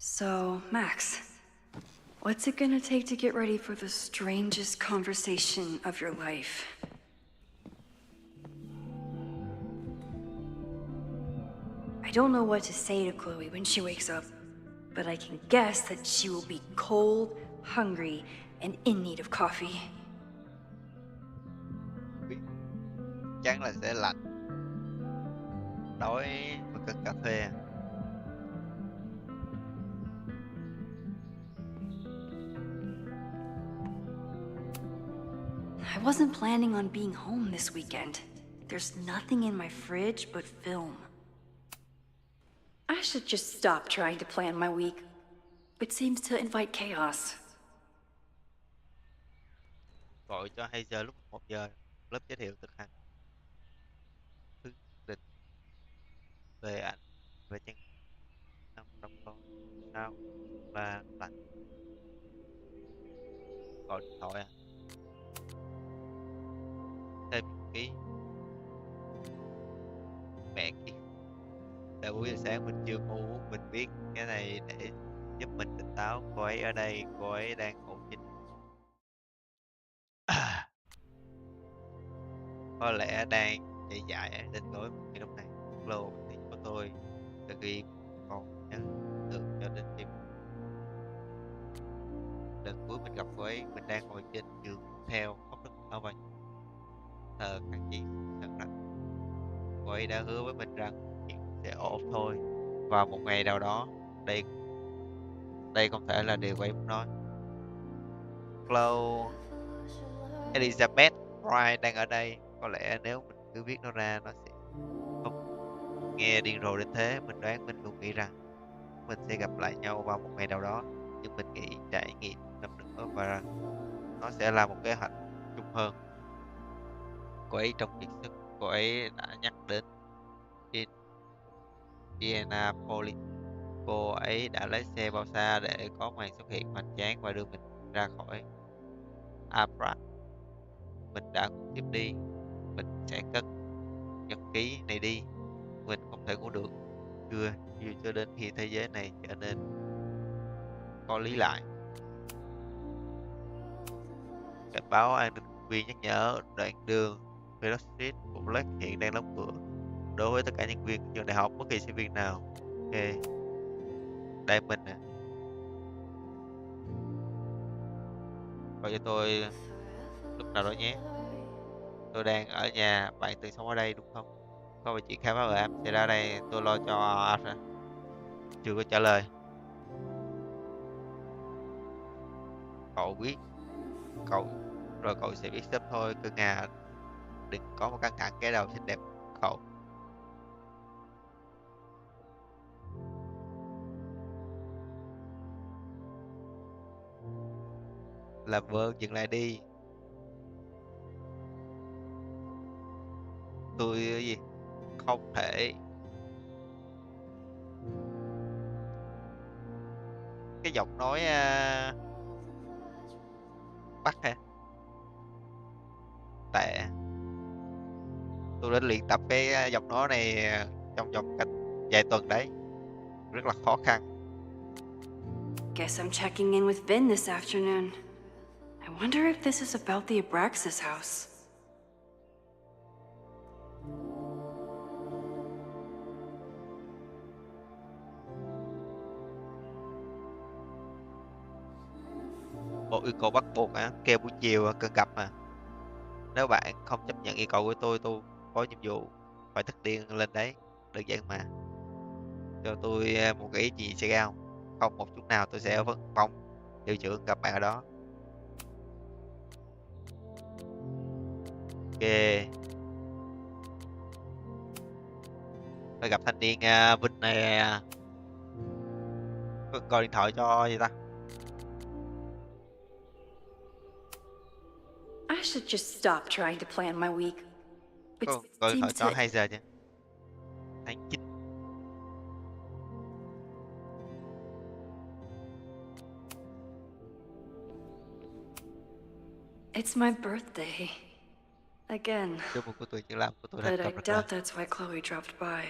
So, Max, what's it gonna take to get ready for the strangest conversation of your life? I don't know what to say to Chloe when she wakes up, but I can guess that she will be cold, hungry, and in need of coffee. Biết chắn là sẽ lạnh, đói và cần cà phê. I wasn't planning on being home this weekend. There's nothing in my fridge but film. I should just stop trying to plan my week. It seems to invite chaos. Gọi cho 2 giờ lúc 1 giờ, lớp giới thiệu thực hành thứ định về ảnh về chân năm trong con sao và lạnh. Gọi điện thoại à? Thêm ký mẹ kia. Tại 4 giờ sáng mình chưa ngủ, mình viết cái này để giúp mình tỉnh táo. Cô ấy ở đây, cô ấy đang ngủ chính. Có lẽ đang chạy dại đến gối mình lúc này. Lô thì của tôi từ khi còn nhớ tưởng cho đến khi lần cuối mình gặp cô ấy, mình đang ngồi trên giường theo khóc nức nở và thờ khăn chi sân lạnh. Cô ấy đã hứa với mình rằng chuyện sẽ ổn thôi, vào một ngày nào đó. đây đây không thể là điều cô ấy muốn nói. Chloe Elizabeth Wright đang ở đây. Có lẽ nếu mình cứ viết nó ra, nó sẽ không nghe điên rồ đến thế. Mình đoán mình luôn nghĩ rằng mình sẽ gặp lại nhau vào một ngày nào đó, nhưng mình nghĩ trải nghiệm năm nữa và nó sẽ là một kế hoạch chung hơn. Cô ấy trong kiệt sức. Cô ấy đã nhắc đến Indianapolis. Cô ấy đã lái xe bao xa để có màn xuất hiện hoành tráng và đưa mình ra khỏi Abra. Mình đã ngủ tiếp đi. Mình sẽ cất nhật ký này đi. Mình không thể ngủ được chưa cho đến khi thế giới này trở nên có lý lại. Cảnh báo an ninh viên nhắc nhở đoạn đường VIapplc Street của Black hiện đang đóng cửa đối với tất cả nhân viên trường đại học, bất kỳ sinh viên nào. Ok, đây mình nè. Gọi cho tôi lúc nào đó nhé. Tôi đang ở nhà, bạn từng sống ở đây đúng không? Có vài chuyện khá phá ám xảy ra đây, tôi lo cho Arthur. Chưa có trả lời. Cậu biết, cậu rồi cậu sẽ biết sớm thôi, cưng à. Đừng có một căng thẳng cái đầu xinh đẹp cậu. Làm vợ dừng lại đi. Tôi gì không thể. Cái giọng nói Bắc ha, tệ. Tôi đã luyện tập cái giọng nói này trong vòng cách vài tuần đấy, rất là khó khăn. Guess I'm checking in with Vin this afternoon. I wonder if this is about the Abraxas house. Một yêu cầu bắt buộc kêu buổi chiều cần gặp mà. Nếu bạn không chấp nhận yêu cầu của tôi có nhiệm vụ phải thức điên lên đấy. Đơn giản mà. Cho tôi một cái ý gì sẽ ra không? Không một chút nào, tôi sẽ vẫn mong hiệu trưởng gặp bạn ở đó. Ok. Phải gặp thanh niên Vinh này. Gọi điện thoại cho gì ta? I should just stop trying to plan my week. It Gọi điện thoại seems cho to 2 giờ chứ. Tháng 9. It's my birthday. Again. Chúc mừng của tôi chuyện làm của tôi thành But I công rất là. doubt that's why Chloe dropped by.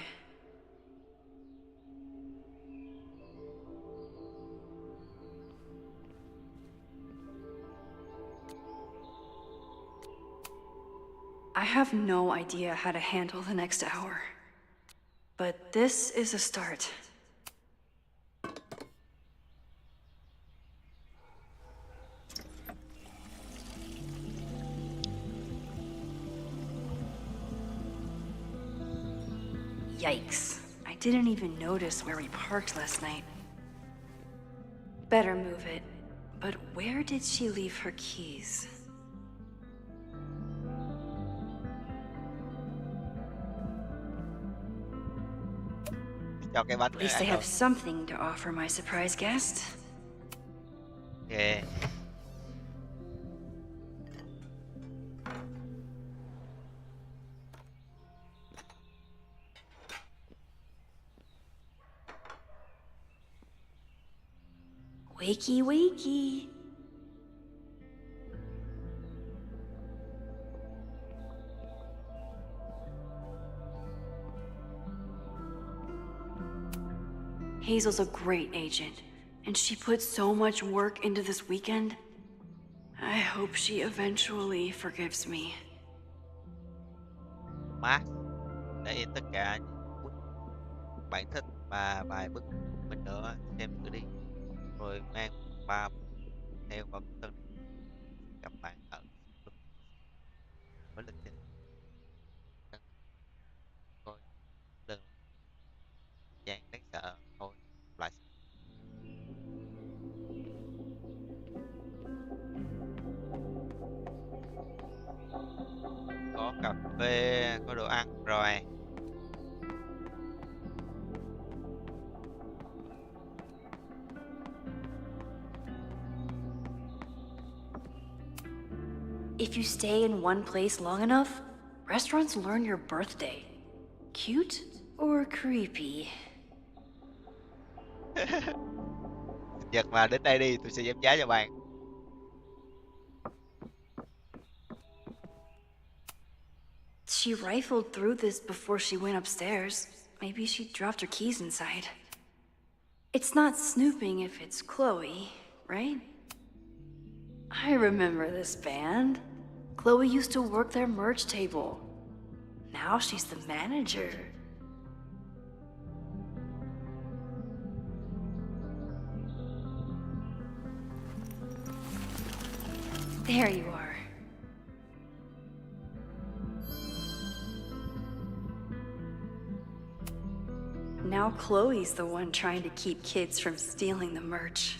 I have no idea how to handle the next hour. But this is a start. Yikes. I didn't even notice where we parked last night. Better move it. But where did she leave her keys? Cho cái bánh At least I ăn have rồi. something to offer my surprise guest. Ok. Wakey, wakey. Hazel's a great agent, and she put so much work into this weekend. I hope she eventually forgives me. Max để in tất cả những bức bạn thích và vài bức mình nữa xem thử đi. Rồi mang ba theo vào tuần gặp bạn ở với lịch trình cân coi lần chàng đáng sợ thôi lại có cà phê có đồ ăn rồi. If you stay in one place long enough, restaurants learn your birthday. Cute or creepy? Nhật mà đến đây đi tôi sẽ giảm giá cho bạn. She rifled through this before she went upstairs. Maybe she dropped her keys inside. It's not snooping if it's Chloe, right? I remember this band. Chloe used to work their merch table. Now she's the manager. There you are. Now Chloe's the one trying to keep kids from stealing the merch.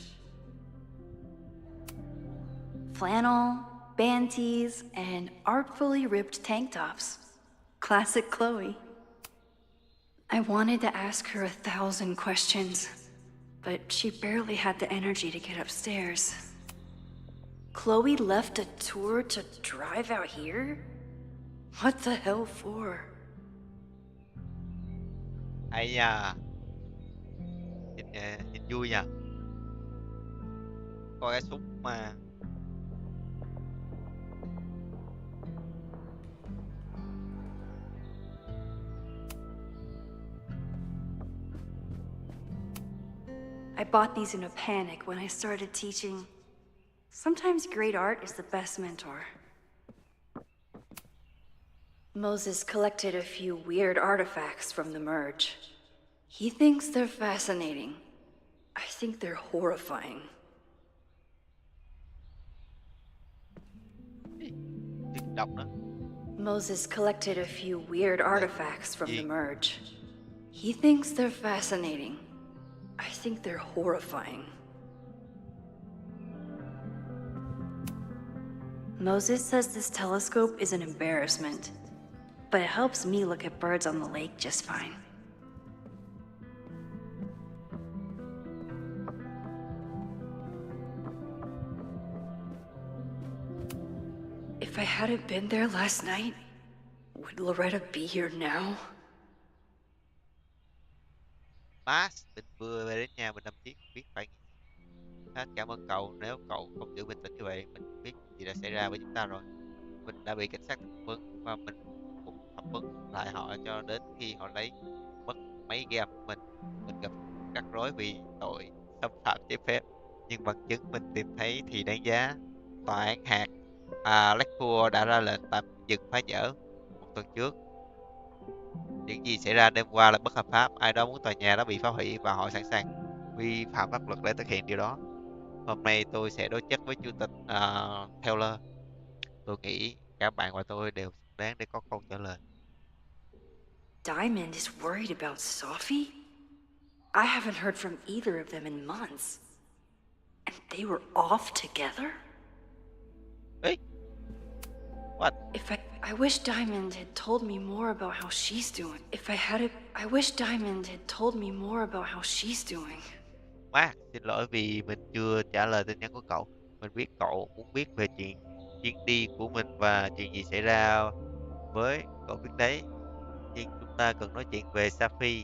Flannel, band tees, and artfully ripped tank tops. Classic Chloe. I wanted to ask her 1,000 questions, but she barely had the energy to get upstairs. Chloe left a tour to drive out here? What the hell for? Hay nha. Nhìn vui nha. Coi cái súng mà. I bought these in a panic when I started teaching. Sometimes great art is the best mentor. Moses collected a few weird artifacts from the merge. He thinks they're fascinating. I think they're horrifying. Đọc nữa. Moses collected a few weird artifacts from the merge. He thinks they're fascinating. I think they're horrifying. Moses says this telescope is an embarrassment, but it helps me look at birds on the lake just fine. If I hadn't been there last night, would Loretta be here now? Max, mình vừa về đến nhà mình nằm tiếc biết phải nghĩ. Hết cảm ơn cậu, nếu cậu không giữ bình tĩnh như vậy, mình biết gì đã xảy ra với chúng ta rồi. Mình đã bị cảnh sát thẩm vấn và mình cũng thẩm vấn lại họ cho đến khi họ lấy mất máy game của mình. Mình gặp rắc rối vì tội xâm phạm trái phép, nhưng bằng chứng mình tìm thấy thì đáng giá. Tòa án hạt Blackpool đã ra lệnh tạm dừng phá dỡ. tuần trước. Những gì xảy ra đêm qua là bất hợp pháp. Ai đó muốn tòa nhà đó bị phá hủy và họ sẵn sàng vi phạm pháp luật để thực hiện điều đó. Hôm nay tôi sẽ đối chất với chủ tịch Taylor. Tôi nghĩ cả bạn và tôi đều xứng đáng để có câu trả lời. Diamond is worried about Sophie? I haven't heard from either of them in months. And they were off together? Ấy, what? I wish Diamond had told me more about how she's doing. I wish Diamond had told me more about how she's doing. Mark, xin lỗi vì mình chưa trả lời tin nhắn của cậu. Mình biết cậu muốn biết về chuyến đi của mình và chuyện gì xảy ra với cậu biết đấy. Nhưng chúng ta cần nói chuyện về Safi.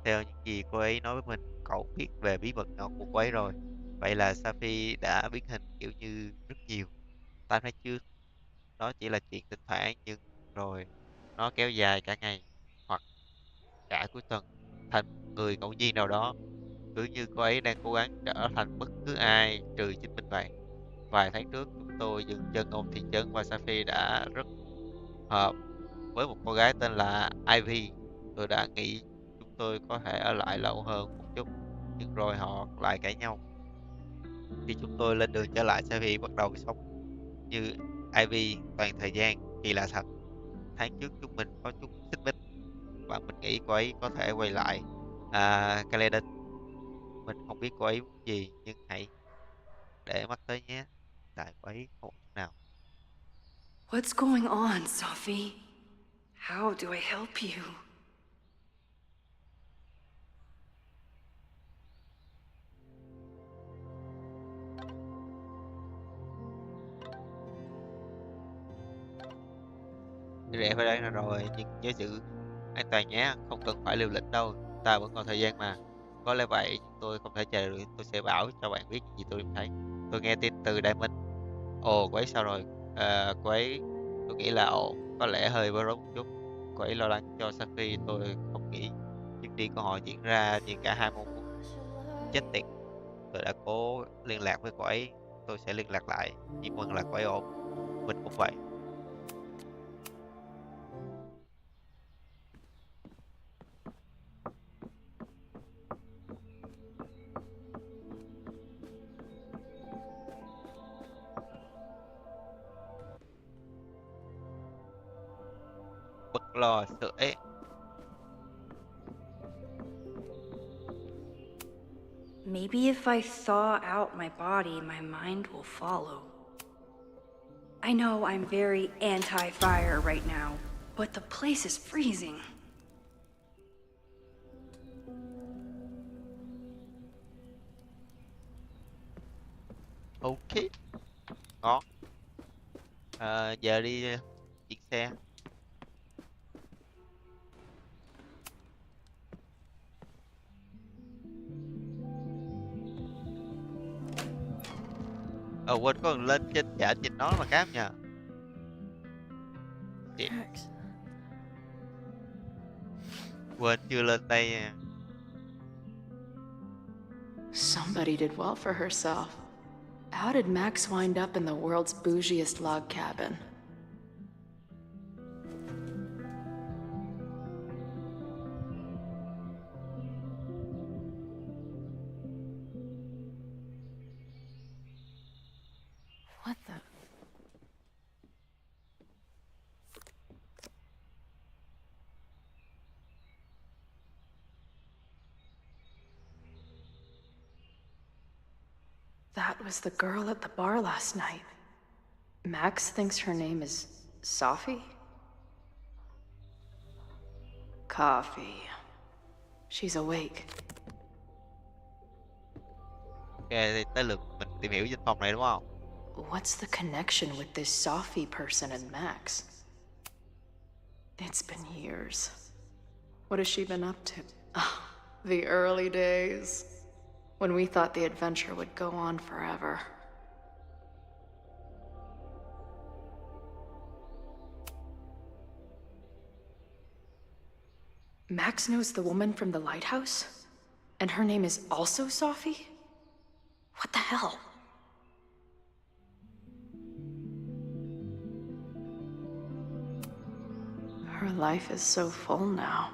Theo những gì cô ấy nói với mình, cậu biết về bí mật nhỏ của cô ấy rồi. Vậy là Safi đã biến hình kiểu như rất nhiều. 8 tháng trước, đó chỉ là chuyện thỉnh thoảng nhưng rồi nó kéo dài cả ngày hoặc cả cuối tuần thành người ngẫu nhiên nào đó. Cứ như cô ấy đang cố gắng trở thành bất cứ ai trừ chính mình vậy. Vài tháng trước, chúng tôi dừng chân ở một thị trấn và Safi đã rất hợp với một cô gái tên là Ivy. Tôi đã nghĩ chúng tôi có thể ở lại lâu hơn một chút, nhưng rồi họ lại cãi nhau. Khi chúng tôi lên đường trở lại, Safi bắt đầu sống như Ivy toàn thời gian. Kỳ lạ thật, tháng trước chúng mình có chút xích mích và mình nghĩ cô ấy có thể quay lại Caledon. Mình không biết cô ấy muốn gì, nhưng hãy để mắt tới nhé. Tại cô ấy không ổn chút nào. What's going on, Sophie? How do I help you? Rẽ phải đây là rồi, nhưng nhớ giữ an toàn nhé, không cần phải liều lĩnh đâu, ta vẫn còn thời gian mà. Có lẽ vậy, nhưng tôi không thể chờ được, tôi sẽ bảo cho bạn biết những gì tôi thấy. Tôi nghe tin từ Diamond. Ồ, cô ấy sao rồi? Cô ấy, tôi nghĩ là có lẽ hơi bối rối một chút. Cô ấy lo lắng cho Safi, tôi không nghĩ chuyến đi của họ diễn ra như cả hai mong muốn. Chết tiệt, tôi đã cố liên lạc với cô ấy, tôi sẽ liên lạc lại. Chỉ mừng là cô ấy ổn, mình cũng vậy. Bất lo sợ ấy. Maybe if I thaw out my body, my mind will follow. I know I'm very anti-fire right now, but the place is freezing. Ok, ngon. Giờ đi chuyển xe. Quên có lên trên dạ nhìn nó mà cáp nha. Shit, Max. quên chưa lên đây à. Somebody did well for herself. How did Max wind up in the world's bougiest log cabin? What the? That was the girl at the bar last night. Max thinks her name is Sophie? Coffee. She's awake. Ok, thì tới lượt mình tìm hiểu danh phòng này đúng không? What's the connection with this Sophie person and Max? It's been years. What has she been up to? Oh, the early days. When we thought the adventure would go on forever. Max knows the woman from the lighthouse? And her name is also Sophie? What the hell? Her life is so full now.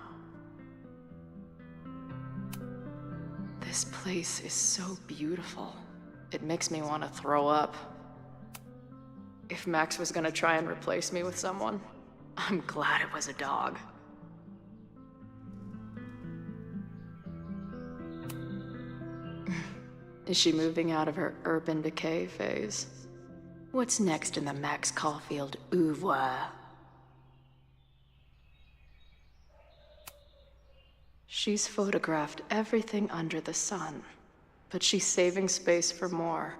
This place is so beautiful. It makes me want to throw up. If Max was gonna try and replace me with someone, I'm glad it was a dog. Is she moving out of her urban decay phase? What's next in the Max Caulfield oeuvre? She's photographed everything under the sun, but she's saving space for more.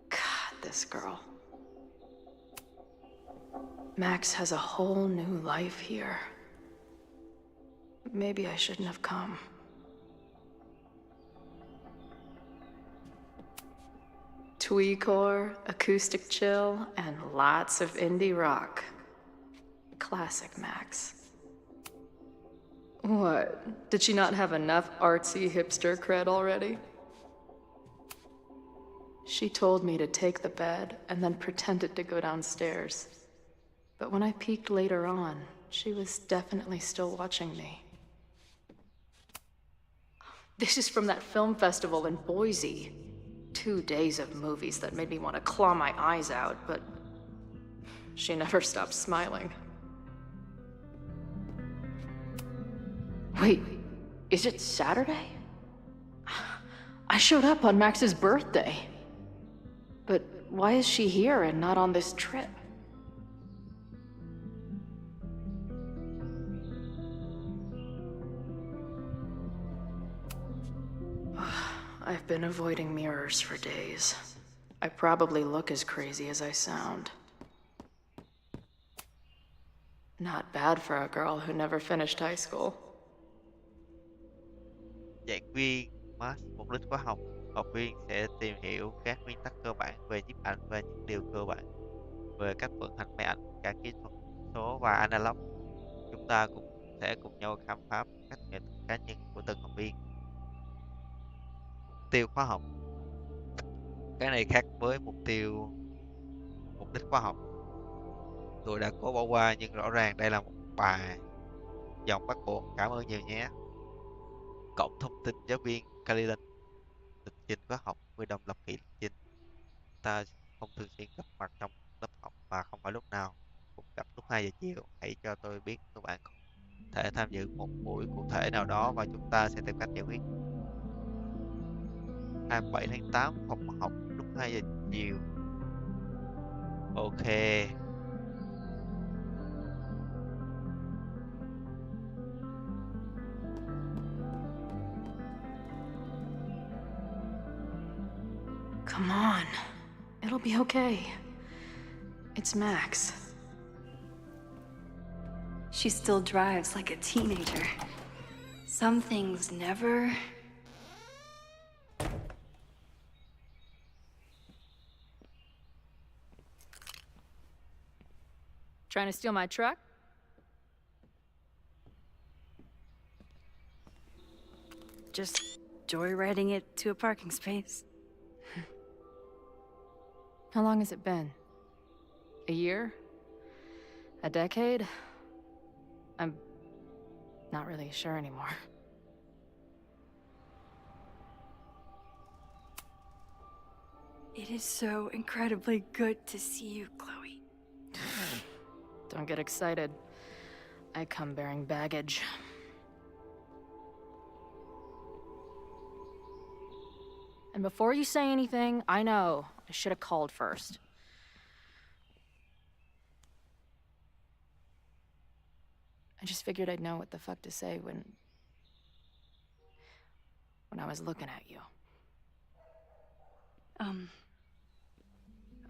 God, this girl. Max has a whole new life here. Maybe I shouldn't have come. Tweecore, acoustic chill, and lots of indie rock. Classic Max. What? Did she not have enough artsy hipster cred already? She told me to take the bed and then pretended to go downstairs. But when I peeked later on, she was definitely still watching me. This is from that film festival in Boise. 2 days of movies that made me want to claw my eyes out, but she never stopped smiling. Wait, is it Saturday? I showed up on Max's birthday. But why is she here and not on this trip? I've been avoiding mirrors for days. I probably look as crazy as I sound. Not bad for a girl who never finished high school. Giảng viên Max, mục đích khóa học. Học viên sẽ tìm hiểu các nguyên tắc cơ bản về nhiếp ảnh và những điều cơ bản về cách vận hành máy ảnh, cả kỹ thuật số và analog. Chúng ta cũng sẽ cùng nhau khám phá cách nghệ thuật cá nhân của từng học viên. Mục tiêu khóa học. Cái này khác với mục đích khóa học. Tôi đã cố bỏ qua nhưng rõ ràng đây là một bài dòng bắt buộc. Cảm ơn nhiều nhé. Cổng thông tin giáo viên Carolyn. Lịch trình khóa học với đồng lập kỷ lịch trình. Ta không thường xuyên gặp mặt trong lớp học và không phải lúc nào cũng gặp lúc 2 giờ chiều. Hãy cho tôi biết nếu bạn có thể tham dự một buổi cụ thể nào đó và chúng ta sẽ tìm cách giải quyết. 27 tháng 8 phòng học lúc 2 giờ chiều. Ok. Come on. It'll be okay. It's Max. She still drives like a teenager. Some things never... Trying to steal my truck? Just joyriding it to a parking space. How long has it been? A year? A decade? I'm not really sure anymore. It is so incredibly good to see you, Chloe. Don't get excited. I come bearing baggage. And before you say anything, I know I should have called first. I just figured I'd know what the fuck to say when I was looking at you.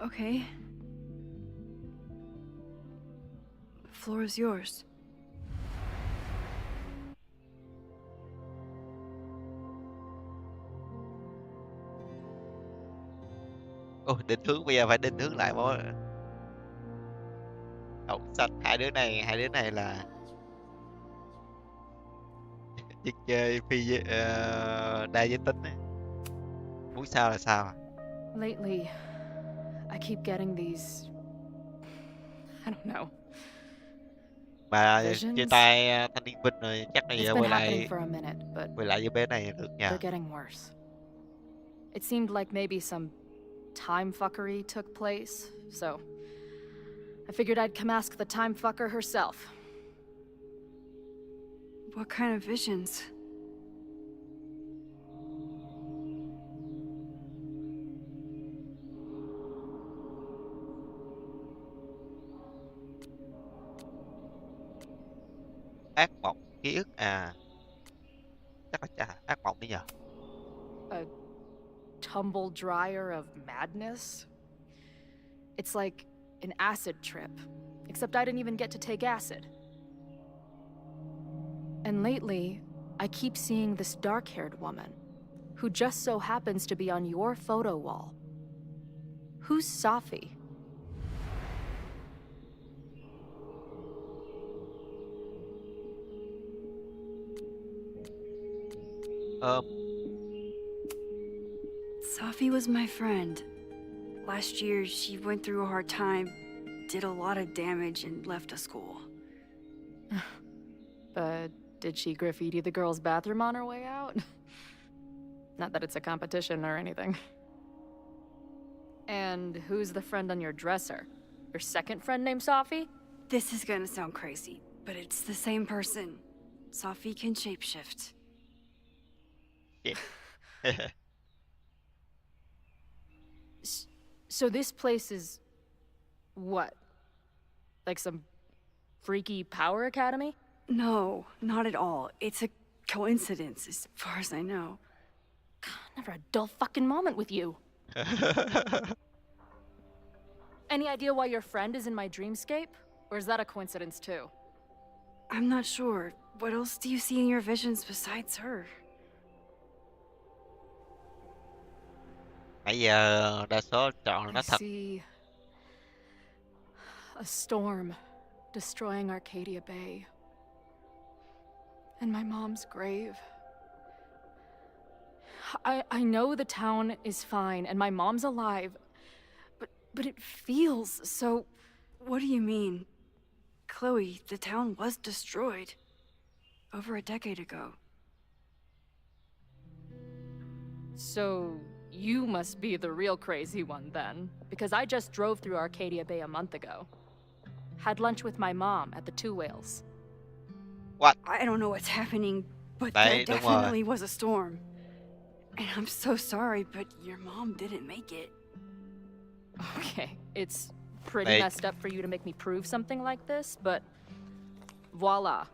Okay. The floor is yours. Ồ, định hướng bây giờ phải định hướng lại mỗi học sách. Hai đứa này là chơi chơi đa giới tính ấy. Muốn sao là sao. Lately, I keep getting these... I don't know. Mà chia Visions? tay thanh niên binh rồi chắc là It's giờ been happening for a minute, but quay lại với bé này được they're nha. getting worse. It seemed like maybe some time fuckery took place, so I figured I'd come ask the time fucker herself. What kind of visions? Ác mộng ký ức chắc là ác mộng đi nhờ. A tumble dryer of madness? It's like an acid trip, except I didn't even get to take acid. And lately, I keep seeing this dark-haired woman, who just so happens to be on your photo wall. Who's Safi? Safi was my friend. Last year, she went through a hard time, did a lot of damage, and left the school. But did she graffiti the girls' bathroom on her way out? Not that it's a competition or anything. And who's the friend on your dresser? Your second friend named Safi? This is gonna sound crazy, but it's the same person. Safi can shapeshift. Yeah. So this place is... what? Like some freaky power academy? No, not at all. It's a coincidence, as far as I know. Never a dull fucking moment with you. Any idea why your friend is in my dreamscape? Or is that a coincidence too? I'm not sure. What else do you see in your visions besides her? Nãy giờ đa số chọn I nó thật. see a storm destroying Arcadia Bay. And my mom's grave. I know the town is fine and my mom's alive, but it feels so... What do you mean? Chloe, the town was destroyed. Over a decade ago. So you must be the real crazy one then, because I just drove through Arcadia Bay a month ago. Had lunch with my mom at the Two Whales. What? I don't know what's happening, but Đấy, there đúng rồi. definitely was a storm. And I'm so sorry, but your mom didn't make it. Okay, it's pretty Đấy. messed up for you to make me prove something like this, but voila.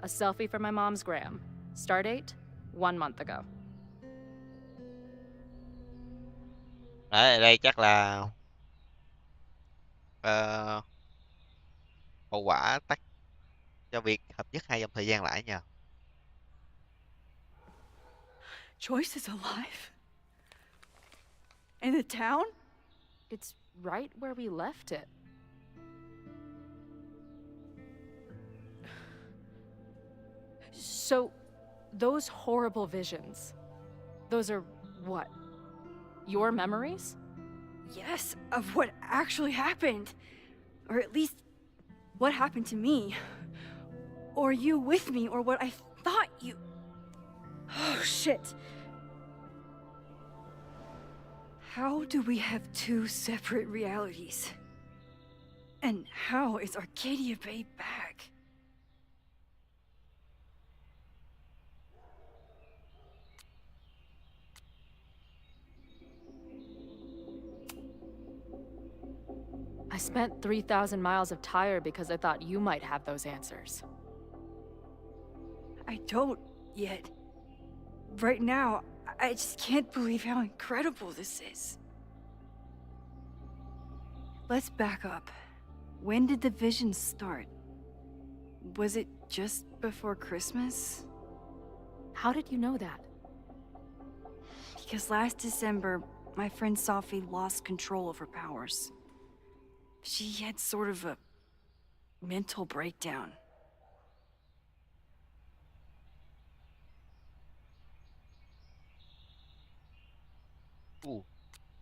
A selfie for my mom's gram. Stardate, 1 month ago. Đấy, ở đây chắc là hậu quả tắc cho việc hợp nhất hai dòng thời gian lại nhờ. Joyce is alive? In the town? It's right where we left it. So, those horrible visions, those are what? Your memories? Yes, of what actually happened. Or at least, what happened to me. Or you with me, or what I thought you... Oh, shit. How do we have two separate realities? And how is Arcadia Bay back? I spent 3,000 miles of tire because I thought you might have those answers. I don't yet. Right now, I just can't believe how incredible this is. Let's back up. When did the vision start? Was it just before Christmas? How did you know that? Because last December, my friend Safi lost control of her powers. She had sort of a mental breakdown.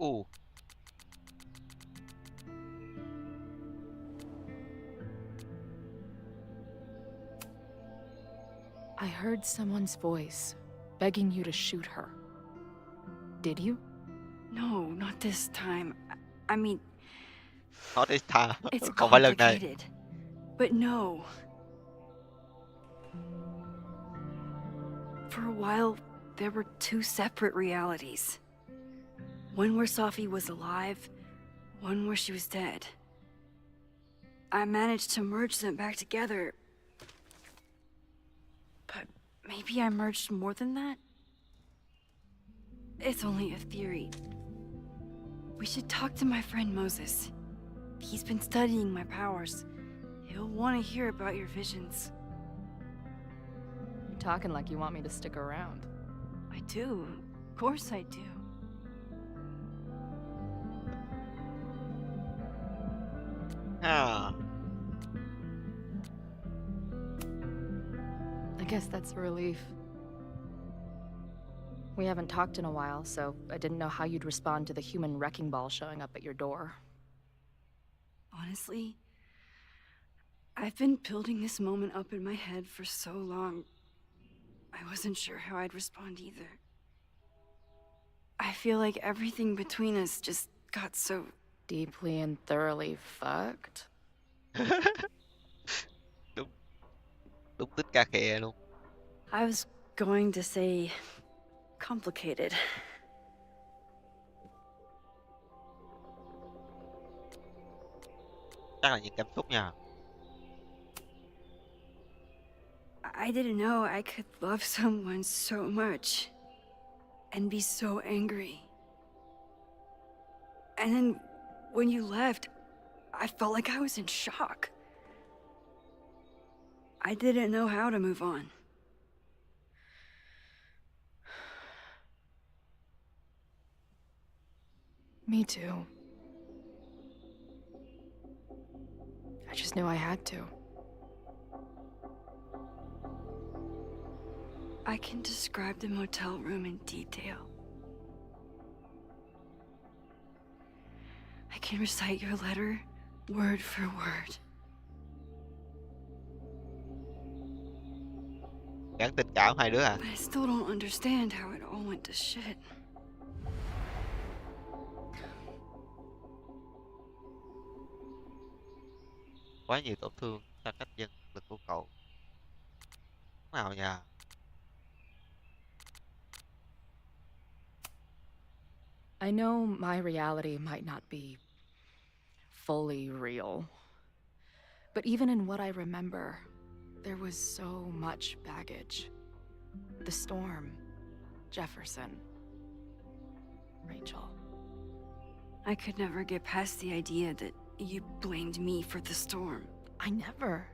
Ooh. I heard someone's voice begging you to shoot her. Did you? No, not this time. I mean, Not this time. it's Không phải lần này. complicated. But no. For a while, there were two separate realities. One where Sophie was alive, one where she was dead. I managed to merge them back together. But maybe I merged more than that? It's only a theory. We should talk to my friend Moses. He's been studying my powers. He'll want to hear about your visions. You're talking like you want me to stick around. I do. Of course I do. À, I guess that's a relief. We haven't talked in a while, so I didn't know how you'd respond to the human wrecking ball showing up at your door. Honestly, I've been building this moment up in my head for so long. I wasn't sure how I'd respond either. I feel like everything between us just got so... Deeply and thoroughly fucked? đúng đúng tích ca khè luôn. I was going to say... complicated. Chắc là những cảm xúc nha. I didn't know I could love someone so much and be so angry. And then when you left, I felt like I was in shock. I didn't know how to move on. Me too. I just knew I had to. I can describe the motel room in detail. I can recite your letter word for word. Gắn tình cảm hai đứa à? But I still don't understand how it all went to shit. Quá nhiều tổn thương xa cách dân lực của cậu. Nào nha. I know my reality might not be fully real, but even in what I remember, there was so much baggage. The storm, Jefferson, Rachel. I could never get past the idea that you blamed me for the storm. I never.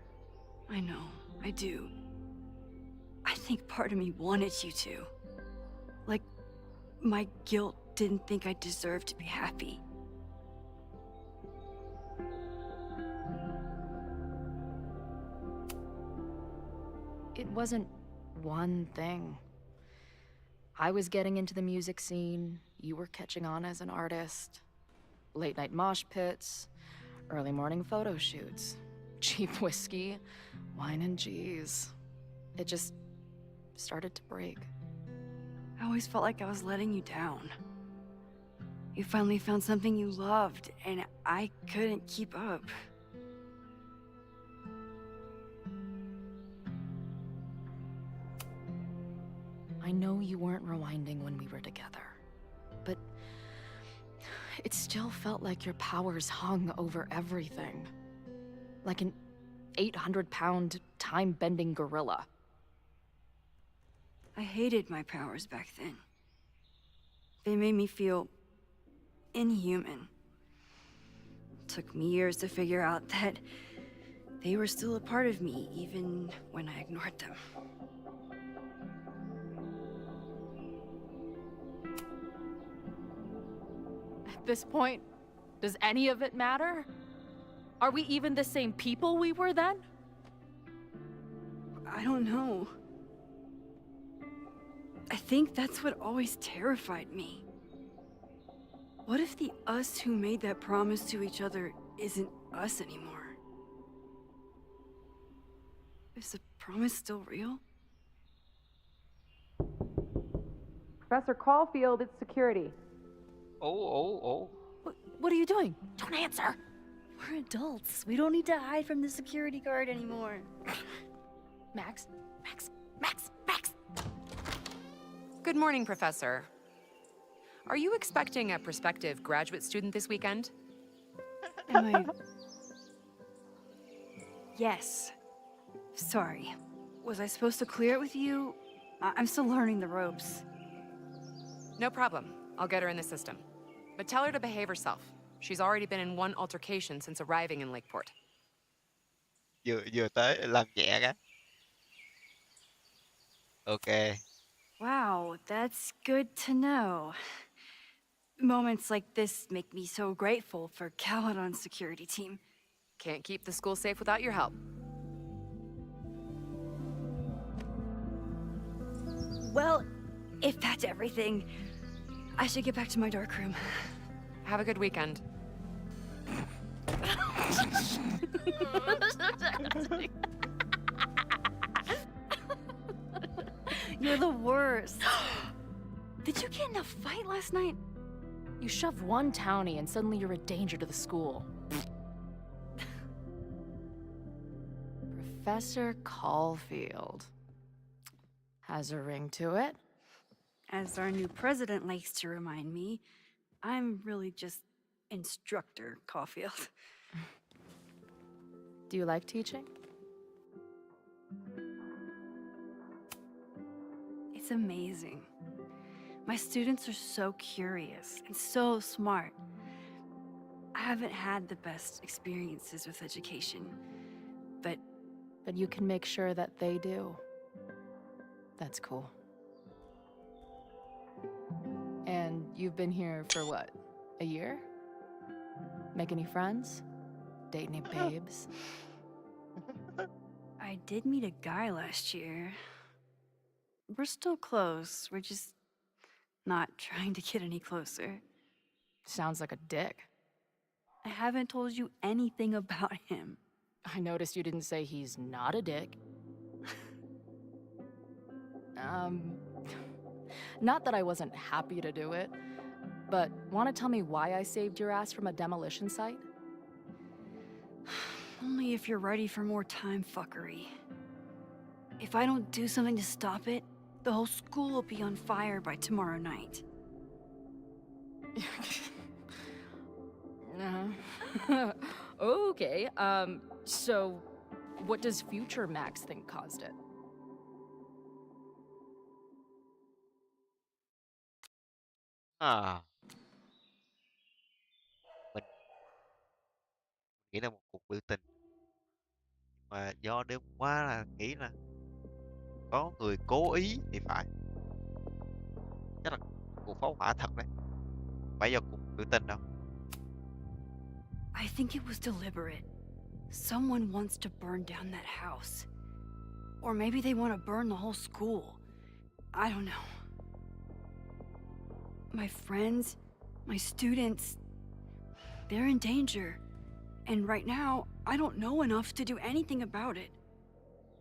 I know, I do. I think part of me wanted you to. Like, my guilt didn't think I deserved to be happy. It wasn't one thing. I was getting into the music scene, you were catching on as an artist. Late night mosh pits, early morning photo shoots, cheap whiskey, wine and cheese. It just started to break. I always felt like I was letting you down. You finally found something you loved, and I couldn't keep up. I know you weren't rewinding when we were together, but it still felt like your powers hung over everything. Like an 800-pound, time-bending gorilla. I hated my powers back then. They made me feel inhuman. It took me years to figure out that they were still a part of me, even when I ignored them. At this point, does any of it matter? Are we even the same people we were then? I don't know. I think that's what always terrified me. What if the us who made that promise to each other isn't us anymore? Is the promise still real? Professor Caulfield, it's security. Oh. What are you doing? Don't answer. We're adults. We don't need to hide from the security guard anymore. Max? Max. Good morning, Professor. Are you expecting a prospective graduate student this weekend? Am I... Yes. Sorry. Was I supposed to clear it with you? I'm still learning the ropes. No problem. I'll get her in the system. But tell her to behave herself. She's already been in one altercation since arriving in Lakeport. Vừa tới làm nhẹ cái. Ok. Wow, that's good to know. Moments like this make me so grateful for Caledon's security team. Can't keep the school safe without your help. Well, if that's everything, I should get back to my dark room. Have a good weekend. You're the worst. Did you get in a fight last night? You shove one townie and suddenly you're a danger to the school. Professor Caulfield. Has a ring to it. As our new president likes to remind me, I'm really just Instructor Caulfield. Do you like teaching? It's amazing. My students are so curious and so smart. I haven't had the best experiences with education, but you can make sure that they do. That's cool. And you've been here for what? A year? Make any friends? Date any babes? I did meet a guy last year. We're still close. We're just not trying to get any closer. Sounds like a dick. I haven't told you anything about him. I noticed you didn't say he's not a dick. Not that I wasn't happy to do it, but want to tell me why I saved your ass from a demolition site? Only if you're ready for more time fuckery. If I don't do something to stop it, the whole school will be on fire by tomorrow night. Okay, so what does future Max think caused it? À, mình nghĩ là một cuộc biểu tình mà do đêm qua là nghĩ là có người cố ý thì phải, chắc là cuộc phóng hỏa thật đấy, phải do cuộc biểu tình đâu. I think it was deliberate. Someone wants to burn down that house. Or maybe they want to burn the whole school. I don't know. My friends, my students, they're in danger. And right now, I don't know enough to do anything about it.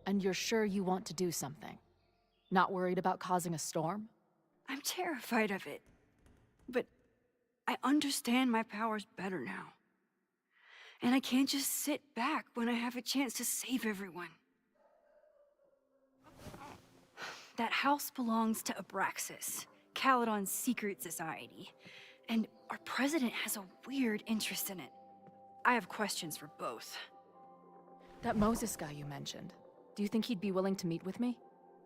And you're sure you want to do something? Not worried about causing a storm? I'm terrified of it. But I understand my powers better now. And I can't just sit back when I have a chance to save everyone. That house belongs to Abraxas, Caledon's secret society. And our president has a weird interest in it. I have questions for both. That Moses guy you mentioned, do you think he'd be willing to meet with me?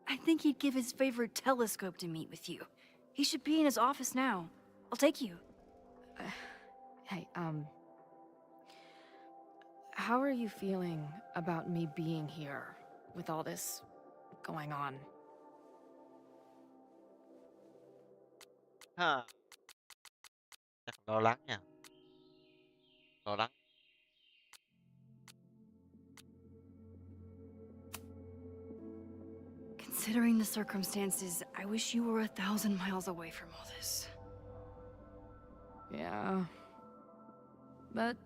I think he'd give his favorite telescope to meet with you. He should be in his office now. I'll take you. Hey, how are you feeling about me being here with all this going on? Ha. Chắc lo lắng nha. Lo lắng. Considering the circumstances, I wish you were 1,000 miles away from all this. Yeah. But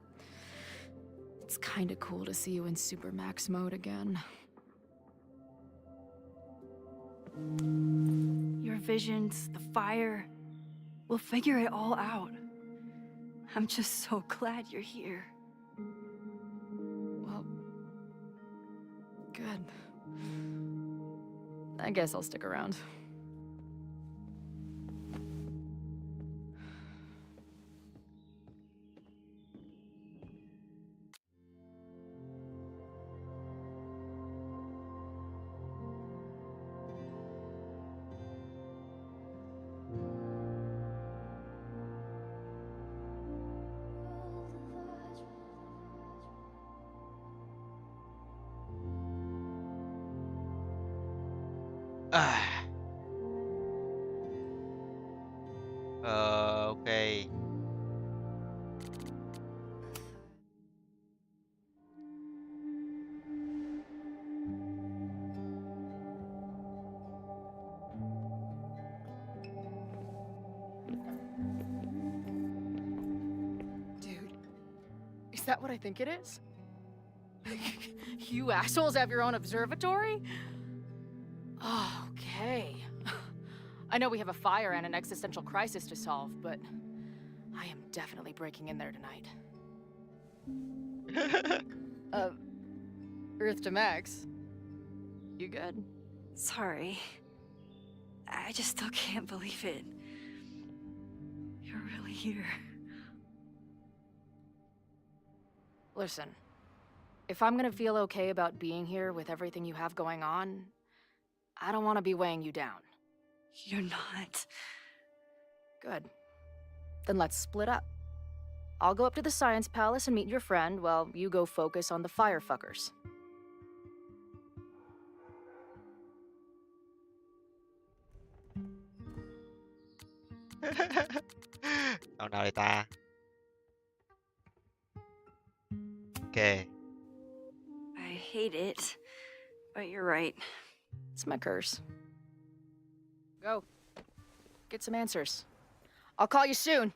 it's kinda cool to see you in Super Max mode again. You're visions, the fire. We'll figure it all out. I'm just so glad you're here. Well, good. I guess I'll stick around. À. Ok. Dude, is that what I think it is? You assholes have your own observatory? Okay. I know we have a fire and an existential crisis to solve, but I am definitely breaking in there tonight. Earth to Max. You good? Sorry. I just still can't believe it. You're really here. Listen, if I'm gonna feel okay about being here with everything you have going on, I don't want to be weighing you down. You're not. Good. Then let's split up. I'll go up to the Science Palace and meet your friend while you go focus on the firefuckers. Câu nào đây ta? Ok. I hate it, but you're right. It's my curse. Go. Get some answers. I'll call you soon.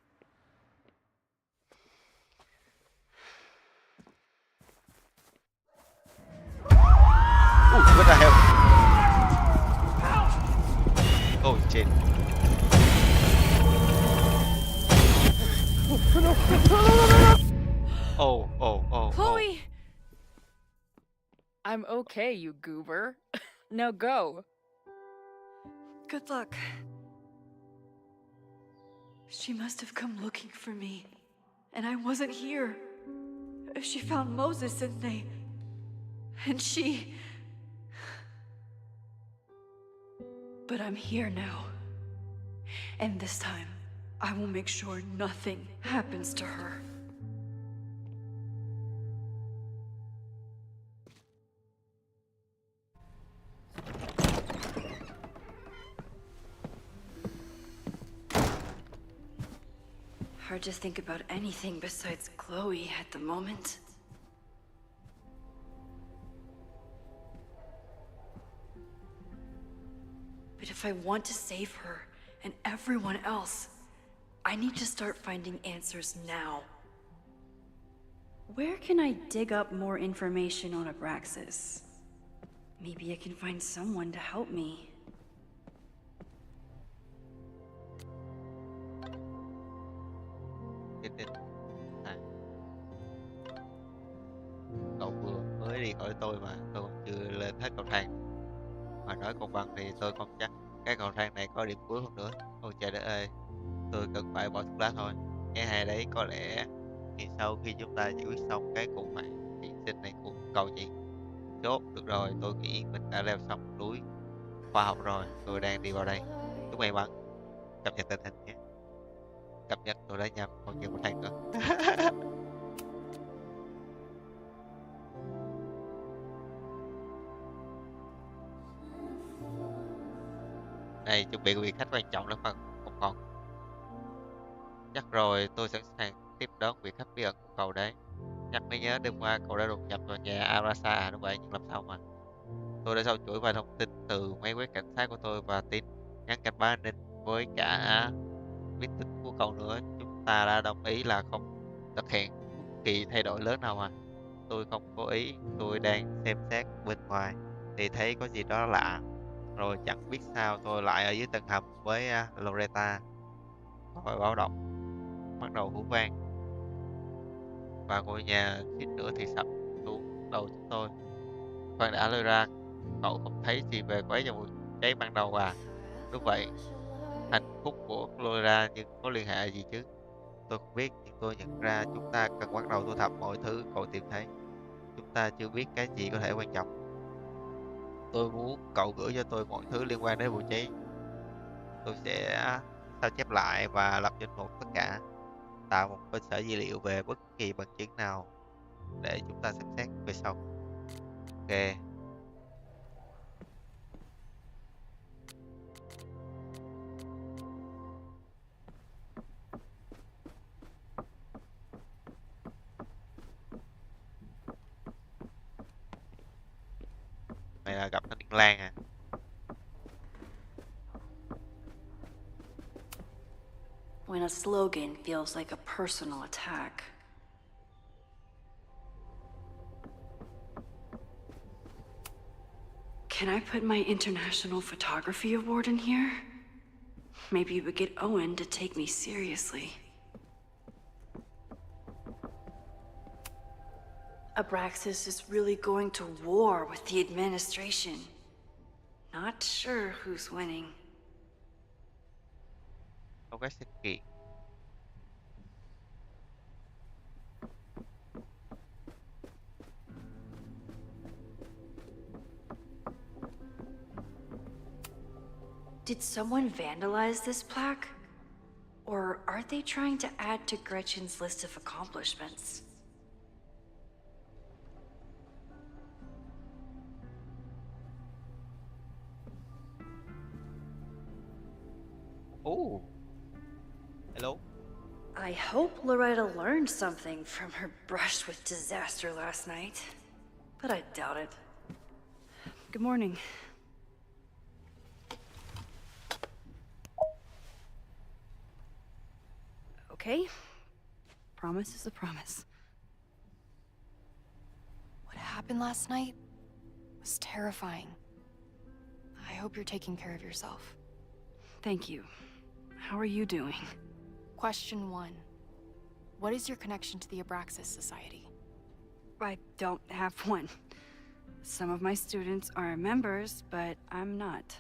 What the hell? Oh shit. Oh. Chloe! I'm okay, you goober. Now go. Good luck. She must have come looking for me, and I wasn't here. She found Moses, and she... But I'm here now. And this time, I will make sure nothing happens to her. Hard to think about anything besides Chloe at the moment. But if I want to save her and everyone else, I need to start finding answers now. Where can I dig up more information on Abraxas? Maybe I can find someone to help me. Cậu vừa mới đi khỏi tôi mà tôi còn chưa lên hết cầu thang. Mà nói công bằng thì tôi không chắc cái cầu thang này có điểm cuối không nữa. Ôi trời đất ơi, tôi cần phải bỏ thuốc lá thôi. Nghe hay đấy, có lẽ thì sau khi chúng ta giải quyết xong cái cuộc mạng hiện sinh này của cầu chị. Chốt, được rồi, tôi nghĩ mình đã leo xong núi khoa học rồi. Tôi đang đi vào đây. Chúc may mắn. Cập nhật tình hình nhé. Cập nhật tôi đã nhầm, còn nhiều cầu thang nữa. Này, chuẩn bị vị khách quan trọng lắm phần không còn. Chắc rồi, tôi sẵn sàng tiếp đón vị khách bí ẩn của cậu đấy. Nhắc mới nhớ đêm qua cậu đã đột nhập vào nhà Arasa à, đúng vậy, nhưng làm sao mà. Tôi đã sâu chuỗi vài thông tin từ máy quét cảnh sát của tôi và tin nhắn cảnh báo an ninh với cả biết tích của cậu nữa. Chúng ta đã đồng ý là không thực hiện kỳ thay đổi lớn nào mà. Tôi không cố ý, tôi đang xem xét bên ngoài thì thấy có gì đó lạ. Rồi chẳng biết sao tôi lại ở dưới tầng hầm với Loretta. Còi báo động bắt đầu hú vang và ngôi nhà suýt nữa thì sập xuống đầu chúng tôi. Khoan đã, Loretta, cậu không thấy gì về quấy vào vụ cháy ban đầu à? Đúng vậy, hạnh phúc của Florida nhưng có liên hệ gì chứ? Tôi không biết, nhưng tôi nhận ra chúng ta cần bắt đầu thu thập mọi thứ cậu tìm thấy. Chúng ta chưa biết cái gì có thể quan trọng. Tôi muốn cậu gửi cho tôi mọi thứ liên quan đến vụ cháy. Tôi sẽ sao chép lại và lập danh mục tất cả, tạo một cơ sở dữ liệu về bất kỳ bằng chứng nào để chúng ta xem xét về sau. Ok. Mày là gặp thanh niên Lan à? When a slogan feels like a personal attack. Can I put my International Photography Award in here? Maybe we get Owen to take me seriously. Abraxas is really going to war with the administration. Not sure who's winning. Không có sự kiện. Did someone vandalize this plaque? Or are they trying to add to Gretchen's list of accomplishments? Oh. Hello. I hope Loretta learned something from her brush with disaster last night, but I doubt it. Good morning. Okay. Promise is a promise. What happened last night was terrifying. I hope you're taking care of yourself. Thank you. How are you doing? Question 1. What is your connection to the Abraxas Society? I don't have one. Some of my students are members, but I'm not.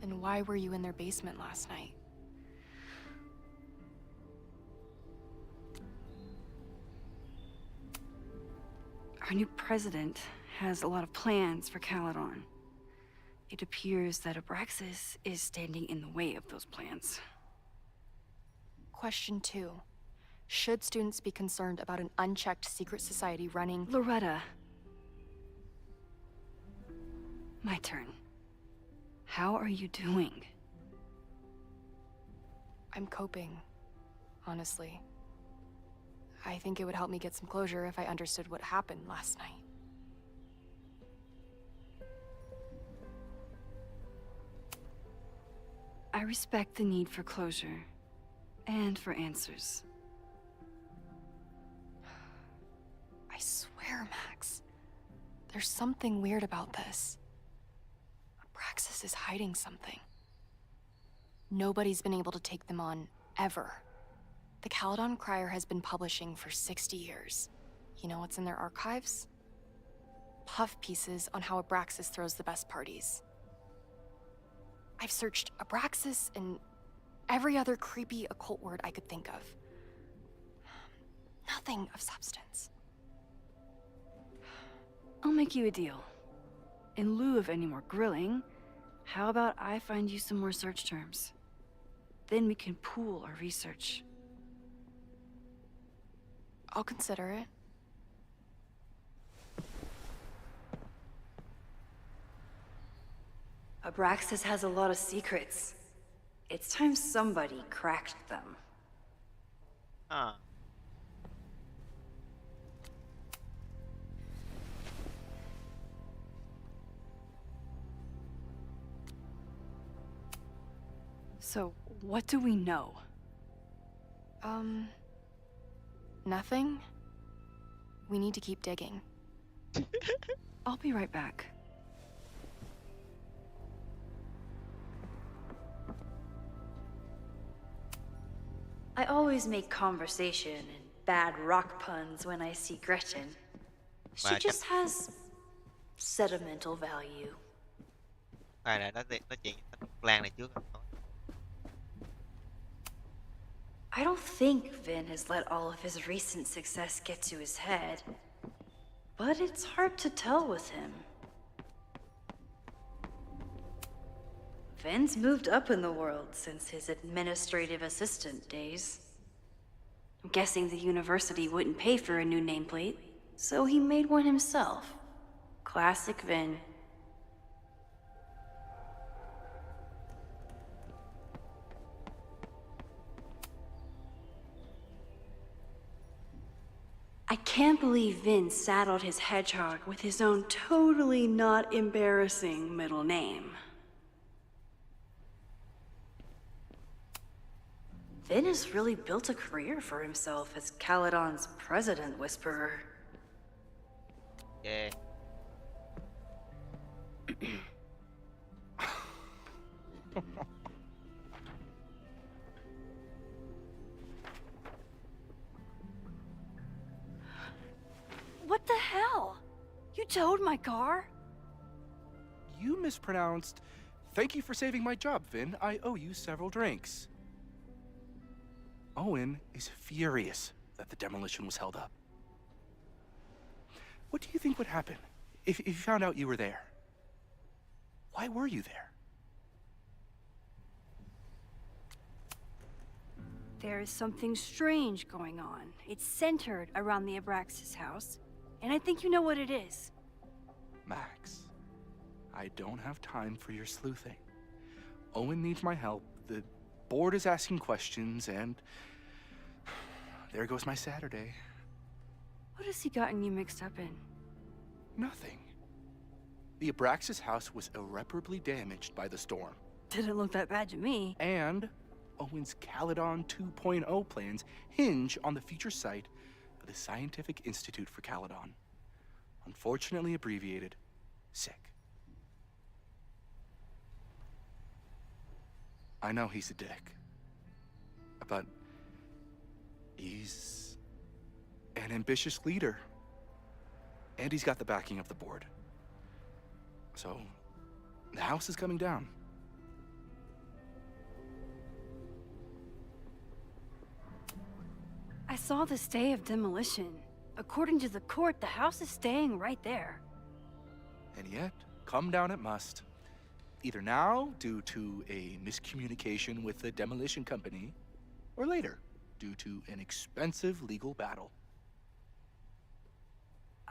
Then why were you in their basement last night? Our new president has a lot of plans for Caledon. It appears that Abraxas is standing in the way of those plans. Question 2. Should students be concerned about an unchecked secret society running... Loretta. My turn. How are you doing? I'm coping, honestly. I think it would help me get some closure if I understood what happened last night. I respect the need for closure, and for answers. I swear, Max, there's something weird about this. Abraxas is hiding something. Nobody's been able to take them on, ever. The Caledon Crier has been publishing for 60 years. You know what's in their archives? Puff pieces on how Abraxas throws the best parties. I've searched Abraxas and every other creepy occult word I could think of. Nothing of substance. I'll make you a deal. In lieu of any more grilling, how about I find you some more search terms? Then we can pool our research. I'll consider it. Abraxas has a lot of secrets. It's time somebody cracked them. À. So, what do we know? Nothing. We need to keep digging. I'll be right back. I always make conversation and bad rock puns when I see Gretchen. She Mà chắc just has sentimental value. ai là nói chuyện Lan này trước. I don't think Vin has let all of his recent success get to his head, but it's hard to tell with him. Vin's moved up in the world since his administrative assistant days. I'm guessing the university wouldn't pay for a new nameplate, so he made one himself. Classic Vin. I can't believe Vin saddled his hedgehog with his own totally not embarrassing middle name. Vin has really built a career for himself as Caledon's president whisperer. Yeah. What the hell? You towed my car? You mispronounced. Thank you for saving my job, Vin. I owe you several drinks. Owen is furious that the demolition was held up. What do you think would happen if you found out you were there? Why were you there? There is something strange going on. It's centered around the Abraxas house, and I think you know what it is. Max, I don't have time for your sleuthing. Owen needs my help. The board is asking questions, and there goes my Saturday. What has he gotten you mixed up in? Nothing. The Abraxas house was irreparably damaged by the storm. Didn't look that bad to me. And Owen's Caledon 2.0 plans hinge on the future site of the Scientific Institute for Caledon. Unfortunately abbreviated, SICK. I know he's a dick, but he's an ambitious leader. And he's got the backing of the board. So, the house is coming down. I saw the stay of demolition. According to the court, the house is staying right there. And yet, come down it must. Either now, due to a miscommunication with the demolition company, or later, due to an expensive legal battle.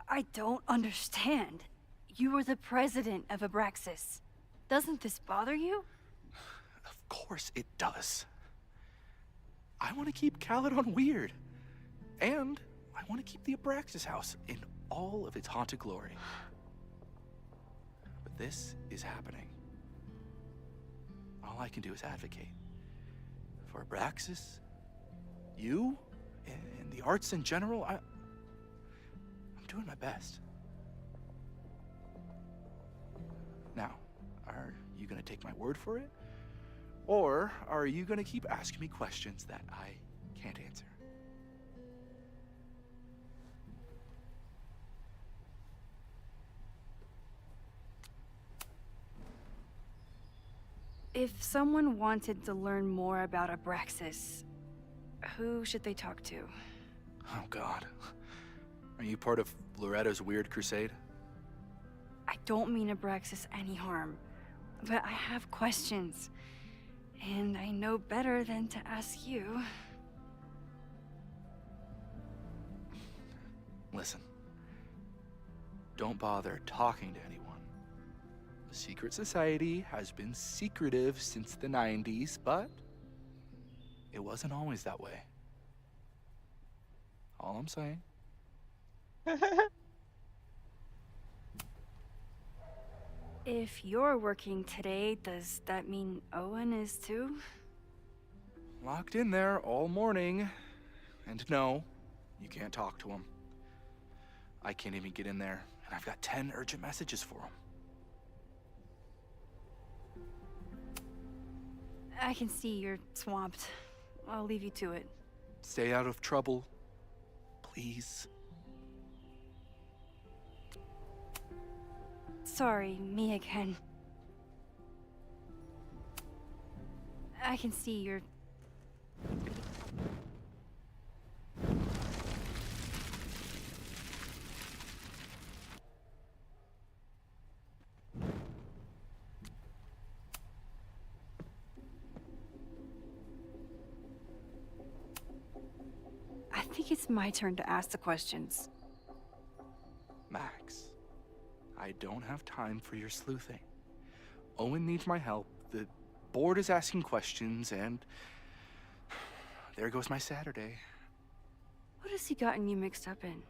I don't understand. You were the president of Abraxas. Doesn't this bother you? Of course it does. I want to keep Caledon weird. And I want to keep the Abraxas house in all of its haunted glory. But this is happening. All I can do is advocate. For Abraxas, you, and the arts in general, I'm doing my best. Now, are you gonna take my word for it? Or are you gonna keep asking me questions that I can't answer? If someone wanted to learn more about Abraxas, who should they talk to? Oh God. Are you part of Loretta's weird crusade? I don't mean Abraxas any harm, but I have questions, and I know better than to ask you. Listen. Don't bother talking to anyone. The secret society has been secretive since the 90s, but it wasn't always that way. All I'm saying. If you're working today, does that mean Owen is too? Locked in there all morning. And no, you can't talk to him. I can't even get in there, and I've got 10 urgent messages for him. I can see you're swamped. I'll leave you to it. Stay out of trouble, please. Sorry, me again. I can see you're... I think it's my turn to ask the questions. Max, I don't have time for your sleuthing. Owen needs my help, the board is asking questions, and there goes my Saturday. What has he gotten you mixed up in?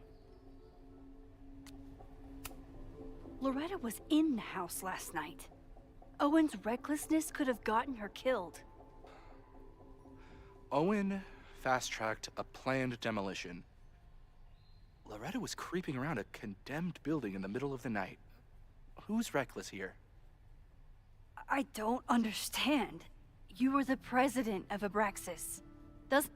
Loretta was in the house last night. Owen's recklessness could have gotten her killed. Owen fast-tracked a planned demolition. Loretta was creeping around a condemned building in the middle of the night. Who's reckless here? I don't understand. You were the president of Abraxas. Does...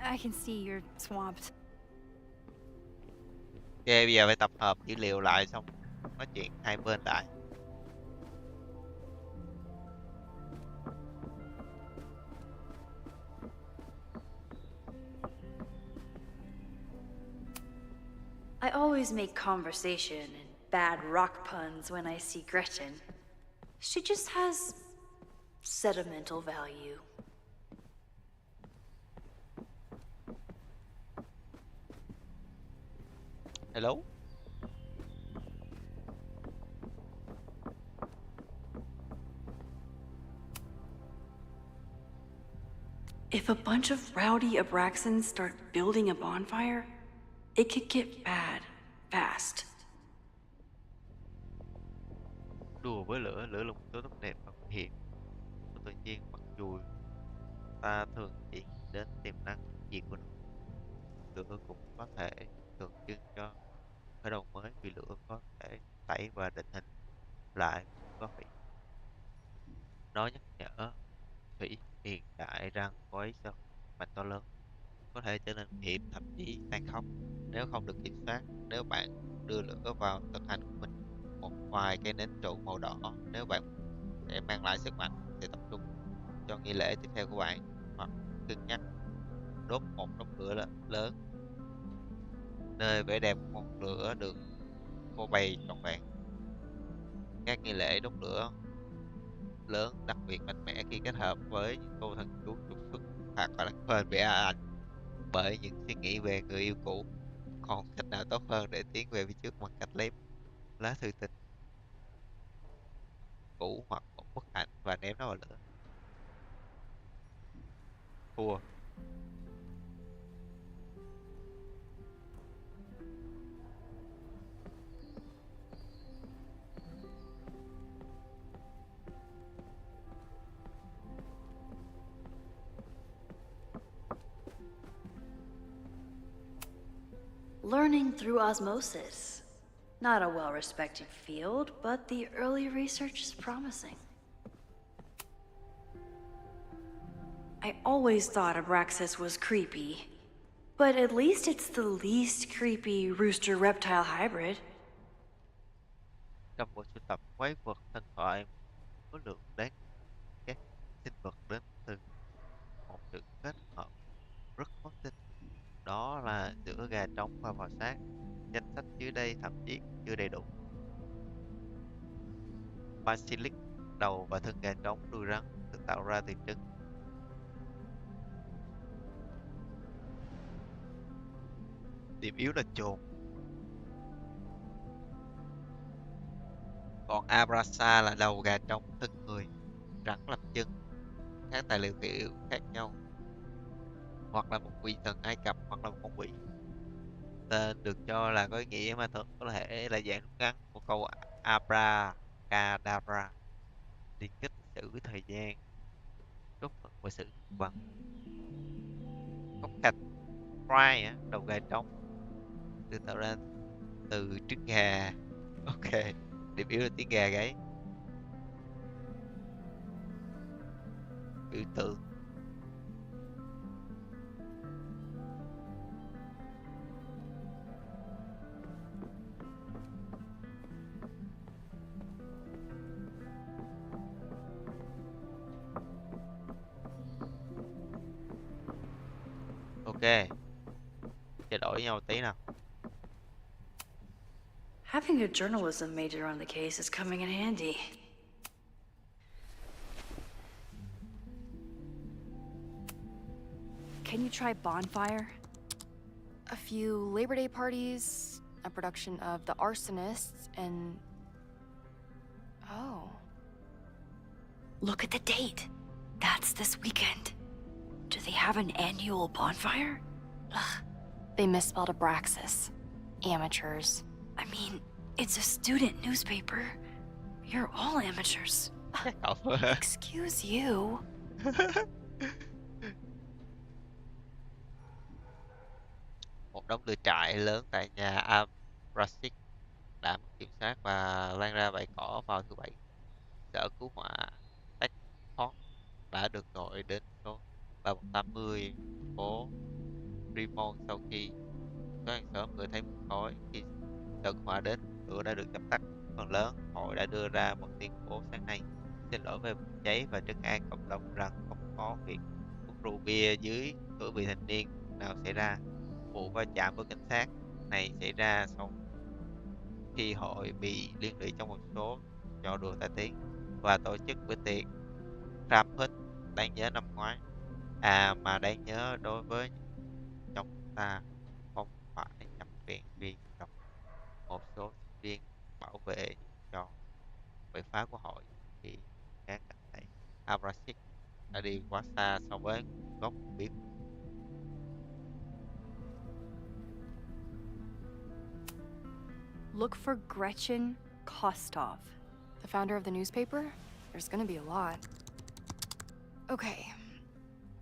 I can see you're swamped. Ok, bây giờ phải tập hợp dữ liệu lại xong nói chuyện hai bên lại. I always make conversation and bad rock puns when I see Gretchen. She just has sentimental value. Hello? If a bunch of rowdy Abraxans start building a bonfire, it could get bad fast. Đùa với lửa, lửa là một thứ tốt đẹp và nguy hiểm. Tự nhiên mặc dù ta thường chỉ đến tiềm năng diệt của nó, lửa cũng có thể tượng trưng cho khởi đầu mới, vì lửa có thể tẩy và định hình lại có vị. Nó nhắc nhở Thủy hiện đại rằng cô ấy sẽ mạnh to lớn, có thể trở nên nguy hiểm, thậm chí tàn khốc nếu không được kiểm soát. Nếu bạn đưa lửa vào thực hành của mình, một vài cây nến trụ màu đỏ, nếu bạn sẽ mang lại sức mạnh, sẽ tập trung cho nghi lễ tiếp theo của bạn, hoặc cân nhắc đốt một đống lửa lớn nơi vẻ đẹp của ngọn lửa được phô bày trọn vẹn. Các nghi lễ đốt lửa lớn đặc biệt mạnh mẽ khi kết hợp với những câu thần chú trục xuất hoặc là quên về ảnh bởi những suy nghĩ về người yêu cũ. Còn cách nào tốt hơn để tiến về phía trước bằng cách lấy lá thư tình cũ hoặc một bức ảnh và ném nó vào lửa? Thua. Learning through osmosis. Not a well-respected field, but the early research is promising. I always thought Abraxas was creepy, but at least it's the least creepy rooster-reptile hybrid. Trong bộ sưu tập quái vật thần thoại, số lượng đáng các sinh vật đến từ một sự kết hợp rất khó tin, đó là giữa gà trống và bò sát. Danh sách dưới đây thậm chí chưa đầy đủ. Basilisk, đầu và thân gà trống, đuôi rắn được tạo ra từ trứng. Điểm yếu là chồn. Còn Abrasa là đầu gà trống, thân người, rắn làm chân. Các tài liệu khác nhau, hoặc là một vị thần Ai Cập hoặc là một con quỷ. Tên được cho là có ý nghĩa mà thường có thể là dạng rút ngắn của câu Abracadabra, liên kết lịch sử với thời gian, số phận và sự vật. Cốc thạch Fry, đầu gà trống được tạo ra từ trứng gà. Ok, điểm yếu là tiếng gà gáy. Biểu tượng. Ok, trao đổi nhau tí nào. Having a journalism major on the case is coming in handy. Can you try Bonfire? A few Labor Day parties, a production of The Arsonists, and... Oh. Look at the date. That's this weekend. Do they have an annual bonfire? Ugh. They misspelled Abraxas. Amateurs. I mean, it's a student newspaper. You're all amateurs. Excuse you. Một đống lửa trại lớn tại nhà Abrasic đã mất kiểm soát và lan ra bãi cỏ vào thứ Bảy. Sở cứu hỏa Texas đã được gọi đến số 380 phố Fremont sau khi có hàng xóm ngửi thấy mùi khói. Khi sở cứu hỏa đến, lửa đã được dập tắt. Phần lớn hội đã đưa ra một tuyên bố sáng nay xin lỗi về vụ cháy và trấn an cộng đồng rằng không có việc uống rượu bia dưới tuổi vị thành niên nào xảy ra. Vụ va chạm với cảnh sát này xảy ra sau khi hội bị liên lụy trong một số trò đùa tai tiếng và tổ chức bữa tiệc Rampart đáng nhớ năm ngoái. Mà đáng nhớ đối với chúng ta không phải nhập viện vì độc. Một số sinh viên bảo vệ trò quậy phá của hội thì các cảm thấy Abrasic đã đi quá xa so với nguồn gốc biết. Look for Gretchen Kostov. The founder of the newspaper? There's gonna be a lot. Okay.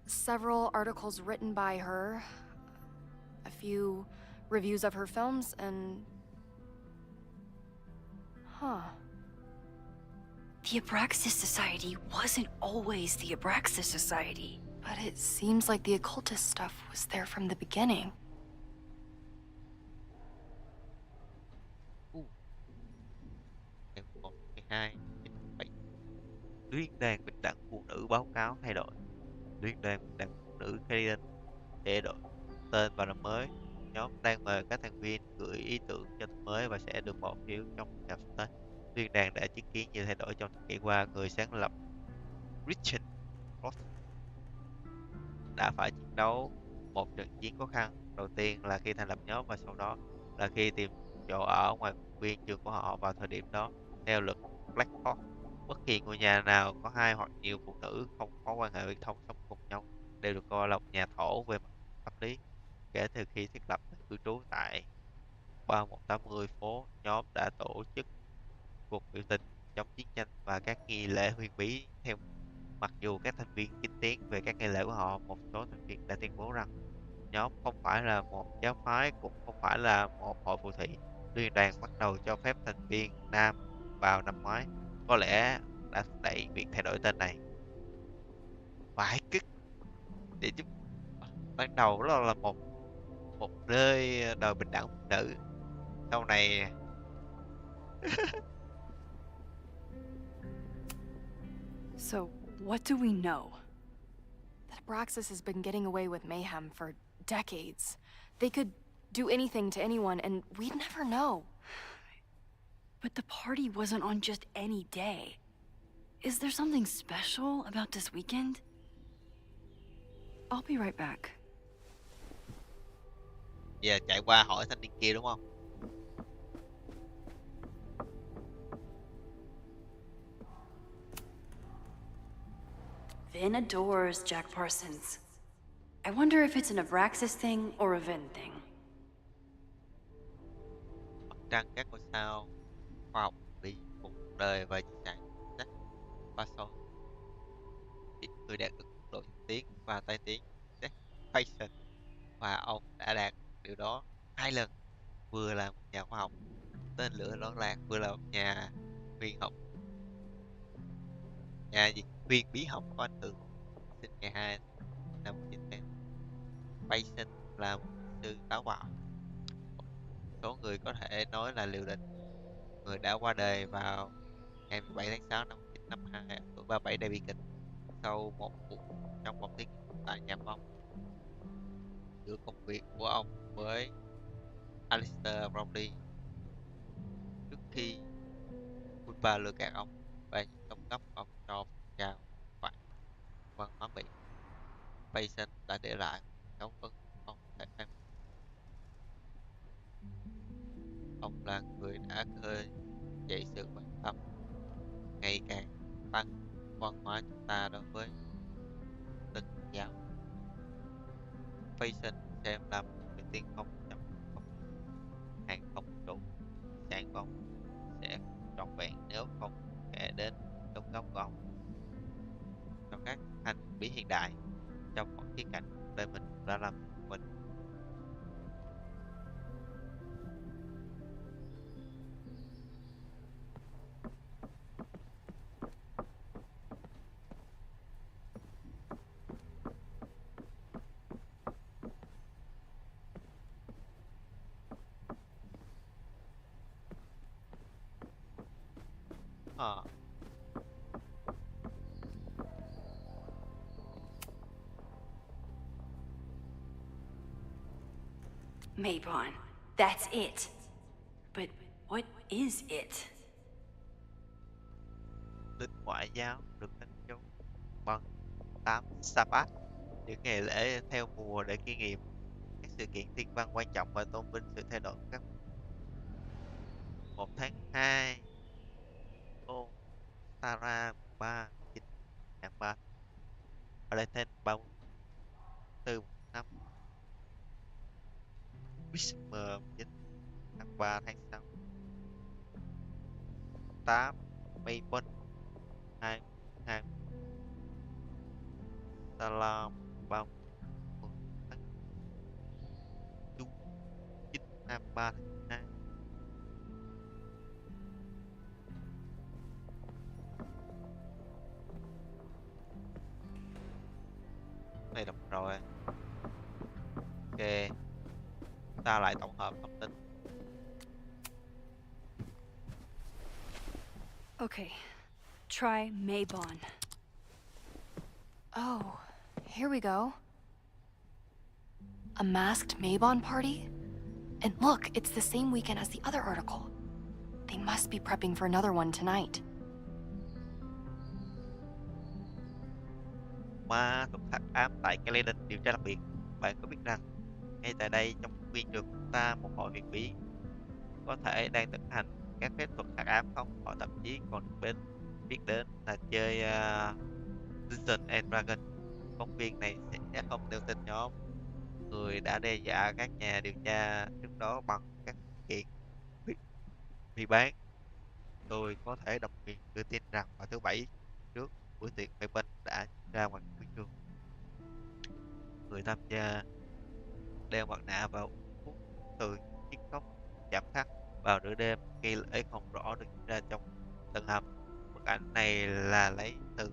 Several articles written by her, a few reviews of her films, and... Huh. The Abraxas Society wasn't always the Abraxas Society. But it seems like the occultist stuff was there from the beginning. Ngày 1 tháng 12 Liên đoàn Bình đẳng Phụ nữ báo cáo thay đổi. Liên đoàn Bình đẳng Phụ nữ Canadian sẽ đổi tên vào năm mới. Nhóm đang mời các thành viên gửi ý tưởng cho tên mới và sẽ được bỏ phiếu trong ngày sắp tới. Liên đoàn đã chứng kiến nhiều thay đổi trong thập kỷ qua. Người sáng lập Richard Ross đã phải chiến đấu một trận chiến khó khăn. Đầu tiên là khi thành lập nhóm và sau đó là khi tìm chỗ ở ngoài khuôn viên trường của họ vào thời điểm đó. Theo luật Blackford, bất kỳ ngôi nhà nào có hai hoặc nhiều phụ nữ không có quan hệ huyết thống sống cùng nhau đều được coi là một nhà thổ về mặt pháp lý. Kể từ khi thiết lập nơi cư trú tại 3180 phố, nhóm đã tổ chức cuộc biểu tình chống chiến tranh và các nghi lễ huyền bí. Theo mặc dù các thành viên chính tiến về các nghi lễ của họ, một số thành viên đã tuyên bố rằng nhóm không phải là một giáo phái cũng không phải là một hội phù thủy. Liên đoàn bắt đầu cho phép thành viên nam vào năm ngoái, có lẽ đã thúc đẩy việc thay đổi tên này. Phải kích để giúp ban đầu đó là một một nơi đòi bình đẳng phụ nữ, sau này So, what do we know? That Abraxas has been getting away with mayhem for decades. They could do anything to anyone, and we'd never know. But the party wasn't on just any day. Is there something special about this weekend? I'll be right back. giờ chạy qua hỏi thanh niên kia đúng không? Vin adores Jack Parsons. I wonder if it's an Abraxas thing or a Vin thing. Mặt trăng các ngôi sao khoa học lý cuộc đời và di sản Jack Parsons, người đạt được mức độ tiến và tai tiếng Jack Parsons, và ông đã đạt điều đó 2 lần. vừa là một nhà khoa học tên lửa lói lạc, vừa là một nhà huyền học, nhà gì huyền bí học của Anh Tường, sinh ngày 2 năm 1980. Mason là một sư táo bạo. Số người có thể nói là liều lĩnh. Người đã qua đời vào ngày 17 tháng 6 năm 1952 ở tuổi 37 đầy bi kịch sau một cuộc trong một thí nghiệm tại nhà bom. Giữa công việc của ông với Alistair Bromley trước khi Woodbar lừa gạt ông và những đóng góp ông cho phong trào phản văn hóa Mỹ, Mason đã để lại dấu ấn không thể phai mờ. Ông là người đã khơi dậy sự quan tâm ngày càng tăng văn hóa chúng ta đối với Tin giáo. Mason xem là một người tiên phong trong công hàng không vũ trụ. Sáng của ông sẽ không trọn vẹn nếu không kể đến đóng góp của ông cho các hành bí hiện đại trong mọi khía cạnh đời mình đã làm mình. Ờ, Maybon, that's it. But what is it? Lịch ngoại giao được đánh dấu bằng 8 Sabbath, những ngày lễ theo mùa để kỷ niệm các sự kiện thiên văn quan trọng và tôn vinh sự thay đổi của các 1 tháng 2 ô Tara 3 9 tháng 3 ở đây thêm 34 năm Christmas 9 tháng 3 tháng 6 8 Maybon 2 2 Salam 30 tháng Chu 9 tháng 3 tháng 2. Này đọc rồi. Ok, ta lại tổng hợp thông tin. Okay, try Maybon. Oh, here we go. A masked Maybon party? And look, it's the same weekend as the other article. They must be prepping for another one tonight. Ma thuật hắc ám tại Kennedy điều tra đặc biệt. Bạn có biết rằng ngay tại đây trong khuôn viên trường chúng ta một hội huyền bí có thể đang thực hành các phép thuật hắc ám không? Họ thậm chí còn được biết đến là chơi Dungeons and Dragons. Phóng viên này sẽ không nêu tên nhóm người đã đe dọa các nhà điều tra trước đó bằng các kiện bị, bị bán. Tôi có thể độc quyền đưa tin rằng vào thứ Bảy trước buổi tiệc phê bình đã diễn ra ngoài khuôn viên trường. Người tham gia đeo mặt nạ và uống thuốc từ chiếc cốc chạm khắc vào nửa đêm. Nghi lễ không rõ được diễn ra trong tầng hầm. Bức ảnh này là lấy từ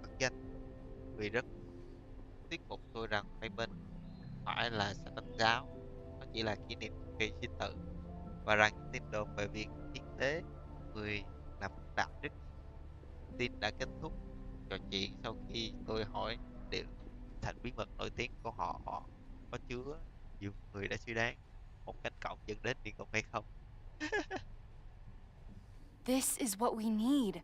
ẩn danh vì rất thuyết phục tôi rằng hai bên phải là Satan giáo, nó chỉ là kỷ niệm kỳ sinh tử, và rằng những tin đồn về việc hiến tế người làm đạo đức tin đã kết thúc. Trò chuyện sau khi tôi hỏi liệu thành bí mật nổi tiếng của họ có chứa nhiều người đã suy đoán một cánh cổng dẫn đến địa ngục hay không. This is what we need.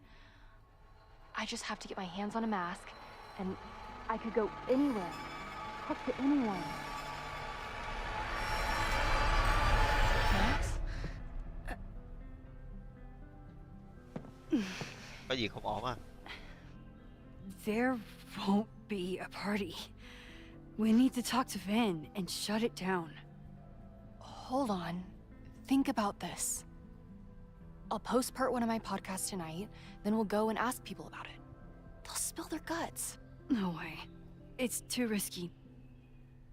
I just have to get my hands on a mask, and I could go anywhere, talk to anyone. Max? Có gì không ổn à? There won't be a party. We need to talk to Van and shut it down. Hold on. Think about this. I'll post part 1 of my podcast tonight, then we'll go and ask people about it. They'll spill their guts. No way. It's too risky.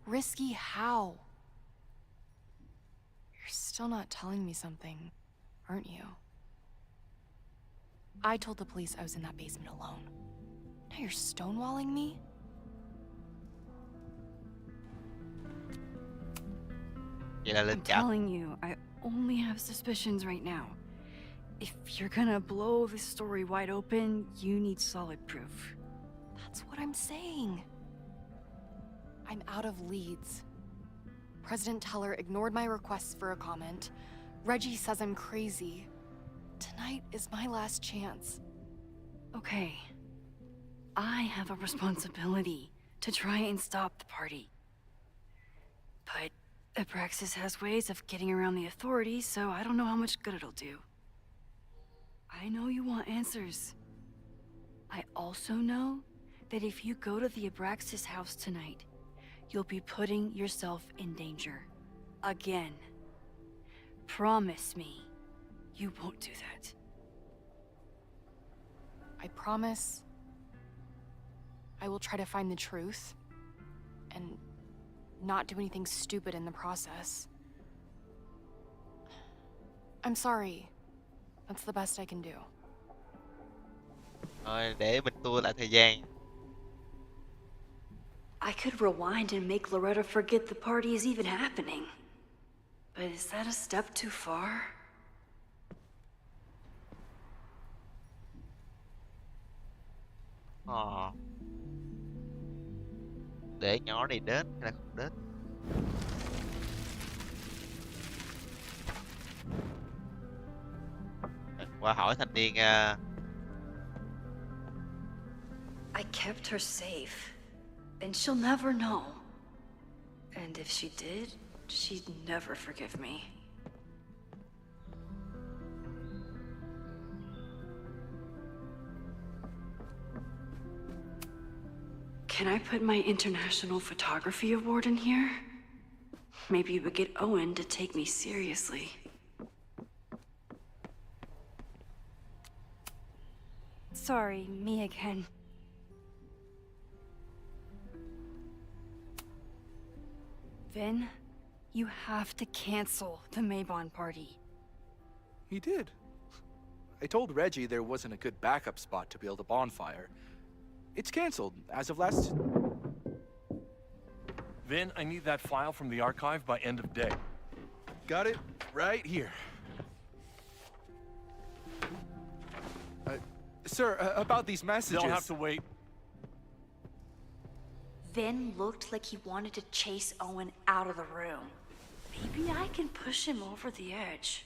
Risky how? You're still not telling me something, aren't you? I told the police I was in that basement alone. Now you're stonewalling me? Vậy là I'm Linh chạm. telling you, I only have suspicions right now. If you're gonna blow this story wide open, you need solid proof. That's what I'm saying. I'm out of leads. President Teller ignored my requests for a comment. Reggie says I'm crazy. Tonight is my last chance. Okay. I have a responsibility to try and stop the party. But Abraxas has ways of getting around the authorities, so I don't know how much good it'll do. I know you want answers. I also know that if you go to the Abraxas house tonight, you'll be putting yourself in danger. Again. Promise me you won't do that. I promise I will try to find the truth and not do anything stupid in the process. I'm sorry. That's the best I can do. Rồi để mình tua lại thời gian. I could rewind and make Loretta forget the party is even happening. But is that a step too far? Ờ. Để nhỏ này đến hay là không đến? Qua hỏi thanh niên I kept her safe, and she'll never know. And if she did, she'd never forgive me. Can I put my International Photography Award in here? Maybe it would get Owen to take me seriously. Sorry, me again. Vin, you have to cancel the Maybon party. He did. I told Reggie there wasn't a good backup spot to build a bonfire. It's canceled as of last... Vin, I need that file from the archive by end of day. Got it right here. Sir, about these messages... They'll have to wait. Vin looked like he wanted to chase Owen out of the room. Maybe I can push him over the edge.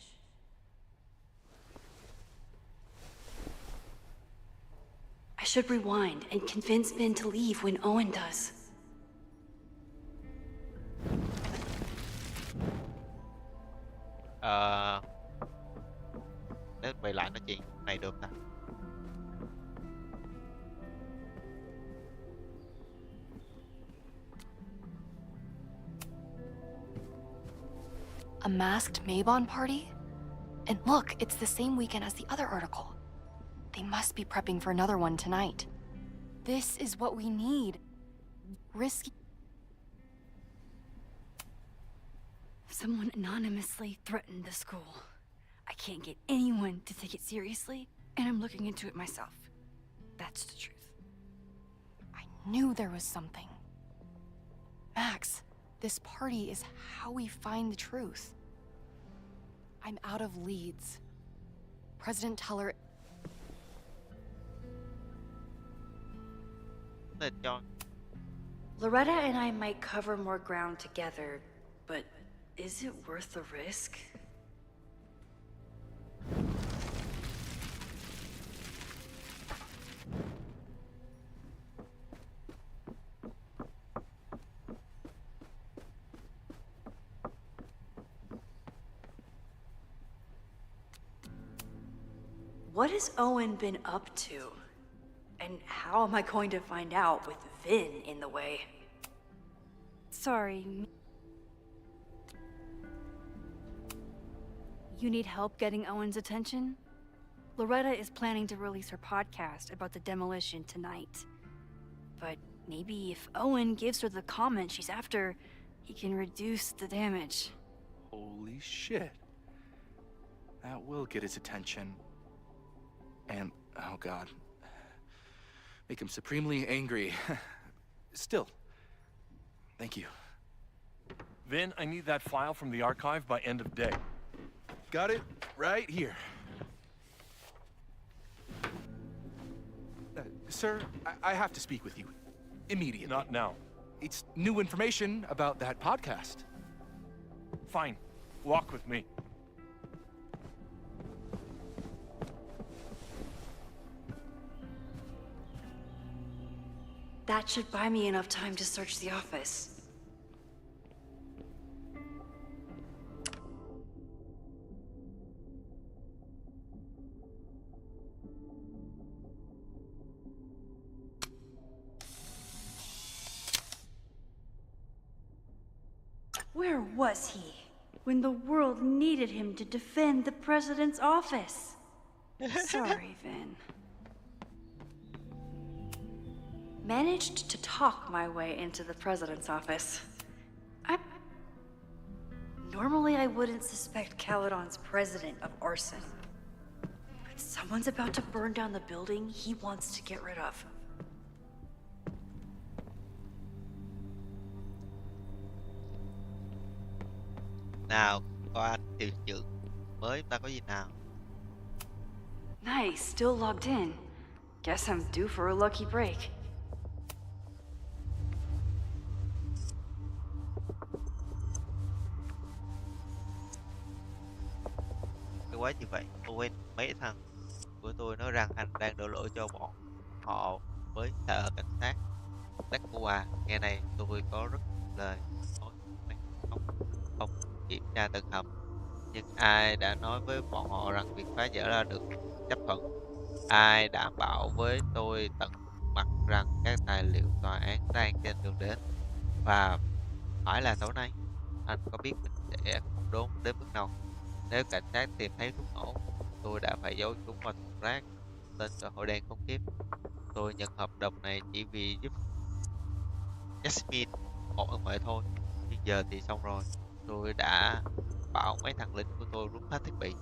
I should rewind and convince Vin to leave when Owen does. Nếu quay lại nói chuyện này được ta. A masked Maybon party? And look, it's the same weekend as the other article. They must be prepping for another one tonight. This is what we need. Risky. Someone anonymously threatened the school. I can't get anyone to take it seriously, and I'm looking into it myself. That's the truth. I knew there was something. Max, this party is how we find the truth. I'm out of leads. President Teller... Loretta and I might cover more ground together, but is it worth the risk? What has Owen been up to? And how am I going to find out with Vin in the way? Sorry. You need help getting Owen's attention? Loretta is planning to release her podcast about the demolition tonight. But maybe if Owen gives her the comment she's after, he can reduce the damage. Holy shit. That will get his attention. And, oh god, make him supremely angry. Still, thank you. Vin, I need that file from the archive by end of day. Got it right here. Sir, I have to speak with you immediately. Not now. It's new information about that podcast. Fine. Walk with me. That should buy me enough time to search the office. Where was he when the world needed him to defend the president's office? Sorry, Vin. Managed to talk my way into the president's office. Normally I wouldn't suspect Caledon's president of arson. But someone's about to burn down the building he wants to get rid of. Nào, có anh điều dưỡng mới ta có gì nào? Nice, still logged in. Guess I'm due for a lucky break. Cái quá như vậy, Owen mấy thằng của tôi nói rằng anh đang đổ lỗi cho bọn họ với sở cảnh sát Đắc Nghe này, tôi có rất lời nói không kiểm tra từng hầm, nhưng ai đã nói với bọn họ rằng việc phá vỡ là được chấp thuận? Ai đảm bảo với tôi tận mặt rằng các tài liệu tòa án đang trên đường đến? Và phải là tối nay, anh có biết mình sẽ không đốn đến mức nào? Nếu cảnh sát tìm thấy thuốc nổ, tôi đã phải giấu chúng vào thùng rác. Tên xã hội đen khốn kiếp. Tôi nhận hợp đồng này chỉ vì giúp Jasmine một ân huệ thôi. Nhưng giờ thì xong rồi. Tôi đã bảo mấy thằng lính của tôi rút hết thiết bị,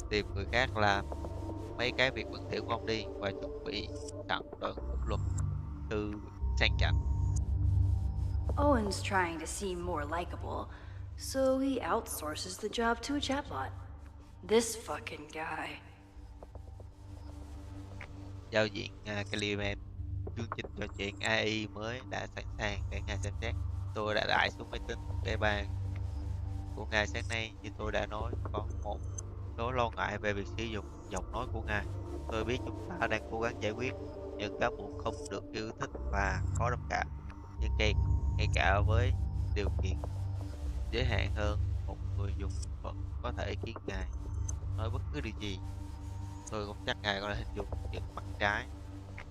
tìm người khác làm mấy cái việc bẩn thỉu của ông đi và chuẩn bị sẵn đội luật từ sang chảnh. Owen's trying to seem more likable, so he outsources the job to a chatbot. This fucking guy. Giao diện Clement, chương trình trò chuyện AI mới đã sẵn sàng để ngài xem xét. Tôi đã đãi xuống máy tính cái bàn của ngài sáng nay. Như tôi đã nói, có một số lo ngại về việc sử dụng giọng nói của ngài. Tôi biết chúng ta đang cố gắng giải quyết, nhưng các buộc không được yêu thích và khó đồng cảm. Nhưng ngay cả với điều kiện giới hạn hơn, một người dùng vẫn có thể khiến ngài nói bất cứ điều gì. Tôi cũng chắc ngài có thể hình dung những mặt trái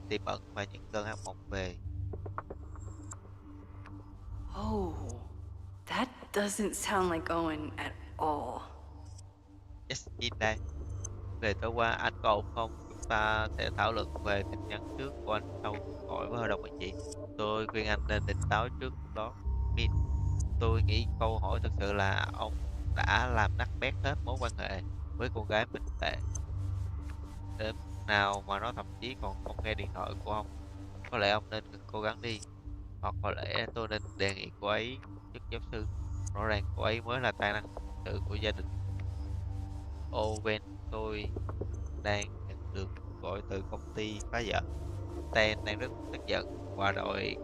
tiềm ẩn và những cơn ác mộng về. Oh, that doesn't sound like Owen at all. Yes, in đây. Về tối qua anh có ổn không? Chúng ta sẽ thảo luận về tin nhắn trước của anh sau hỏi với hội đồng quản trị. Tôi khuyên anh nên tỉnh táo trước đó. Min, tôi nghĩ câu hỏi thực sự là ông đã làm nát bét hết mối quan hệ với cô gái mình tệ đến nào mà nó thậm chí còn không nghe điện thoại của ông. Có lẽ ông nên ngừng cố gắng đi, hoặc có lẽ tôi nên đề nghị cô ấy chức giáo sư. Rõ ràng cô ấy mới là tài năng sự của gia đình. Owen, tôi đang nhận được gọi từ công ty phá vỡ. Ten đang rất tức giận và đòi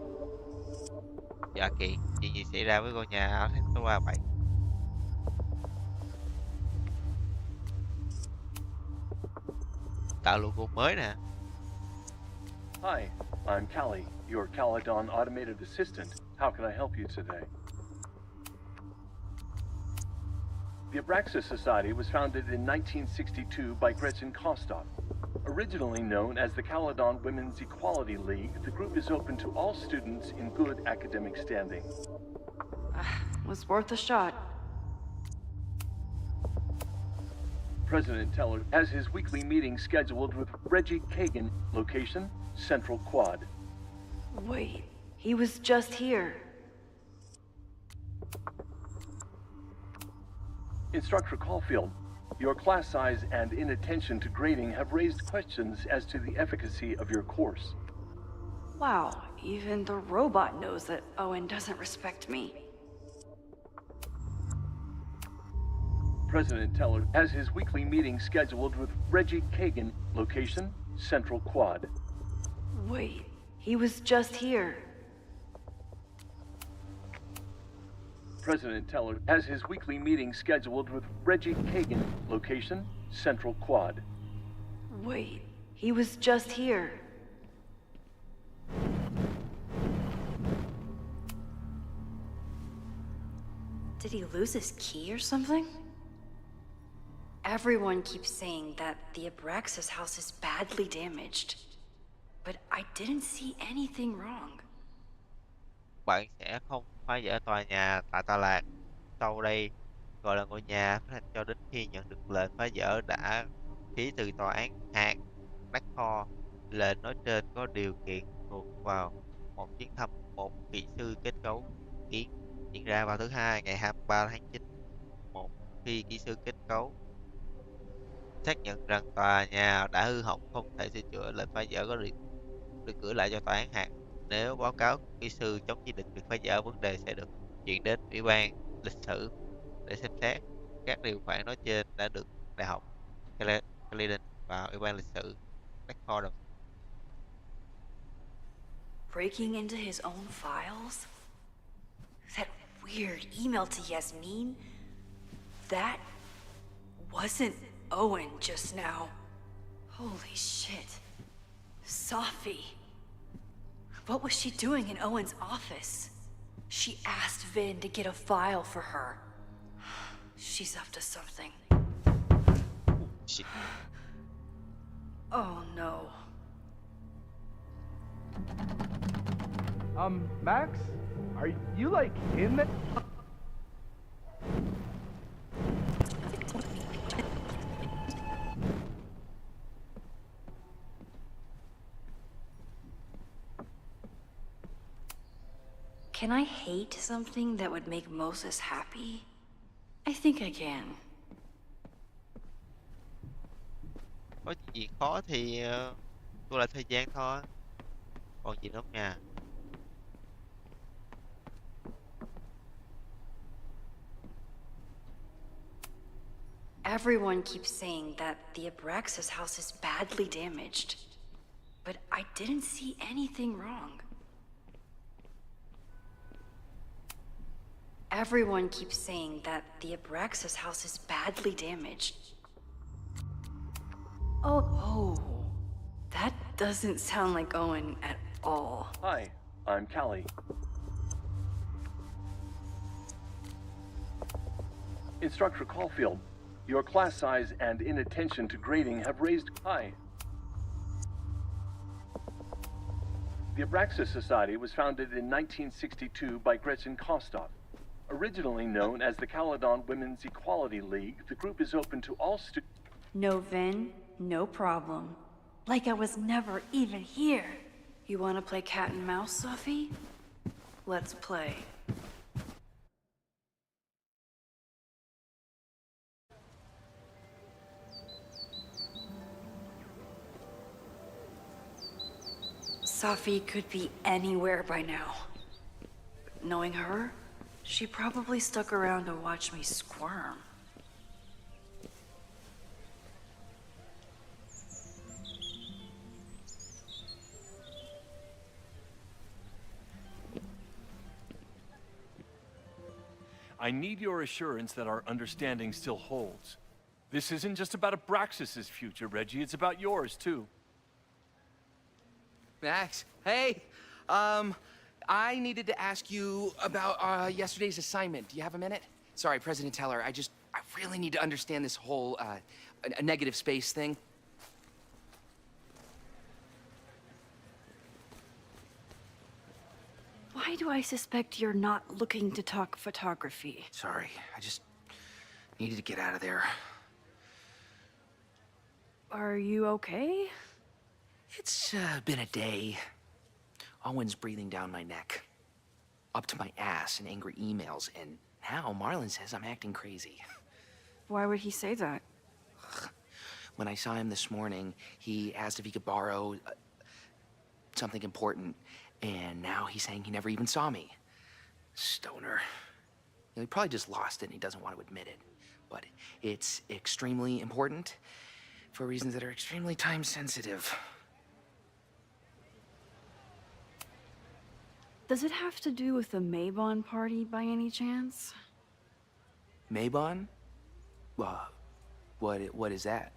dạ kiện. Chuyện gì xảy ra với ngôi nhà Alhambra vậy? Tạo logo mới nè. Hi, I'm Callie, your Caledon automated assistant. How can I help you today? The Abraxas Society was founded in 1962 by Gretchen Kostoff. Originally known as the Caledon Women's Equality League, the group is open to all students in good academic standing. Was worth a shot. President Teller has his weekly meeting scheduled with Reggie Kagan, location Central Quad. Wait, he was just here. Instructor Caulfield, your class size and inattention to grading have raised questions as to the efficacy of your course. Wow, even the robot knows that Owen doesn't respect me. President Teller has his weekly meeting scheduled with Reggie Kagan, location, Central Quad. Wait, he was just here. President Teller has his weekly meeting scheduled with Reggie Kagan, location, Central Quad. Wait, he was just here. Did he lose his key or something? Everyone keeps saying that the Abraxas house is badly damaged, but I didn't see anything wrong. Bạn sẽ không phá vỡ tòa nhà tại Tòa Lạc. Sau đây gọi là ngôi nhà phát hành cho đến khi nhận được lệnh phá vỡ đã ký từ tòa án hạt Nacor. Lệnh nói trên có điều kiện thuộc vào một chuyến thăm một kỹ sư kết cấu kiến diễn ra vào thứ Hai ngày 23 tháng 9. Một khi kỹ sư kết cấu xác nhận rằng tòa nhà đã hư hỏng không thể sửa chữa, lệnh phá vỡ có được gửi lại cho tòa án hạt. Nếu báo cáo kỹ sư chống chỉ định việc phá vỡ, vấn đề sẽ được chuyển đến Ủy ban lịch sử để xem xét. Các điều khoản nói trên đã được Đại học Caledon và Ủy ban lịch sử Nacor đồng. Breaking into his own files? That weird email to Yasmin? That wasn't Owen just now. Holy shit. Sophie. What was she doing in Owen's office? She asked Vin to get a file for her. She's up to something. Shit. Oh no. Max? Are you, like, in the... Can I hate something that would make Moses happy? I think I can. Có gì khó thì tôi lại thời gian thôi. Còn gì nữa không nha? Everyone keeps saying that the Abraxas house is badly damaged, but I didn't see anything wrong. Everyone keeps saying that the Abraxas house is badly damaged. Oh, that doesn't sound like Owen at all. Hi, I'm Callie. Instructor Caulfield, your class size and inattention to grading have raised... Hi. The Abraxas Society was founded in 1962 by Gretchen Kostov. Originally known as the Caledon Women's Equality League, the group is open to all students... No, Vin, no problem. Like I was never even here. You want to play cat and mouse, Sophie? Let's play. Sophie could be anywhere by now. Knowing her, she probably stuck around to watch me squirm. I need your assurance that our understanding still holds. This isn't just about Abraxas' future, Reggie. It's about yours, too. Max, hey! I needed to ask you about yesterday's assignment. Do you have a minute? Sorry, President Teller, I really need to understand this whole, a negative space thing. Why do I suspect you're not looking to talk photography? Sorry, I just needed to get out of there. Are you okay? It's been a day. Owen's breathing down my neck, up to my ass in angry emails, and now Marlon says I'm acting crazy. Why would he say that? When I saw him this morning, he asked if he could borrow something important, and now he's saying he never even saw me. Stoner. He probably just lost it and he doesn't want to admit it. But it's extremely important for reasons that are extremely time sensitive. Does it have to do with the Maybon party by any chance? Maybon? What is that?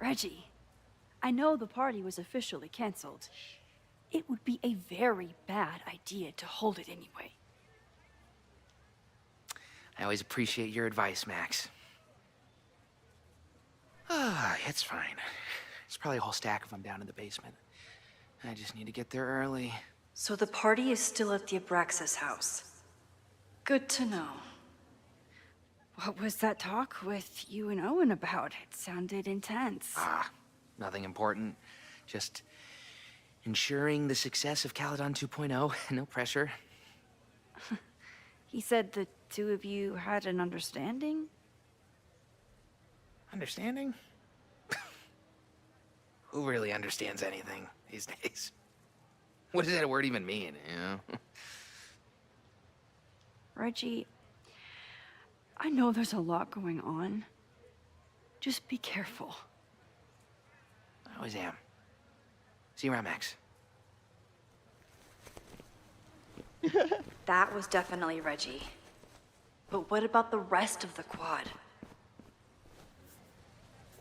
Reggie, I know the party was officially canceled. It would be a very bad idea to hold it anyway. I always appreciate your advice, Max. It's fine. There's probably a whole stack of them down in the basement. I just need to get there early. So the party is still at the Abraxas house. Good to know. What was that talk with you and Owen about? It sounded intense. Nothing important. Just ensuring the success of Caledon 2.0. No pressure. He said the two of you had an understanding? Understanding? Who really understands anything these days? What does that word even mean, you know? Reggie, I know there's a lot going on. Just be careful. I always am. See you around, Max. That was definitely Reggie. But what about the rest of the quad?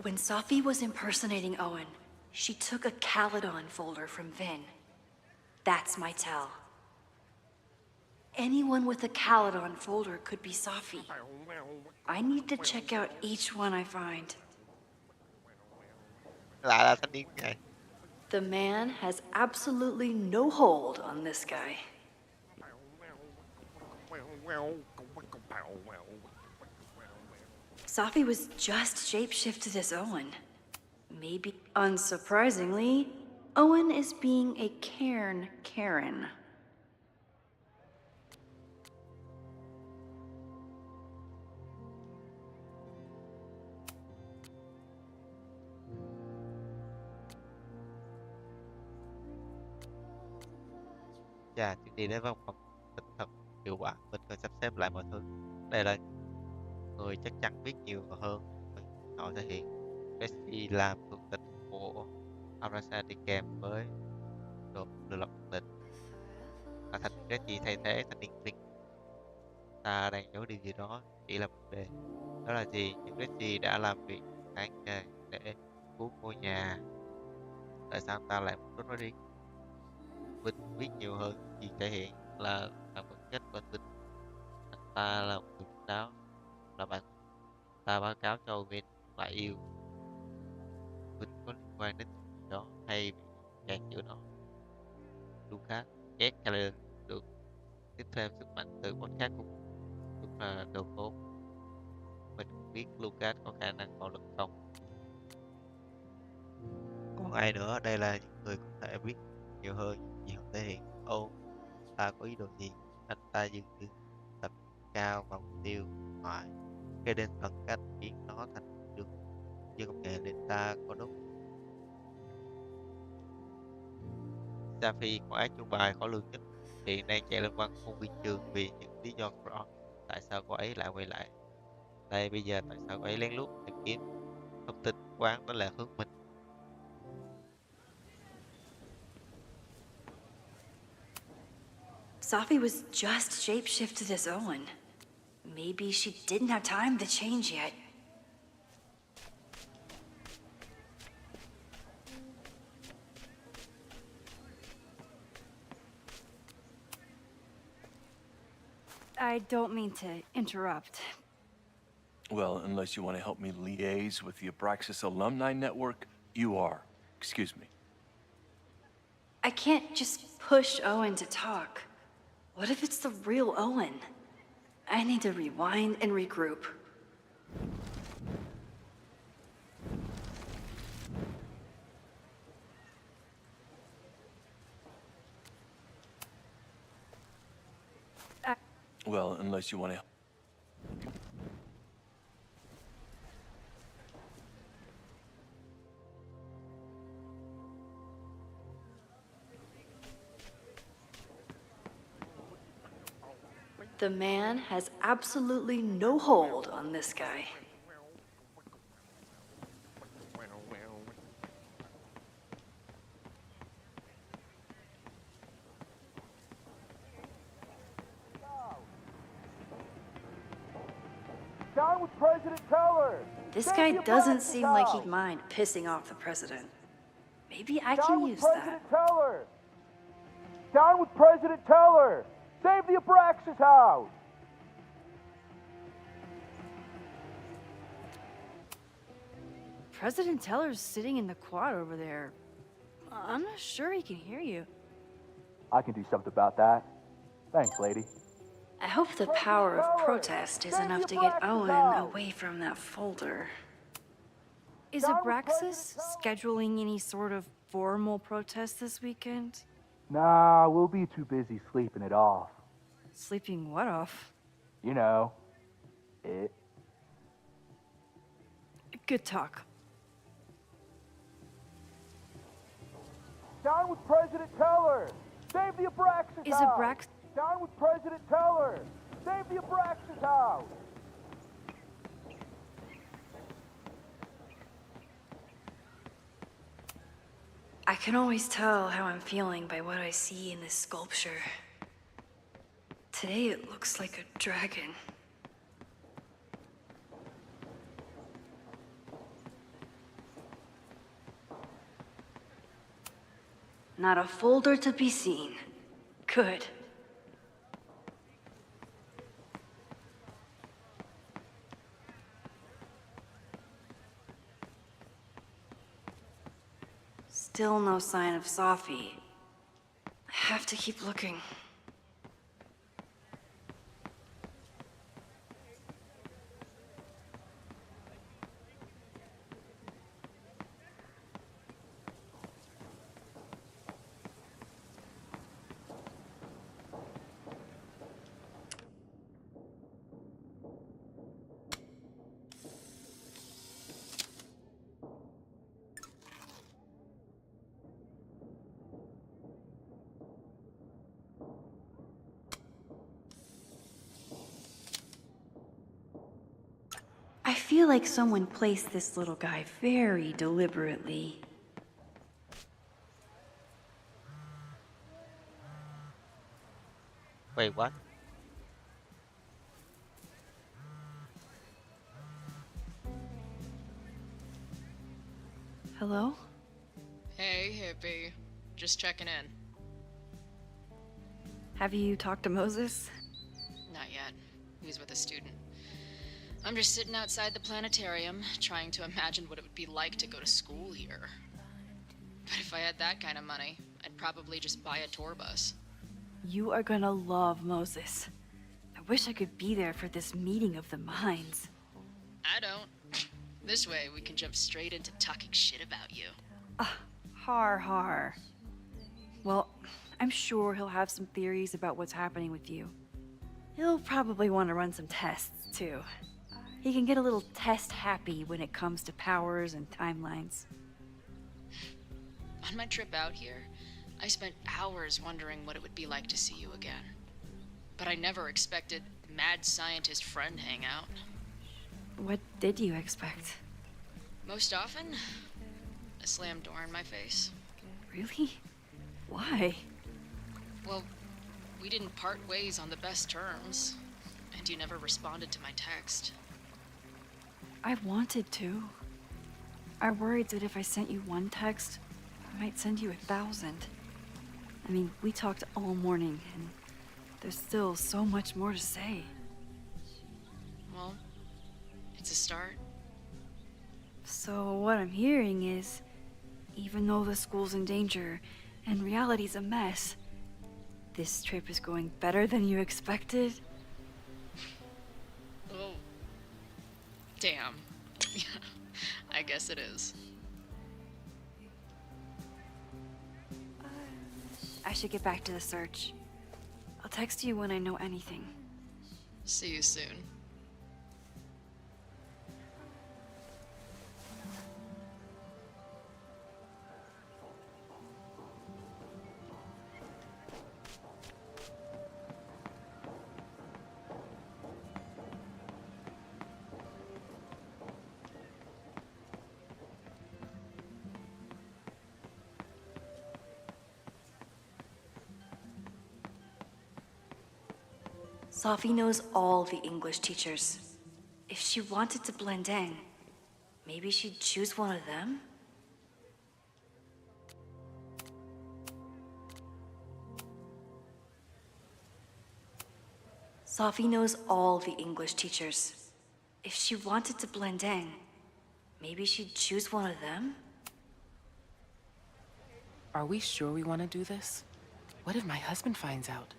When Safi was impersonating Owen, she took a Caledon folder from Vin. That's my tell. Anyone with a Caledon folder could be Safi. I need to check out each one I find. Lại là thanh niên này. The man has absolutely no hold on this guy. Safi was just shapeshifted as Owen. Maybe, unsurprisingly, Owen is being a Cairn Karen. Chà, chuyến đi đến văn phòng tinh thần hiệu quả. Mình cần sắp xếp lại mọi thứ. Đây là người chắc chắn biết nhiều hơn. Họ thể hiện Bessie làm thuộc tịch của Arasa đi kèm với đột lừa lọc định và thành Reggie thay thế thành niên Flynn. Ta đang giấu điều gì đó, chỉ là vấn đề đó là gì. Nhưng Reggie đã làm việc tháng ngày để cứu ngôi nhà. Tại sao ta lại muốn nó đi? Vinh biết nhiều hơn, chỉ thể hiện là làm vật chất bên Vinh. Anh ta là một người kín đáo, là bạn ta báo cáo cho Vinh lại yêu. Vinh có liên quan đến chuyện đó hay bị kẹt giữa nó. Lucas ghét Caleb được tiếp thêm sức mạnh từ podcast của đúng là đồ khốn. Mình không biết Lucas có khả năng bạo lực không. Còn ai nữa? Đây là những người có thể biết nhiều hơn gì họ thể hiện. Ta có ý đồ gì? Anh ta dường như tập cao vào mục tiêu ngoại, gây nên tận cách biến nó thành được như công nghệ nên ta có đúng. Safi có ác trong bài khó lường nhất, hiện đang chạy lên văn khuôn viên trường vì những lý do rõ. Tại sao cô ấy lại quay lại đây bây giờ? Tại sao cô ấy lén lút tìm kiếm thông tin quán đó là hướng mình? Safi was just shapeshifted as Owen. Maybe she didn't have time to change yet. I don't mean to interrupt. Well, unless you want to help me liaise with the Abraxas Alumni Network, you are. Excuse me. I can't just push Owen to talk. What if it's the real Owen? I need to rewind and regroup. Well, unless you want to... The man has absolutely no hold on this guy. Down with President Teller! This Save guy the doesn't Abraxas seem like house! he'd mind pissing off the president. Maybe I Down can with use President that. Teller! Down with President Teller! Save the Abraxas house! President Teller's sitting in the quad over there. I'm not sure he can hear you. I can do something about that. Thanks, lady. I hope the power of protest is enough to get Owen away from that folder. Is Abraxas scheduling any sort of formal protest this weekend? Nah, we'll be too busy sleeping it off. Sleeping what off? You know, it. Good talk. Down with President Teller! Save the Abraxas Is house! Abrax... Down with President Teller! Save the Abraxas house! I can always tell how I'm feeling by what I see in this sculpture. Today it looks like a dragon. Not a folder to be seen. Good. Still no sign of Sophie. I have to keep looking. I feel like someone placed this little guy very deliberately. Wait, what? Hello? Hey, hippie. Just checking in. Have you talked to Moses? Not yet. He's with a student. I'm just sitting outside the planetarium, trying to imagine what it would be like to go to school here. But if I had that kind of money, I'd probably just buy a tour bus. You are gonna love Moses. I wish I could be there for this meeting of the minds. I don't. This way, we can jump straight into talking shit about you. Har. Well, I'm sure he'll have some theories about what's happening with you. He'll probably want to run some tests, too. He can get a little test-happy when it comes to powers and timelines. On my trip out here, I spent hours wondering what it would be like to see you again. But I never expected mad scientist friend hangout. What did you expect? Most often, a slam door in my face. Really? Why? Well, we didn't part ways on the best terms, and you never responded to my text. I wanted to. I worried that if I sent you one text, I might send you 1,000. I mean, we talked all morning, and there's still so much more to say. Well, it's a start. So what I'm hearing is, even though the school's in danger and reality's a mess, this trip is going better than you expected? Oh. Damn. I guess it is. I should get back to the search. I'll text you when I know anything. See you soon. Sophie knows all the English teachers. If she wanted to blend in, maybe she'd choose one of them? Sophie knows all the English teachers. If she wanted to blend in, maybe she'd choose one of them? Are we sure we want to do this? What if my husband finds out?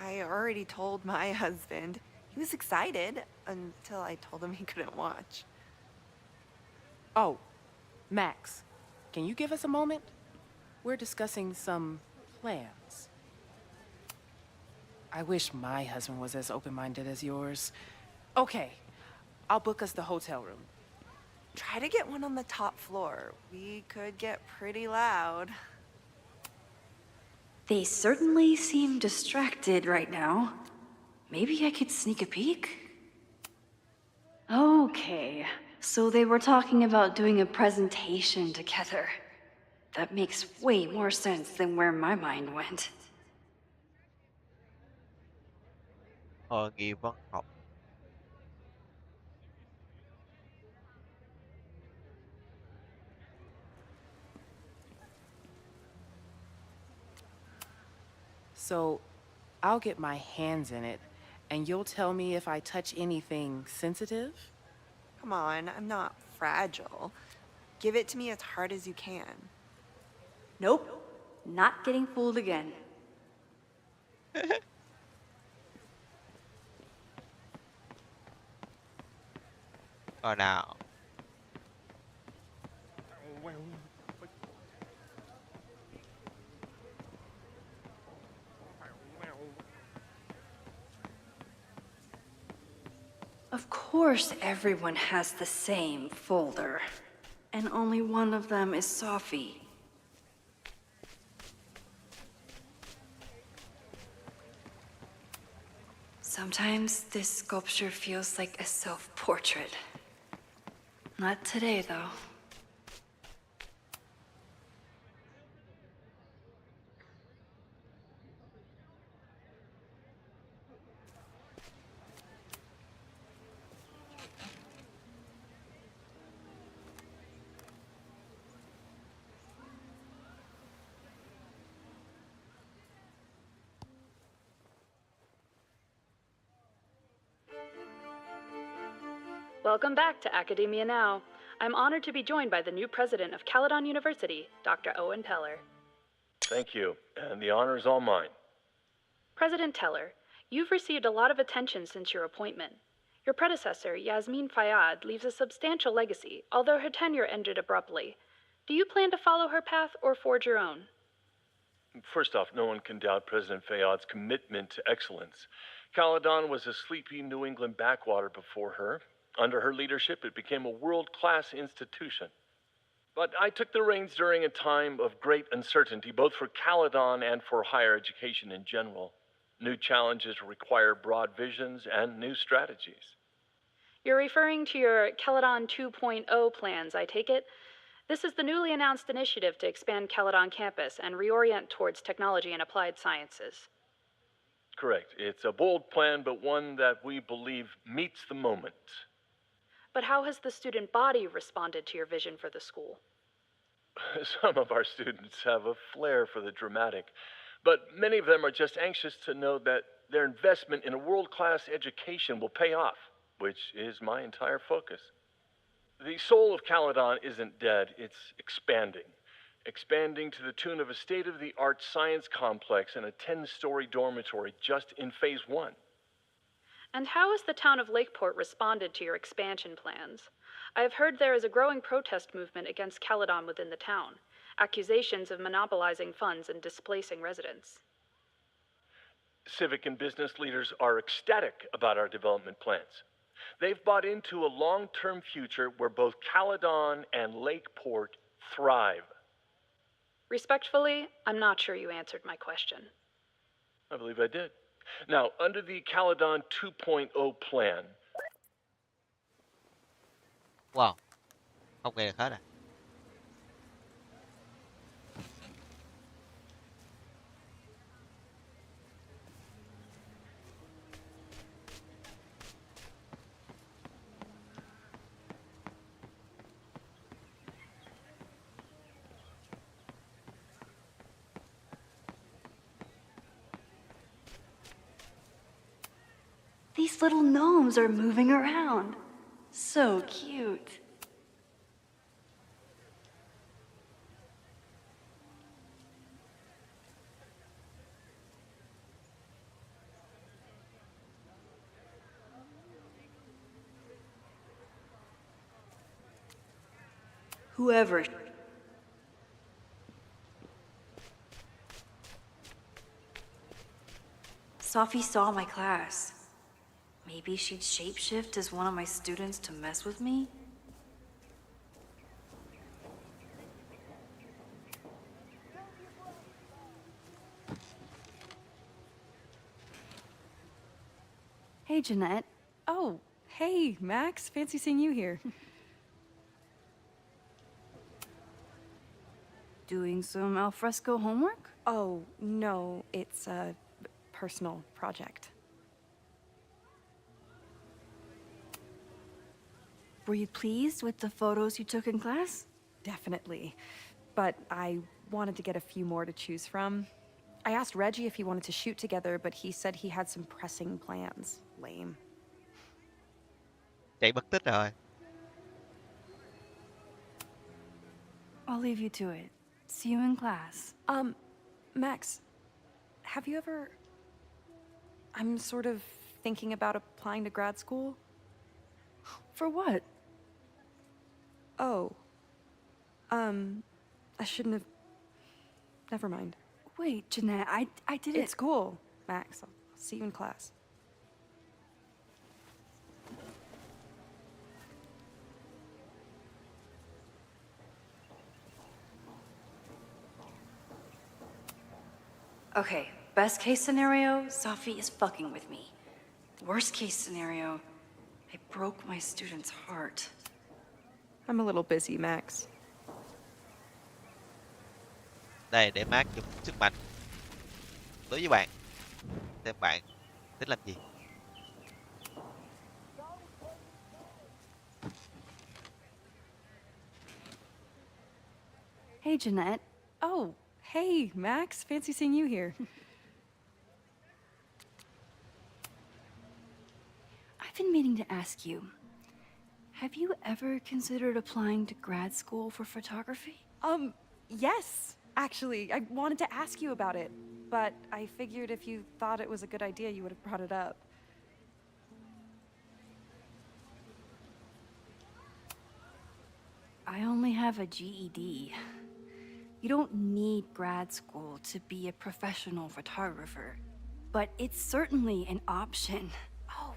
I already told my husband. He was excited until I told him he couldn't watch. Oh, Max, can you give us a moment? We're discussing some plans. I wish my husband was as open-minded as yours. Okay, I'll book us the hotel room. Try to get one on the top floor. We could get pretty loud. They certainly seem distracted right now. Maybe I could sneak a peek? Okay, so they were talking about doing a presentation together. That makes way more sense than where my mind went. Hội nghị văn học. So, I'll get my hands in it, and you'll tell me if I touch anything sensitive? Come on, I'm not fragile. Give it to me as hard as you can. Nope, not getting fooled again. Rồi nào. Of course everyone has the same folder. And only one of them is Sophie. Sometimes this sculpture feels like a self-portrait. Not today, though. Welcome back to Academia Now. I'm honored to be joined by the new president of Caledon University, Dr. Owen Teller. Thank you, and the honor is all mine. President Teller, you've received a lot of attention since your appointment. Your predecessor, Yasmin Fayyad, leaves a substantial legacy, although her tenure ended abruptly. Do you plan to follow her path or forge your own? First off, no one can doubt President Fayyad's commitment to excellence. Caledon was a sleepy New England backwater before her. Under her leadership, it became a world-class institution. But I took the reins during a time of great uncertainty, both for Caledon and for higher education in general. New challenges require broad visions and new strategies. You're referring to your Caledon 2.0 plans, I take it? This is the newly announced initiative to expand Caledon campus and reorient towards technology and applied sciences. Correct. It's a bold plan, but one that we believe meets the moment. But how has the student body responded to your vision for the school? Some of our students have a flair for the dramatic, but many of them are just anxious to know that their investment in a world-class education will pay off, which is my entire focus. The soul of Caledon isn't dead, it's expanding. Expanding to the tune of a state-of-the-art science complex and a 10-story dormitory just in phase 1. And how has the town of Lakeport responded to your expansion plans? I have heard there is a growing protest movement against Caledon within the town, accusations of monopolizing funds and displacing residents. Civic and business leaders are ecstatic about our development plans. They've bought into a long-term future where both Caledon and Lakeport thrive. Respectfully, I'm not sure you answered my question. I believe I did. Now, under the Caledon 2.0 plan... Wow, không nghe được hết à? These little gnomes are moving around. So cute. Whoever. Sophie saw my class. Maybe she'd shapeshift as one of my students to mess with me? Hey, Jeanette. Oh, hey, Max. Fancy seeing you here. Doing some alfresco homework? Oh, no, it's a personal project. Were you pleased with the photos you took in class? Definitely. But I wanted to get a few more to choose from. I asked Reggie if he wanted to shoot together, but he said he had some pressing plans. Lame. Chạy mất tích rồi. I'll leave you to it. See you in class. Max, have you ever... I'm sort of thinking about applying to grad school. For what? Oh. I shouldn't have... Never mind. Wait, Jeanette, I didn't... It's cool, Max. I'll see you in class. Okay, best case scenario, Sophie is fucking with me. Worst case scenario, I broke my student's heart. I'm a little busy, Max. Đây để Mark dùng sức mạnh đối với bạn. Xem bạn tính làm gì. Hey, Jeanette. Oh, hey, Max. Fancy seeing you here. I've been meaning to ask you, have you ever considered applying to grad school for photography? Yes. Actually, I wanted to ask you about it, but I figured if you thought it was a good idea, you would have brought it up. I only have a GED. You don't need grad school to be a professional photographer, but it's certainly an option. Oh,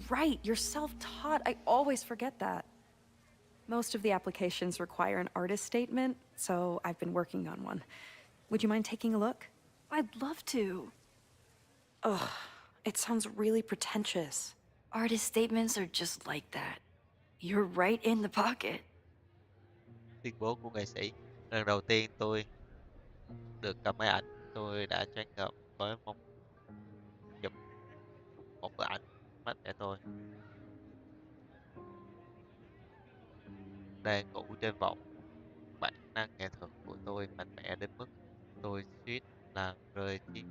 right, you're self-taught. I always forget that. Most of the applications require an artist statement, so I've been working on one. Would you mind taking a look? I'd love to. Ugh, it sounds really pretentious. Artist statements are just like that. You're right in the pocket. Tuyên bố của nghệ sĩ. Lần đầu tiên tôi được cầm máy ảnh, tôi đã choáng ngợp với mong chụp một bức ảnh mắt để tôi. Đang ngủ trên võng, bản năng nghệ thuật của tôi mạnh mẽ đến mức tôi suýt làm rơi chiếc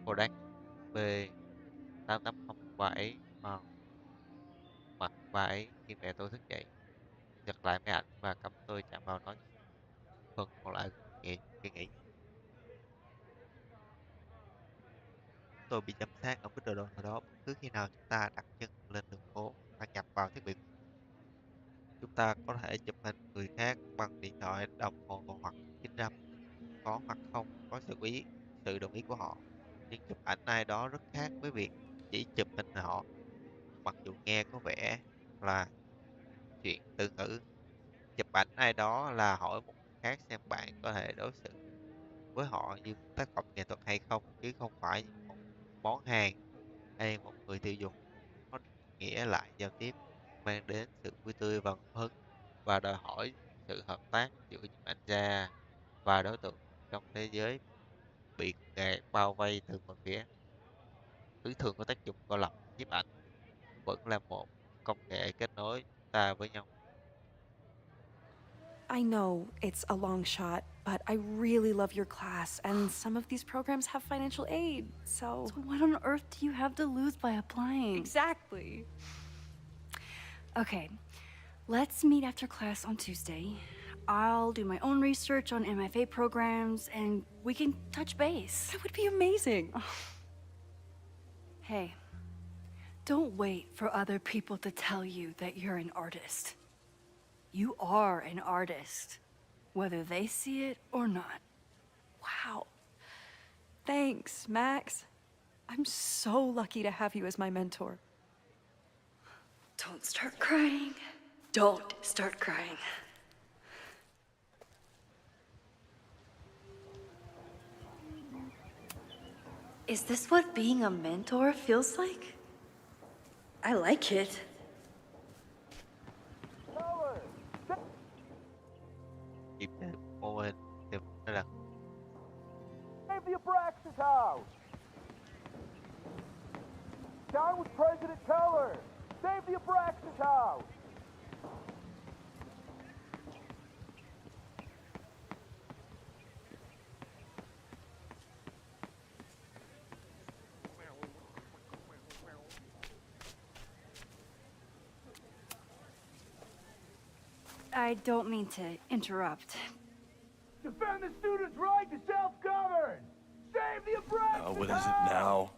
Kodak B8807 vào mặt bà ấy khi mẹ tôi thức dậy. Giật lại máy ảnh và cắm tôi chạm vào nó. Phần còn lại kỳ nghỉ. Tôi bị giám sát ở mức độ nào đó bất cứ khi nào chúng ta đặt chân lên đường phố và nhập vào thiết bị. Chúng ta có thể chụp hình người khác bằng điện thoại, đồng hồ hoặc kính râm, có hoặc không có sự đồng ý của họ. Nhưng chụp ảnh ai đó rất khác với việc chỉ chụp hình họ, mặc dù nghe có vẻ là chuyện từ ngữ. Chụp ảnh ai đó là hỏi một người khác xem bạn có thể đối xử với họ như một tác phẩm nghệ thuật hay không, chứ không phải như một món hàng hay một người tiêu dùng. Nó nghĩa lại giao tiếp, mang đến sự vui tươi và ngẫu hứng, và đòi hỏi sự hợp tác giữa những ảnh gia và đối tượng trong thế giới bị nghề bao vây từ mọi phía. Thứ thường có tác dụng cô lập, nhiếp ảnh vẫn là một công nghệ kết nối ta với nhau. I know it's a long shot, but I really love your class, and some of these programs have financial aid, so... So what on earth do you have to lose by applying? Exactly. Okay, let's meet after class on Tuesday. I'll do my own research on MFA programs, and we can touch base. That would be amazing. Hey, don't wait for other people to tell you that you're an artist. You are an artist, whether they see it or not. Wow. Thanks, Max. I'm so lucky to have you as my mentor. Don't start crying. Don't start crying. Is this what being a mentor feels like? I like it. Kịp để mô hình kịp nó là Save the Abraxas house! Down with President Teller! Save the Abraxas house! I don't mean to interrupt. Defend the students' right to self-govern! Save the Abraxas What is it now?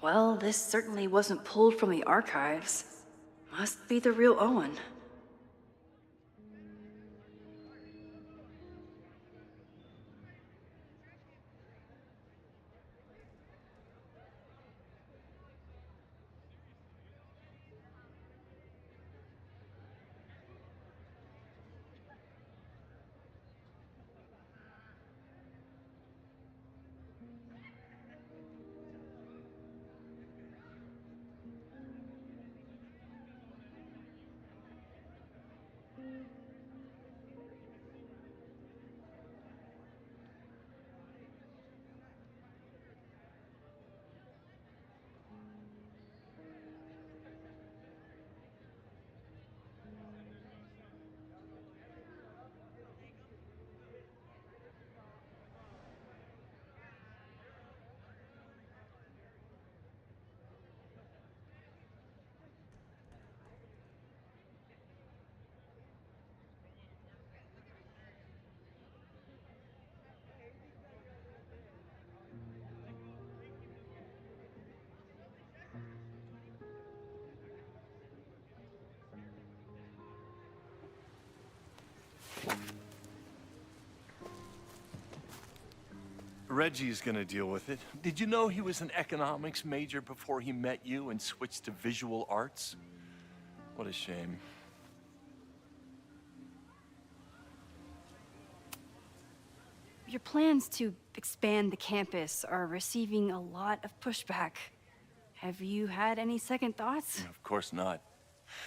Well, this certainly wasn't pulled from the archives. Must be the real Owen. Reggie's gonna deal with it. Did you know he was an economics major before he met you and switched to visual arts? What a shame. Your plans to expand the campus are receiving a lot of pushback. Have you had any second thoughts? Of course not.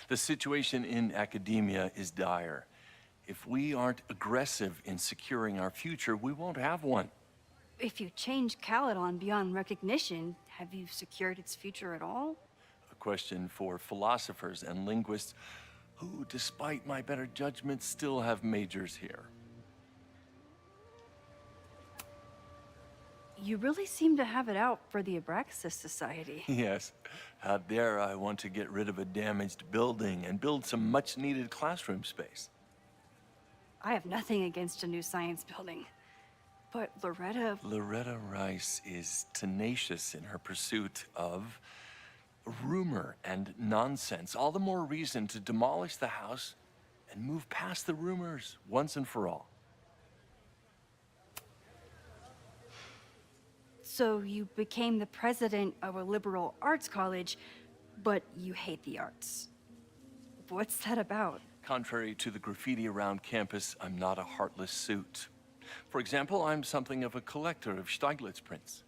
The situation in academia is dire. If we aren't aggressive in securing our future, we won't have one. If you change Caledon beyond recognition, have you secured its future at all? A question for philosophers and linguists who, despite my better judgment, still have majors here. You really seem to have it out for the Abraxas Society. Yes. Out there, I want to get rid of a damaged building and build some much-needed classroom space. I have nothing against a new science building. But Loretta Rice is tenacious in her pursuit of rumor and nonsense. All the more reason to demolish the house and move past the rumors once and for all. So you became the president of a liberal arts college, but you hate the arts. What's that about? Contrary to the graffiti around campus, I'm not a heartless suit. For example, I'm something of a collector of Stieglitz prints.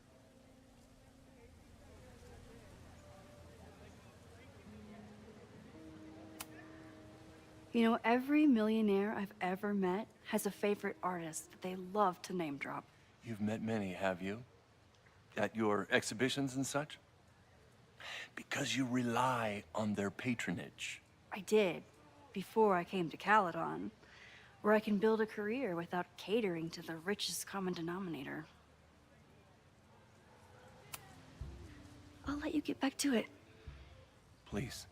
You know, every millionaire I've ever met has a favorite artist that they love to name drop. You've met many, have you? at your exhibitions and such? Because you rely on their patronage. I did, before I came to Caledon, where I can build a career without catering to the richest common denominator. I'll let you get back to it. Please.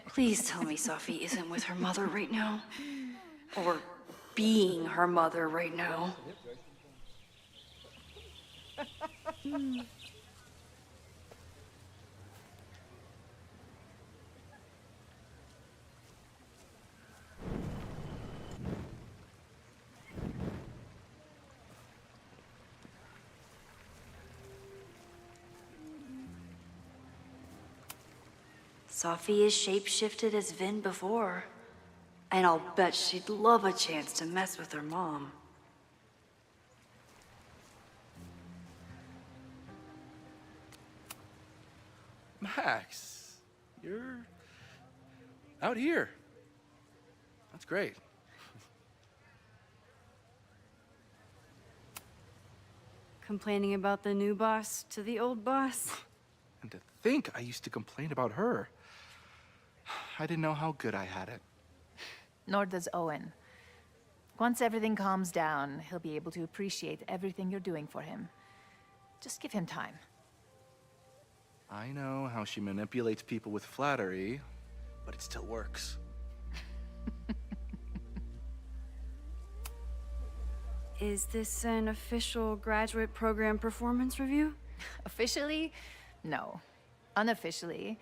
Please tell me Safi isn't with her mother right now. Or being her mother right now. Safi is shapeshifted as Vin before. And I'll bet she'd love a chance to mess with her mom. Max, you're out here. That's great. Complaining about the new boss to the old boss? And to think I used to complain about her. I didn't know how good I had it. Nor does Owen. Once everything calms down, he'll be able to appreciate everything you're doing for him. Just give him time. I know how she manipulates people with flattery, but it still works. Is this an official graduate program performance review? Officially? No. Unofficially,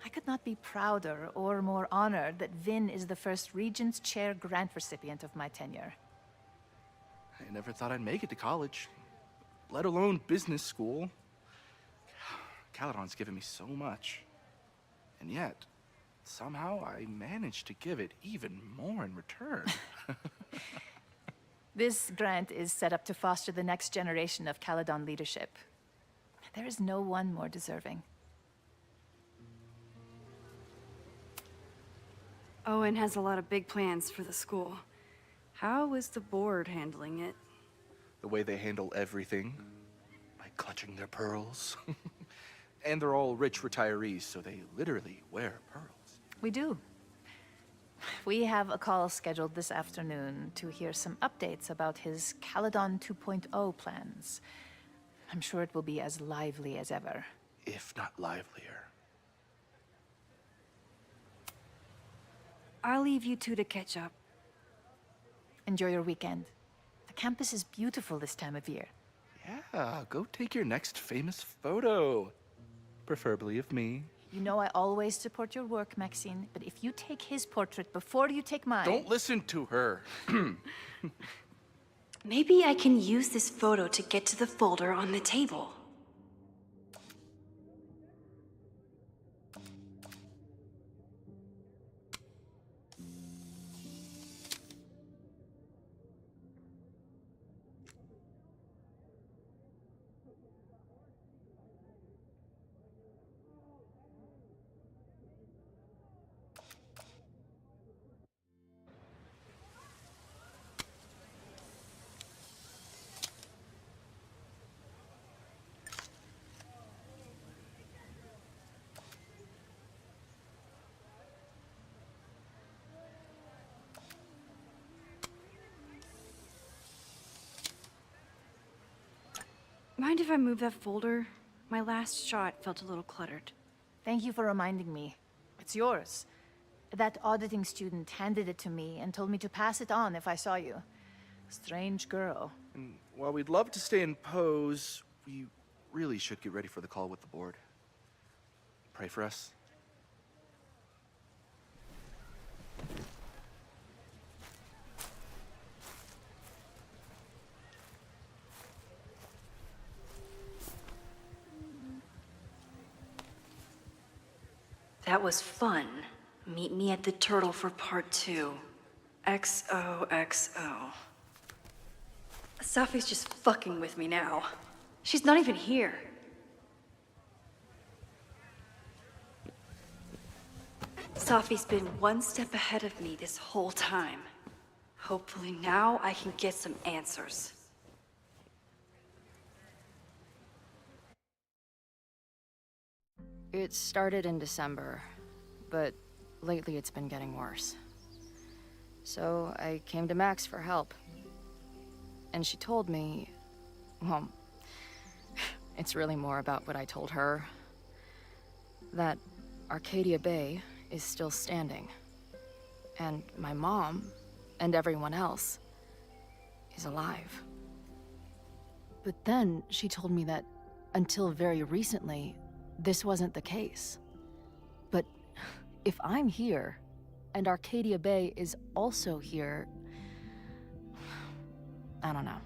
I could not be prouder or more honored that Vin is the first Regent's Chair grant recipient of my tenure. I never thought I'd make it to college, let alone business school. Caledon's given me so much. And yet, somehow I managed to give it even more in return. This grant is set up to foster the next generation of Caledon leadership. There is no one more deserving. Owen has a lot of big plans for the school. How is the board handling it? The way they handle everything, by clutching their pearls. And they're all rich retirees, so they literally wear pearls. We do. We have a call scheduled this afternoon to hear some updates about his Caledon 2.0 plans. I'm sure it will be as lively as ever. If not livelier. I'll leave you two to catch up. Enjoy your weekend. The campus is beautiful this time of year. Yeah, go take your next famous photo. Preferably of me. You know I always support your work, Maxine, but if you take his portrait before you take mine... Don't listen to her. Maybe I can use this photo to get to the folder on the table. Mind if I move that folder? My last shot felt a little cluttered. Thank you for reminding me. It's yours. That auditing student handed it to me and told me to pass it on if I saw you. Strange girl. And while we'd love to stay in pose, we really should get ready for the call with the board. Pray for us. That was fun. Meet me at the Turtle for part 2. XOXO. Safi's just fucking with me now. She's not even here. Sophie's been one step ahead of me this whole time. Hopefully now I can get some answers. It started in December, but lately it's been getting worse. So I came to Max for help. And she told me, well, it's really more about what I told her, that Arcadia Bay is still standing. And my mom, and everyone else, is alive. But then she told me that until very recently, this wasn't the case. But if I'm here, and Arcadia Bay is also here, I don't know.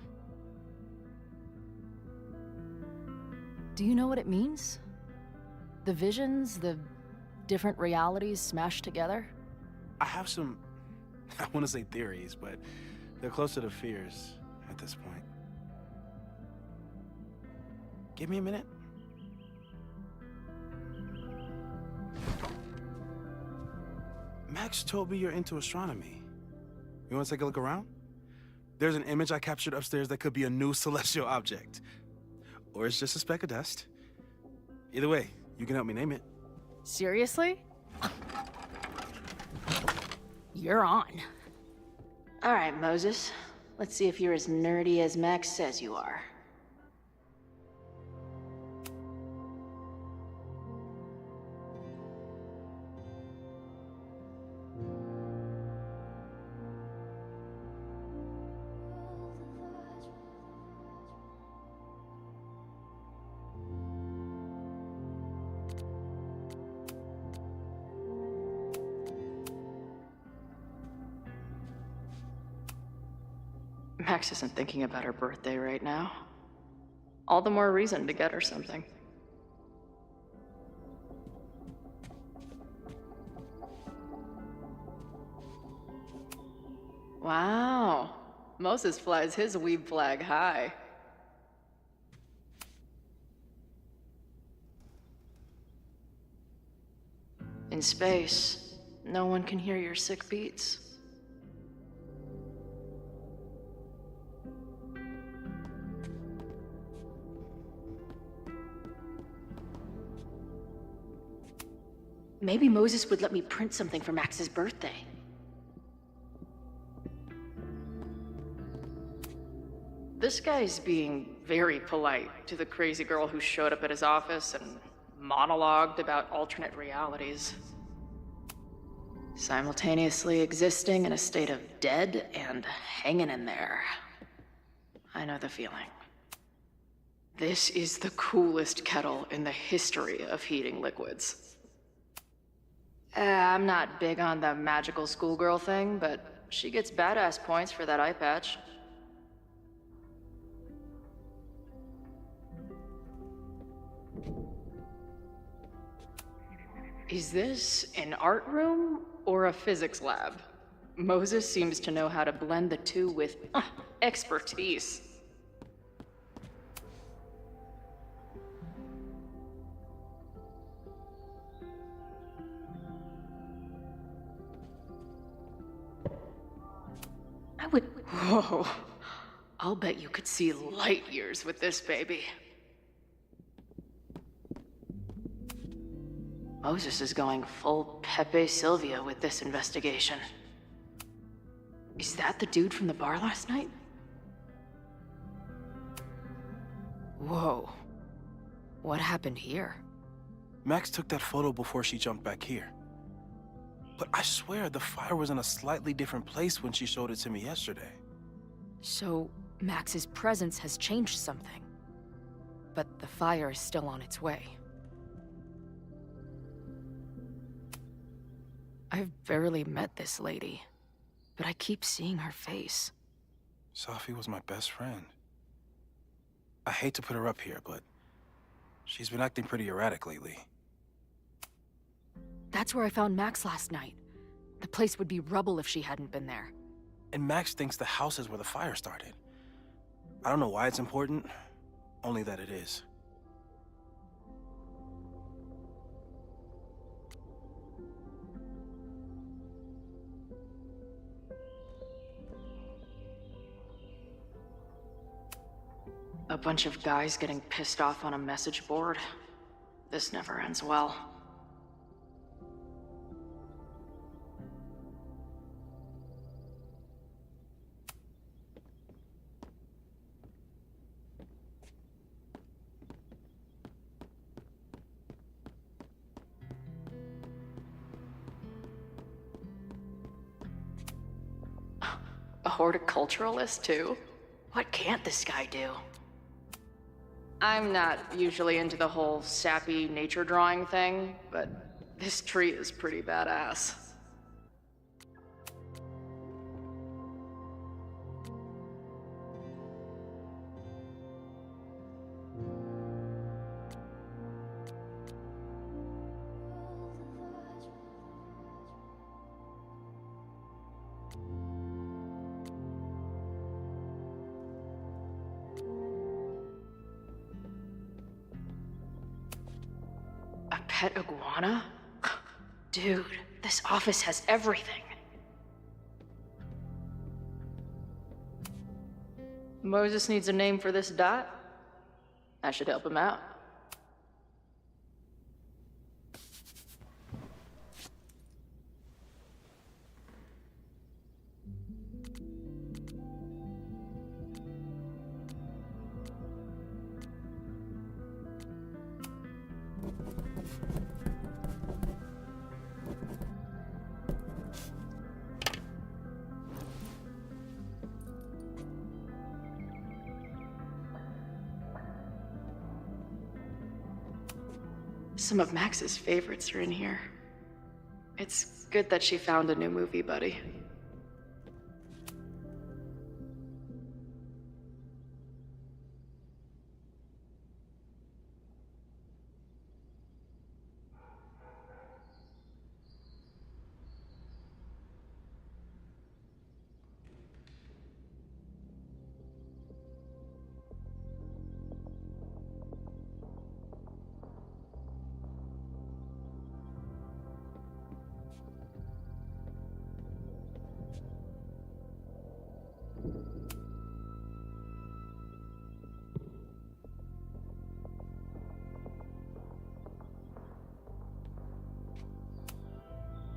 Do you know what it means? The visions, the different realities smashed together? I have some, I want to say theories, but they're closer to fears at this point. Give me a minute. Max told me you're into astronomy. You want to take a look around? There's an image I captured upstairs that could be a new celestial object. Or it's just a speck of dust. Either way, you can help me name it. Seriously? You're on. All right, Moses. Let's see if you're as nerdy as Max says you are. Max isn't thinking about her birthday right now. All the more reason to get her something. Wow. Moses flies his weeb flag high. In space, no one can hear your sick beats. Maybe Moses would let me print something for Max's birthday. This guy's being very polite to the crazy girl who showed up at his office and monologued about alternate realities. Simultaneously existing in a state of dead and hanging in there. I know the feeling. This is the coolest kettle in the history of heating liquids. I'm not big on the magical schoolgirl thing, but she gets badass points for that eye patch. Is this an art room or a physics lab? Moses seems to know how to blend the two with expertise. Whoa. I'll bet you could see light years with this baby. Moses is going full Pepe Silvia with this investigation. Is that the dude from the bar last night? Whoa. What happened here? Max took that photo before she jumped back here. But I swear the fire was in a slightly different place when she showed it to me yesterday. So, Max's presence has changed something. But the fire is still on its way. I've barely met this lady, but I keep seeing her face. Sophie was my best friend. I hate to put her up here, but she's been acting pretty erratic lately. That's where I found Max last night. The place would be rubble if she hadn't been there. And Max thinks the house is where the fire started. I don't know why it's important, only that it is. bunch of guys getting pissed off on a message board. This never ends well. A horticulturalist, too? What can't this guy do? I'm not usually into the whole sappy nature drawing thing, but this tree is pretty badass. Pet iguana? Dude, this office has everything. Moses needs a name for this dot. I should help him out. Some of Max's favorites are in here. It's good that she found a new movie buddy.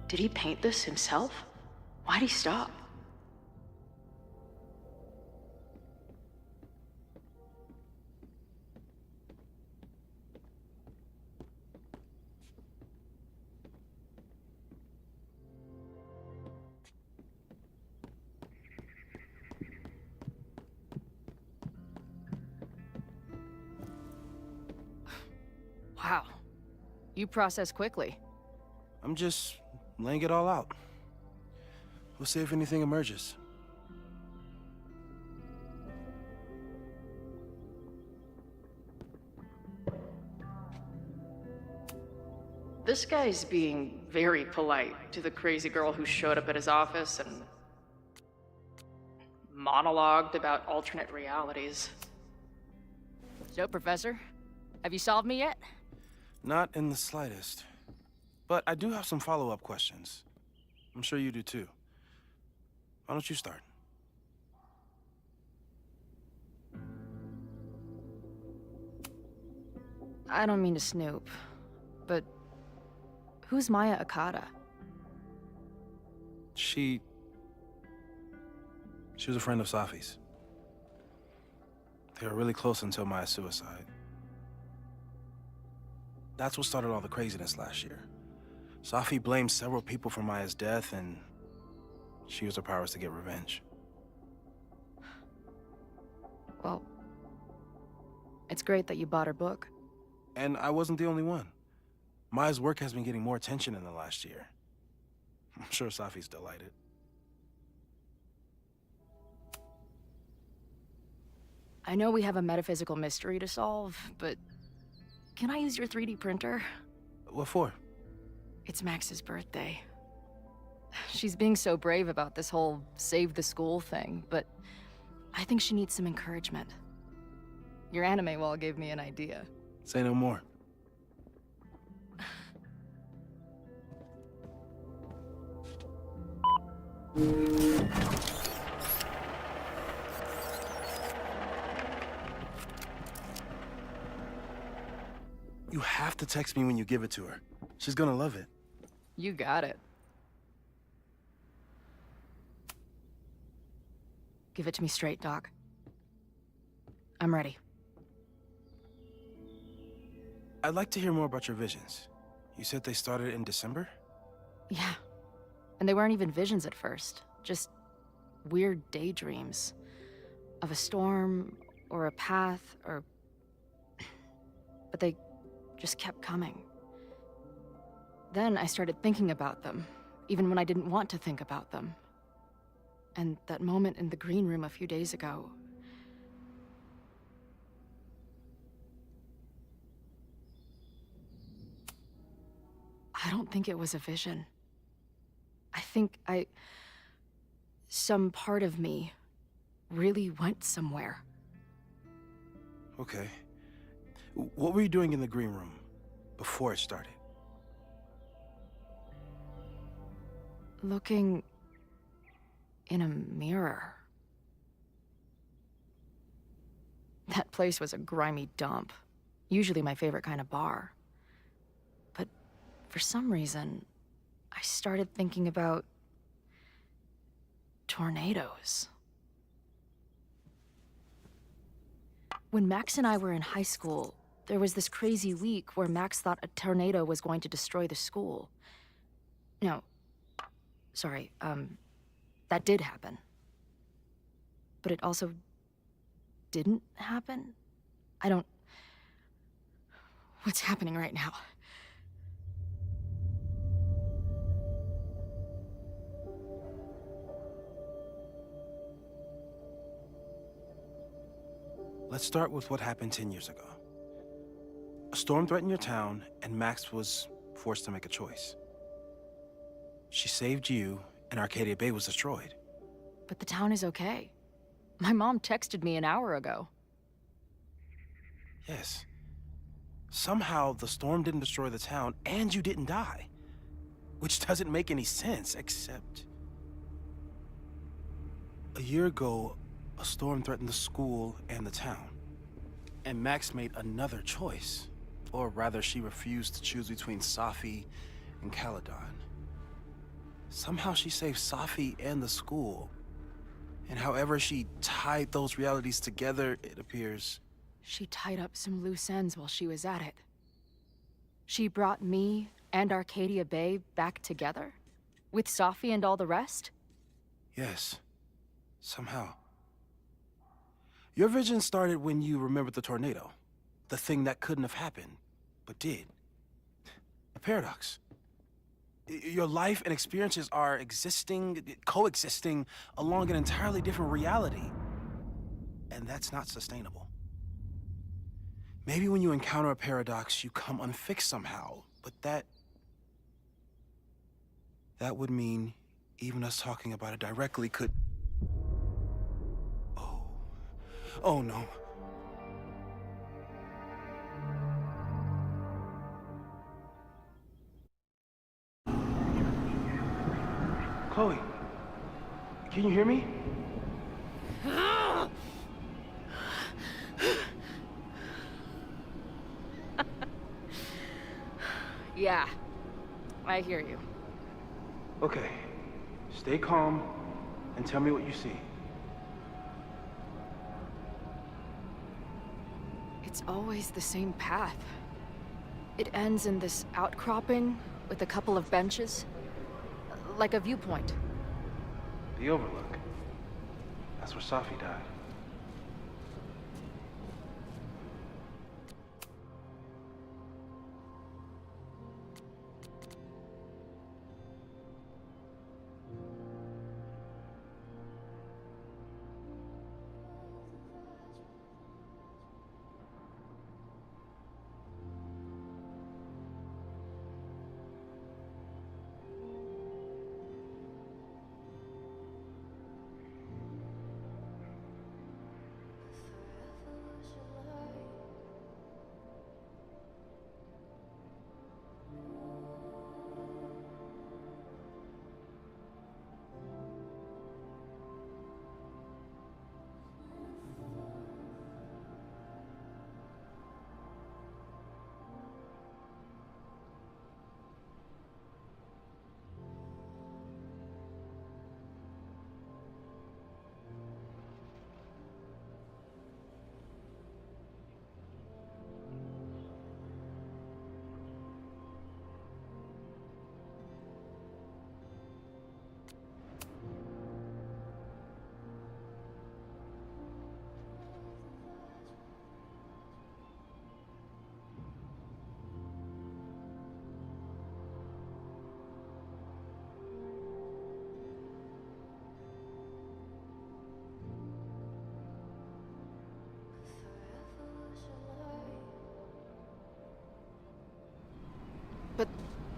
Did he paint this himself? Why'd he stop? Wow. You process quickly. I'm just laying it all out. We'll see if anything emerges. This guy's being very polite to the crazy girl who showed up at his office and monologued about alternate realities. So, Professor, have you solved me yet? Not in the slightest. But I do have some follow-up questions. I'm sure you do too. Why don't you start? I don't mean to snoop, but who's Maya Akata? She was a friend of Safi's. They were really close until Maya's suicide. That's what started all the craziness last year. Safi blamed several people for Maya's death, and she used her powers to get revenge. Well, it's great that you bought her book. And I wasn't the only one. Maya's work has been getting more attention in the last year. I'm sure Safi's delighted. I know we have a metaphysical mystery to solve, but can I use your 3D printer? What for? It's Max's birthday. She's being so brave about this whole save the school thing, but I think she needs some encouragement. Your anime wall gave me an idea. Say no more. to text me when you give it to her. She's gonna love it. You got it. Give it to me straight, Doc. I'm ready. I'd like to hear more about your visions. You said they started in December? Yeah. And they weren't even visions at first. Just weird daydreams. Of a storm, or a path, or... But they just kept coming. Then I started thinking about them, even when I didn't want to think about them. And that moment in the green room a few days ago... I don't think it was a vision. I think some part of me really went somewhere. Okay. What were you doing in the green room before it started? Looking in a mirror. That place was a grimy dump. Usually my favorite kind of bar. But for some reason, I started thinking about tornadoes. When Max and I were in high school, there was this crazy week where Max thought a tornado was going to destroy the school. No, sorry, that did happen. But it also didn't happen? What's happening right now? Let's start with what happened 10 years ago. A storm threatened your town, and Max was forced to make a choice. She saved you, and Arcadia Bay was destroyed. But the town is okay. My mom texted me an hour ago. Yes. Somehow, the storm didn't destroy the town, and you didn't die. Which doesn't make any sense, except... A year ago, a storm threatened the school and the town. And Max made another choice. Or rather, she refused to choose between Safi and Caledon. Somehow she saved Safi and the school. And however she tied those realities together, it appears... She tied up some loose ends while she was at it. She brought me and Arcadia Bay back together? With Safi and all the rest? Yes. Somehow. Your vision started when you remembered the tornado. The thing that couldn't have happened, but did. A paradox. Your life and experiences are coexisting along an entirely different reality. And that's not sustainable. Maybe when you encounter a paradox, you come unfixed somehow, but that would mean even us talking about it directly could... Oh no. Chloe, can you hear me? Yeah, I hear you. Okay, stay calm and tell me what you see. It's always the same path. It ends in this outcropping with a couple of benches. Like a viewpoint. The Overlook. That's where Safi died.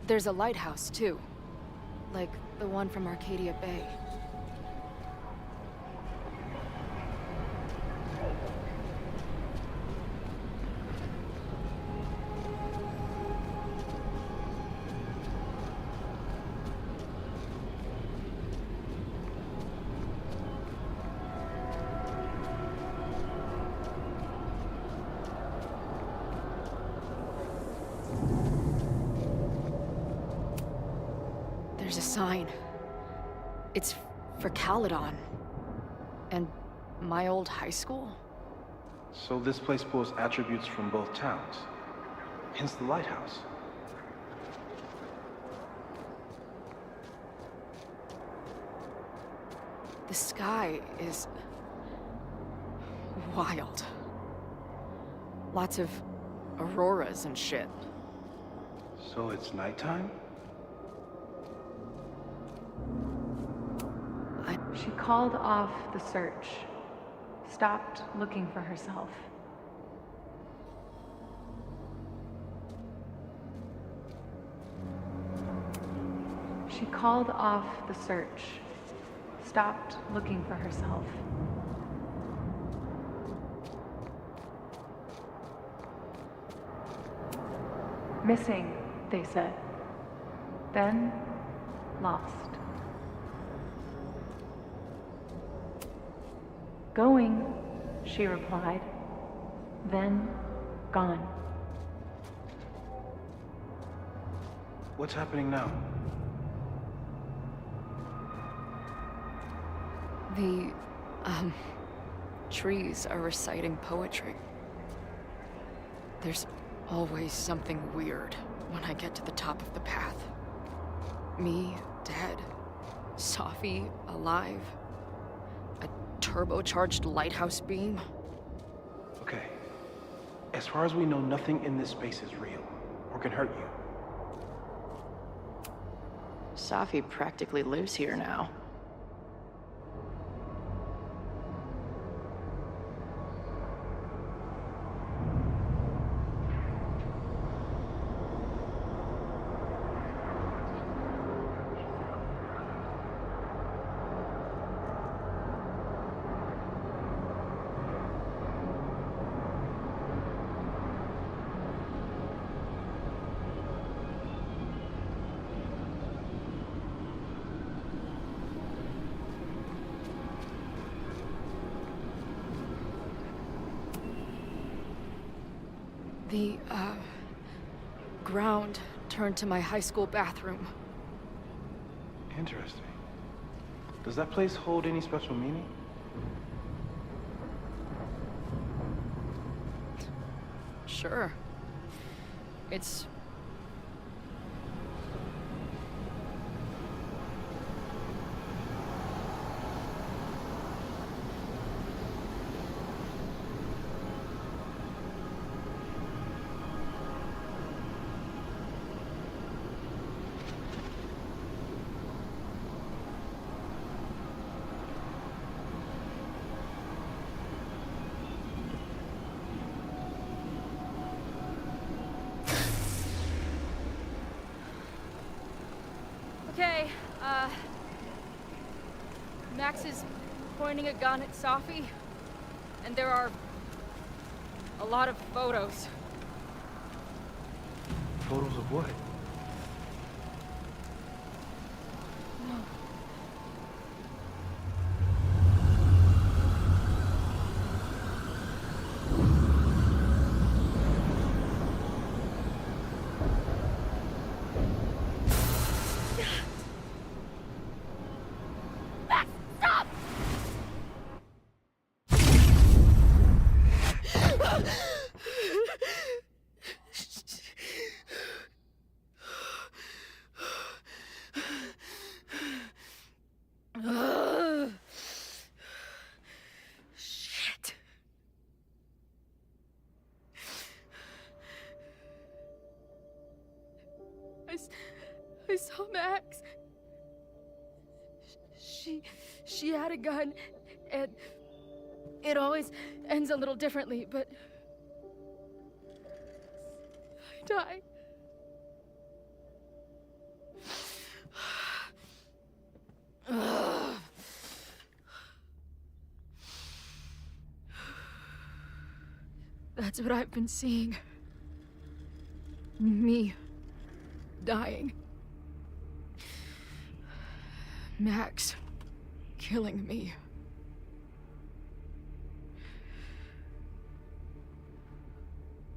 There's a lighthouse, too. Like the one from Arcadia Bay. There's a sign. It's for Caledon. And my old high school? So this place pulls attributes from both towns. Hence the lighthouse. The sky is wild. Lots of auroras and shit. So it's nighttime? She called off the search, stopped looking for herself. She called off the search, stopped looking for herself. Missing, they said. Then, lost. Going, she replied. Then, gone. What's happening now? The, trees are reciting poetry. There's always something weird when I get to the top of the path. Me, dead. Sophie, alive. A turbocharged lighthouse beam. Okay. As far as we know, nothing in this space is real or can hurt you. Sophie practically lives here now. The, ground turned to my high school bathroom. Interesting. Does that place hold any special meaning? Sure. It's... Okay, Max is pointing a gun at Sophie, and there are a lot of photos. Photos of what? Shit. I saw Max. She had a gun, and it always ends a little differently, but I died. That's what I've been seeing. Me dying. Max killing me.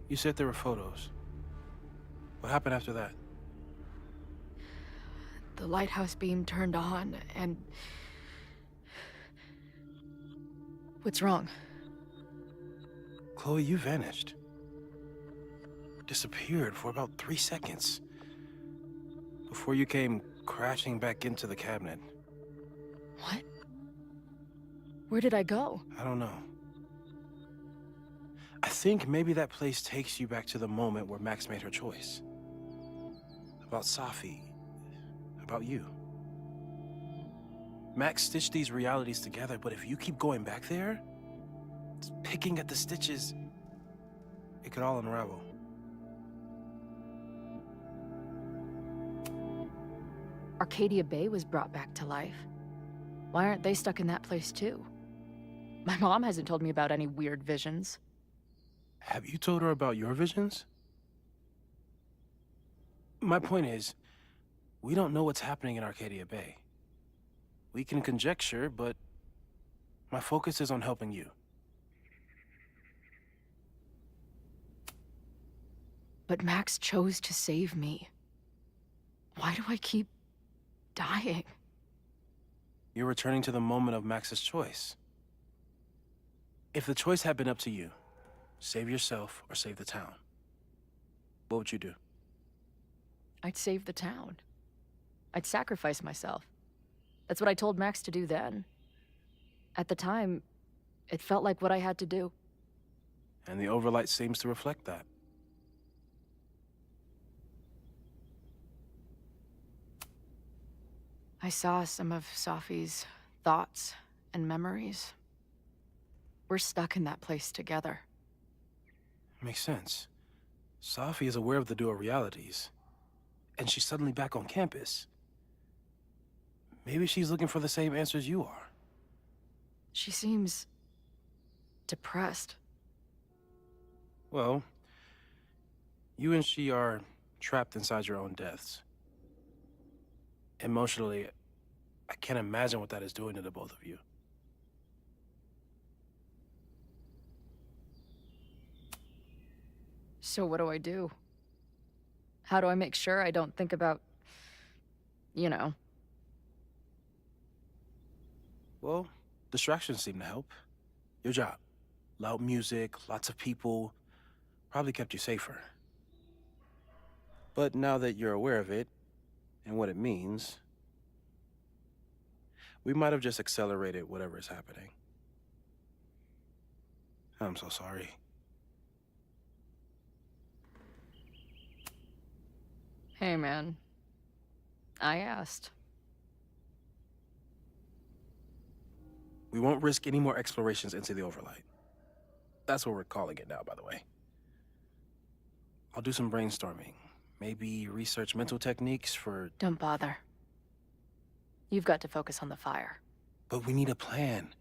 You said there were photos. What happened after that? The lighthouse beam turned on, and... What's wrong? Chloe, you vanished. Disappeared for about 3 seconds. Before you came crashing back into the cabinet. What? Where did I go? I don't know. I think maybe that place takes you back to the moment where Max made her choice. About Safi. About you. Max stitched these realities together, but if you keep going back there, picking at the stitches, it could all unravel. Arcadia Bay was brought back to life. Why aren't they stuck in that place too? My mom hasn't told me about any weird visions. Have you told her about your visions? My point is, we don't know what's happening in Arcadia Bay. We can conjecture, but my focus is on helping you. But Max chose to save me. Why do I keep dying? You're returning to the moment of Max's choice. If the choice had been up to you, save yourself or save the town, what would you do? I'd save the town. I'd sacrifice myself. That's what I told Max to do then. At the time, it felt like what I had to do. And the overlight seems to reflect that. I saw some of Safi's thoughts and memories. We're stuck in that place together. Makes sense. Safi is aware of the dual realities, and she's suddenly back on campus. Maybe she's looking for the same answers you are. She seems depressed. Well, you and she are trapped inside your own deaths. Emotionally, I can't imagine what that is doing to the both of you. So what do I do? How do I make sure I don't think about, you know? Well, distractions seem to help. Your job. Loud music, lots of people, probably kept you safer. But now that you're aware of it, and what it means, we might have just accelerated whatever is happening. I'm so sorry. Hey, man. I asked. We won't risk any more explorations into the overlight. That's what we're calling it now, by the way. I'll do some brainstorming. Maybe research mental techniques for... Don't bother. You've got to focus on the fire. But we need a plan.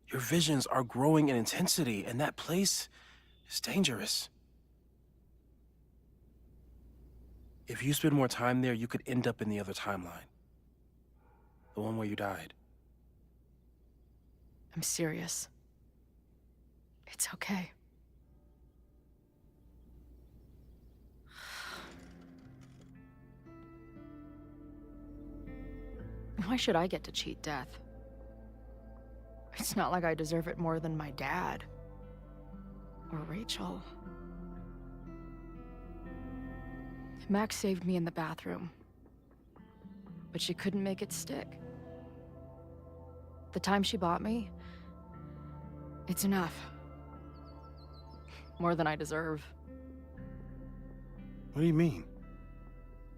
Your visions are growing in intensity, and that place is dangerous. If you spend more time there, you could end up in the other timeline. The one where you died. I'm serious. It's okay. Why should I get to cheat death? It's not like I deserve it more than my dad. Or Rachel. Max saved me in the bathroom. But she couldn't make it stick. The time she bought me, it's enough. More than I deserve. What do you mean?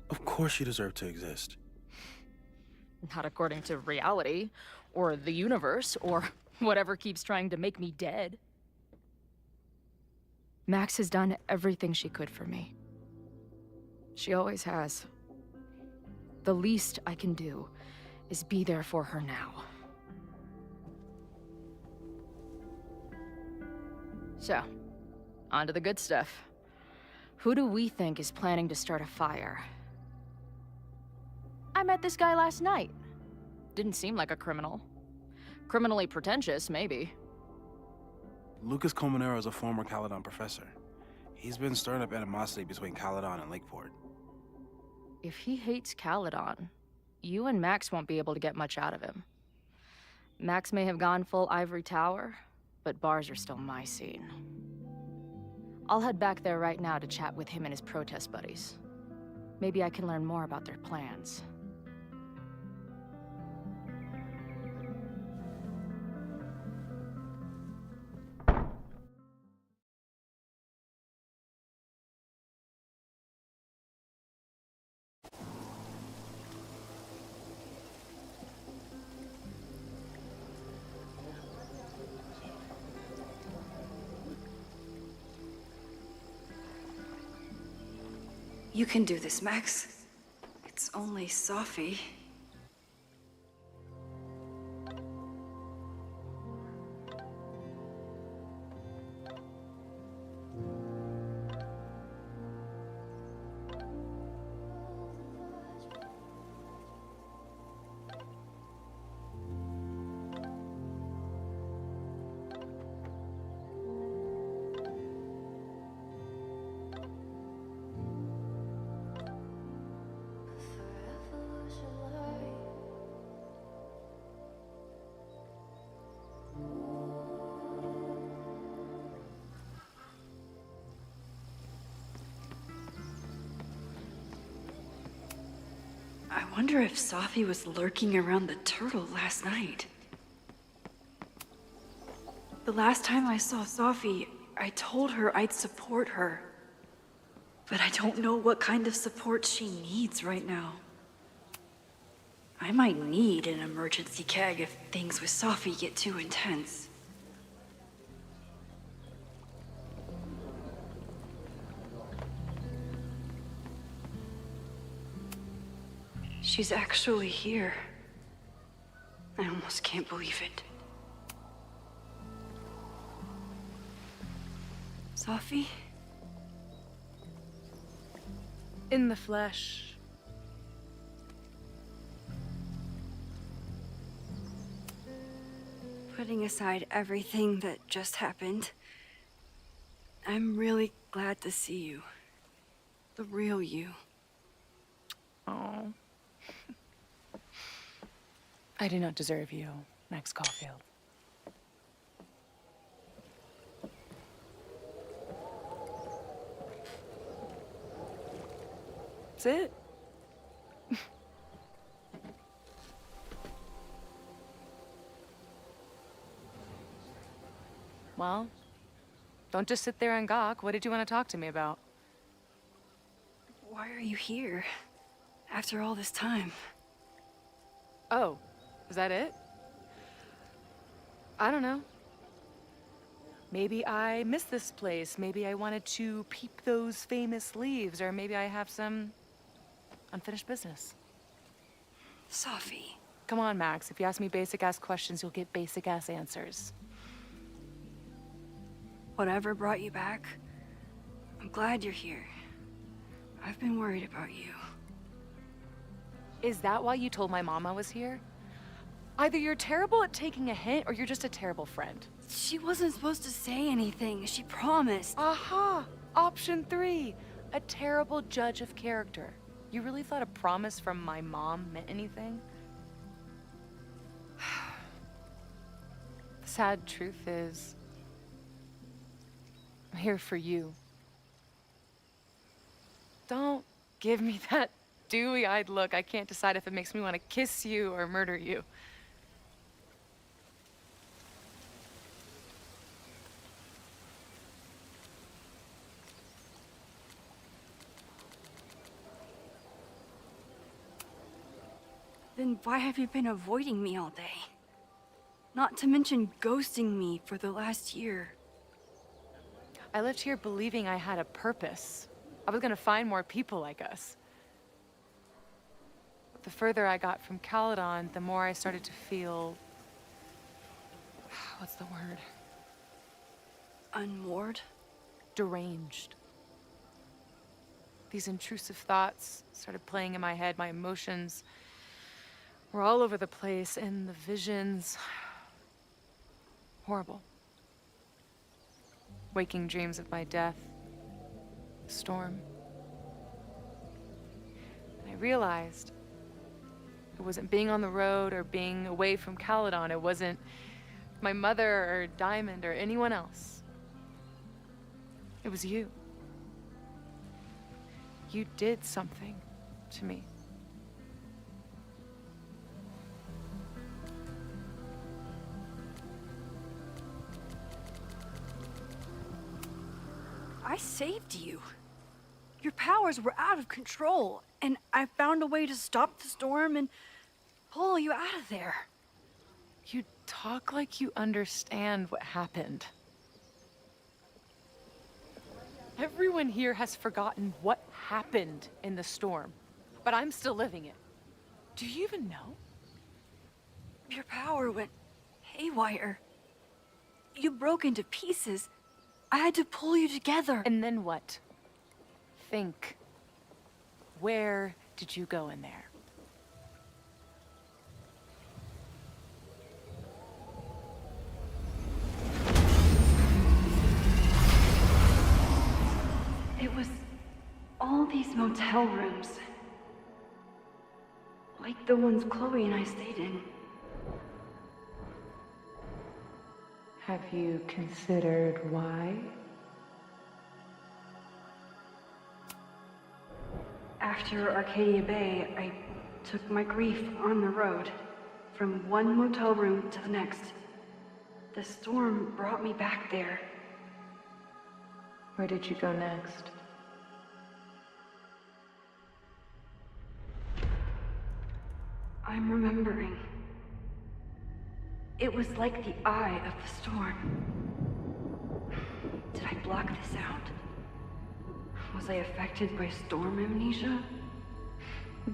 Of course you deserve to exist. Not according to reality, or the universe, or whatever keeps trying to make me dead. Max has done everything she could for me. She always has. The least I can do is be there for her now. So, On to the good stuff. Who do we think is planning to start a fire? I met this guy last night. Didn't seem like a criminal. Criminally pretentious, maybe. Lucas Colmenero is a former Caledon professor. He's been stirring up animosity between Caledon and Lakeport. If he hates Caledon, you and Max won't be able to get much out of him. Max may have gone full ivory tower, but bars are still my scene. I'll head back there right now to chat with him and his protest buddies. Maybe I can learn more about their plans. You can do this, Max. It's only Sophie. I wonder if Sophie was lurking around the turtle last night. The last time I saw Sophie, I told her I'd support her. But I don't know what kind of support she needs right now. I might need an emergency keg if things with Sophie get too intense. She's actually here. I almost can't believe it. Sophie? In the flesh. Putting aside everything that just happened, I'm really glad to see you. The real you. Oh. I do not deserve you, Max Caulfield. That's it. Well, don't just sit there and gawk. What did you want to talk to me about? Why are you here? After all this time? Oh, is that it? I don't know. Maybe I miss this place. Maybe I wanted to peep those famous leaves, or maybe I have some unfinished business. Sophie. Come on, Max. If you ask me basic-ass questions, you'll get basic-ass answers. Whatever brought you back, I'm glad you're here. I've been worried about you. Is that why you told my mom I was here? Either you're terrible at taking a hint, or you're just a terrible friend. She wasn't supposed to say anything. She promised. Aha! Option 3. A terrible judge of character. You really thought a promise from my mom meant anything? The sad truth is, I'm here for you. Don't give me that dewy-eyed look. I can't decide if it makes me want to kiss you or murder you. Then why have you been avoiding me all day? Not to mention ghosting me for the last year. I lived here believing I had a purpose. I was gonna find more people like us. But the further I got from Caledon, the more I started to feel... what's the word? Unmoored? deranged. These intrusive thoughts started playing in my head. My emotions were all over the place, and the visions... horrible. Waking dreams of my death, the storm. And I realized it wasn't being on the road or being away from Caledon. It wasn't my mother or Diamond or anyone else. It was you. You did something to me. I saved you. Your powers were out of control, and I found a way to stop the storm and pull you out of there. You talk like you understand what happened. Everyone here has forgotten what happened in the storm, but I'm still living it. Do you even know? Your power went haywire. You broke into pieces. I had to pull you together. And then what? Think. Where did you go in there? It was all these motel rooms. Like the ones Chloe and I stayed in. Have you considered why? After Arcadia Bay, I took my grief on the road, from one motel room to the next. The storm brought me back there. Where did you go next? I'm remembering. It was like the eye of the storm. Did I block this out? Was I affected by storm amnesia?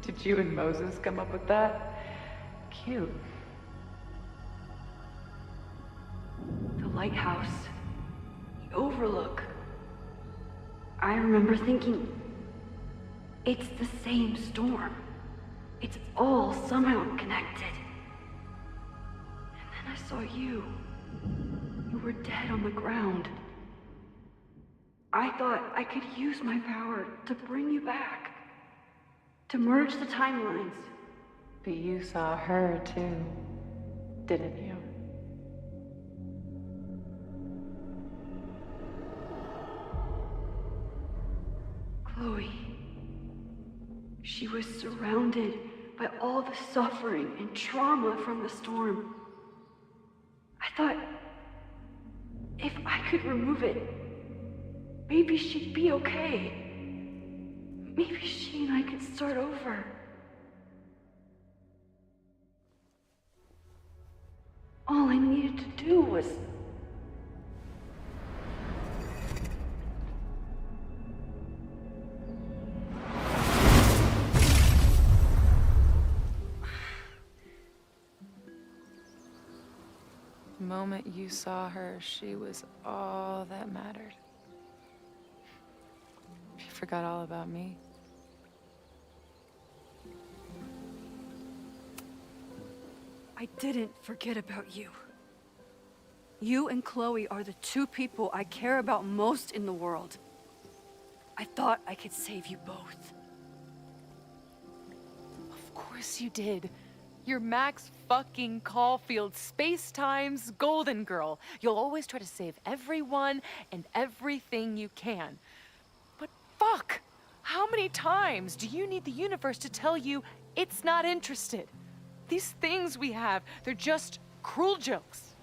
Did you and Moses come up with that? Cute. The lighthouse. The overlook. I remember thinking, it's the same storm. It's all somehow connected. And then I saw you. You were dead on the ground. I thought I could use my power to bring you back. To merge the timelines. But you saw her too, didn't you? Chloe. She was surrounded by all the suffering and trauma from the storm. I thought, if I could remove it, maybe she'd be okay. Maybe she and I could start over. All I needed to do was... The moment you saw her, she was all that mattered. You forgot all about me. I didn't forget about you. You and Chloe are the two people I care about most in the world. I thought I could save you both. Of course you did. You're Max fucking Caulfield, Space-Time's golden girl. You'll always try to save everyone and everything you can. But fuck! How many times do you need the universe to tell you it's not interested? These things we have, they're just cruel jokes.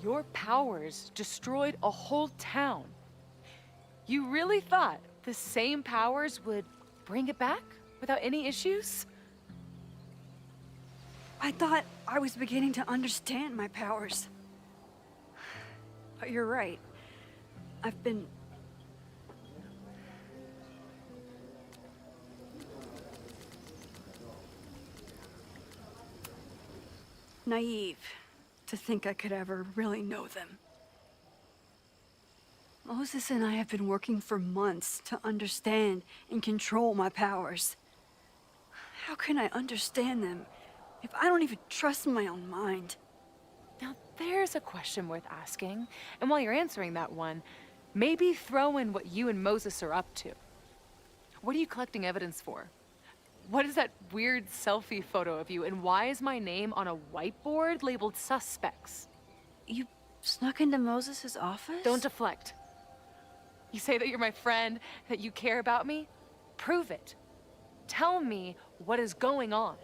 Your powers destroyed a whole town. You really thought the same powers would bring it back without any issues? I thought I was beginning to understand my powers. But you're right. I've been... naive to think I could ever really know them. Moses and I have been working for months to understand and control my powers. How can I understand them if I don't even trust my own mind? Now, there's a question worth asking. And while you're answering that one, maybe throw in what you and Moses are up to. What are you collecting evidence for? What is that weird selfie photo of you? And why is my name on a whiteboard labeled suspects? You snuck into Moses's office? Don't deflect. You say that you're my friend, that you care about me? Prove it. Tell me what is going on.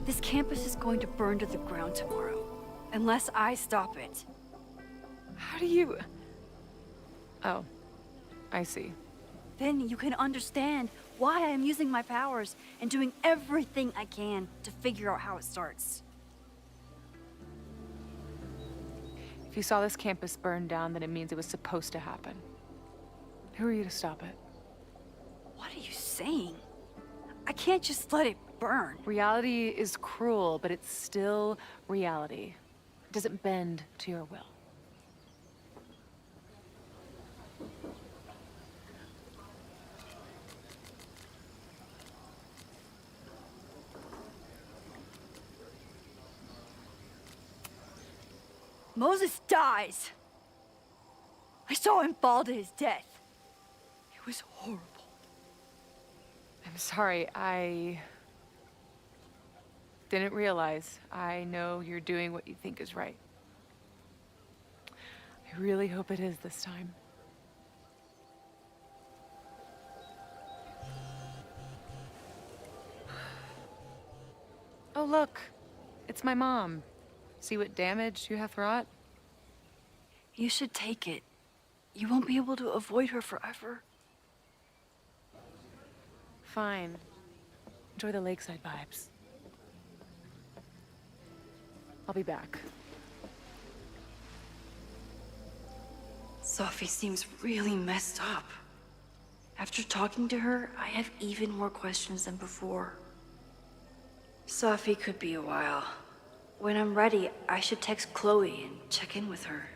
This campus is going to burn to the ground tomorrow, unless I stop it. How do you... Oh, I see. Then you can understand why I am using my powers and doing everything I can to figure out how it starts. If you saw this campus burn down, then it means it was supposed to happen. Who are you to stop it? What are you saying? I can't just let it burn. Reality is cruel, but it's still reality. It doesn't bend to your will. Moses dies. I saw him fall to his death. It was horrible. I'm sorry, I didn't realize. I know you're doing what you think is right. I really hope it is this time. Oh, look. It's my mom. See what damage you hath wrought? You should take it. You won't be able to avoid her forever. Fine. Enjoy the lakeside vibes. I'll be back. Sophie seems really messed up. After talking to her, I have even more questions than before. Sophie could be a while. When I'm ready, I should text Chloe and check in with her.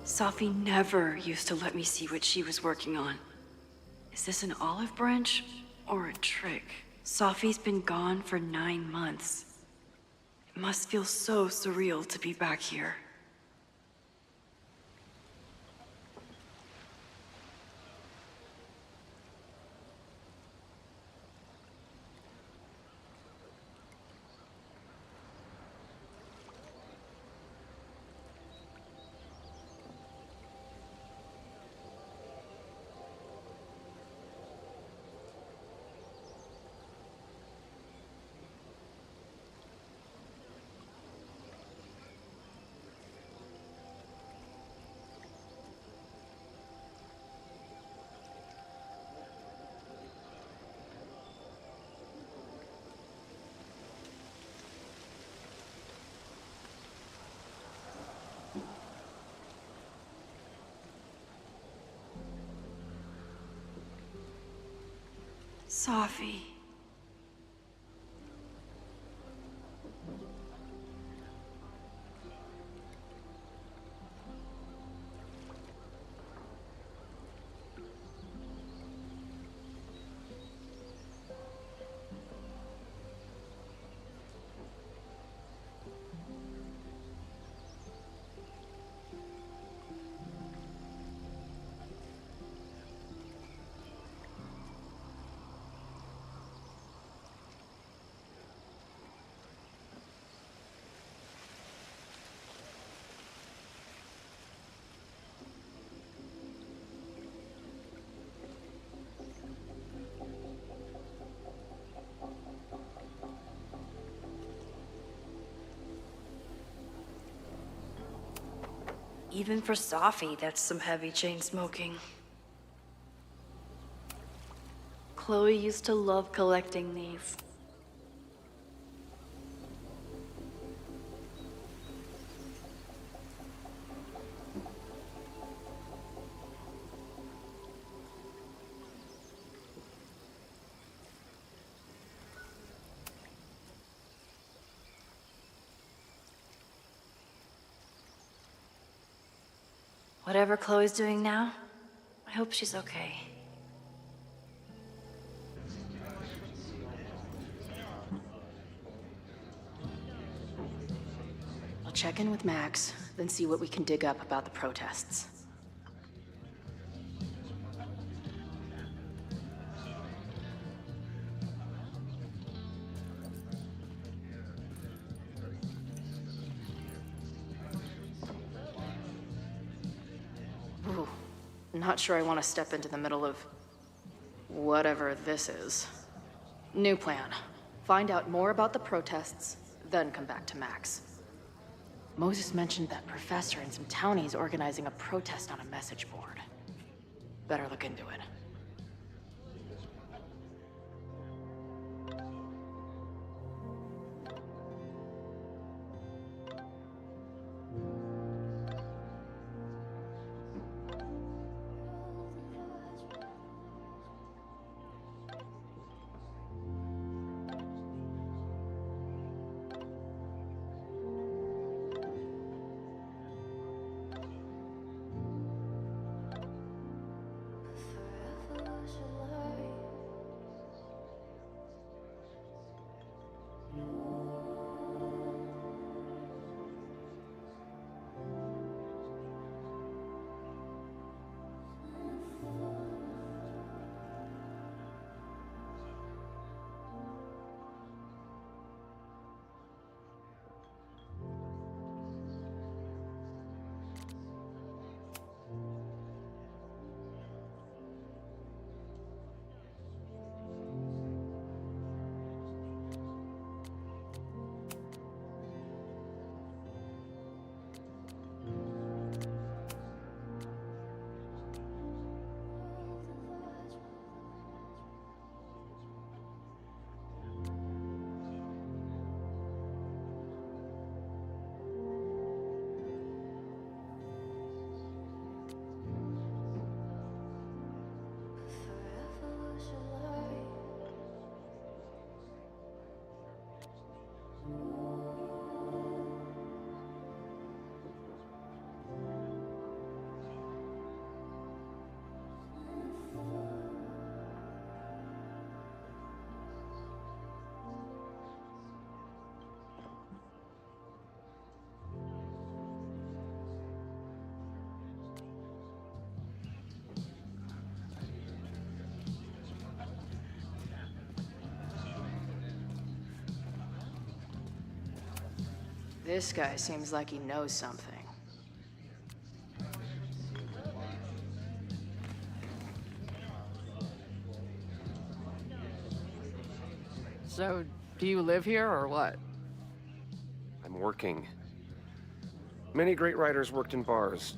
Sophie never used to let me see what she was working on. Is this an olive branch or a trick? Sophie's been gone for 9 months. It must feel so surreal to be back here. Sophie. Even for Sophie, that's some heavy chain smoking. Chloe used to love collecting these. Whatever Chloe's doing now, I hope she's okay. I'll check in with Max, then see what we can dig up about the protests. Ooh, not sure I want to step into the middle of whatever this is. New plan. Find out more about the protests, then come back to Max. Moses mentioned that professor and some townies organizing a protest on a message board. Better look into it. This guy seems like he knows something. So, do you live here or what? I'm working. Many great writers worked in bars.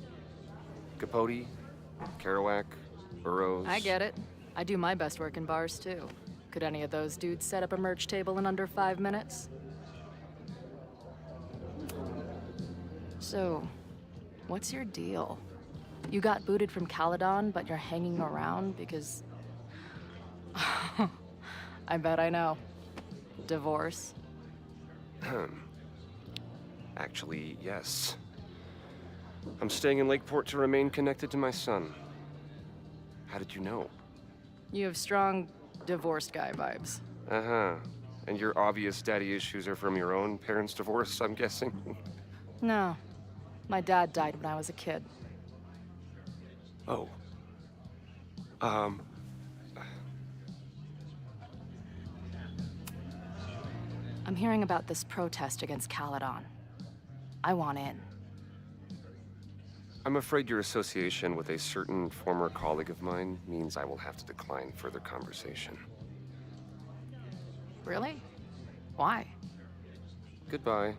Capote, Kerouac, Burroughs. I get it. I do my best work in bars, too. Could any of those dudes set up a merch table in under 5 minutes? So, what's your deal? You got booted from Caledon, but you're hanging around because... I bet I know. Divorce? Actually, yes. I'm staying in Lakeport to remain connected to my son. How did you know? You have strong divorced guy vibes. Uh-huh. And your obvious daddy issues are from your own parents' divorce, I'm guessing? No. My dad died when I was a kid. Oh. I'm hearing about this protest against Caledon. I want in. I'm afraid your association with a certain former colleague of mine means I will have to decline further conversation. Really? Why? Goodbye.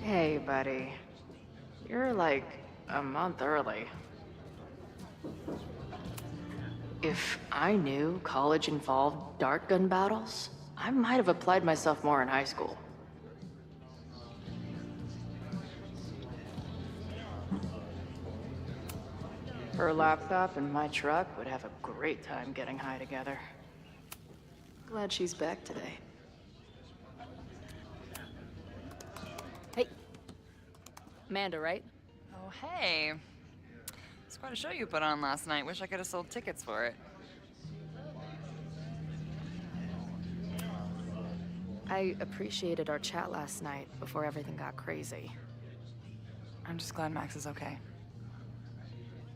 Hey, buddy. You're like a month early. If I knew college involved dart gun battles, I might have applied myself more in high school. Her laptop and my truck would have a great time getting high together. Glad she's back today. Hey. Amanda, right? Oh, hey. It's quite a show you put on last night. Wish I could have sold tickets for it. I appreciated our chat last night before everything got crazy. I'm just glad Max is okay.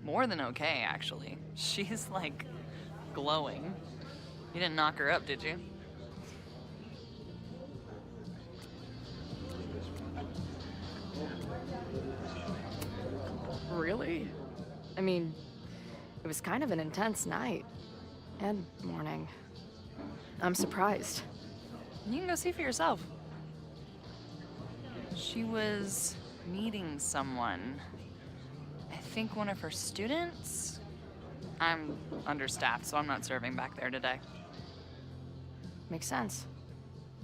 More than okay, actually. She's, like, glowing. You didn't knock her up, did you? Really? I mean, it was kind of an intense night. And morning. I'm surprised. You can go see for yourself. She was meeting someone. I think one of her students? I'm understaffed, so I'm not serving back there today. Makes sense.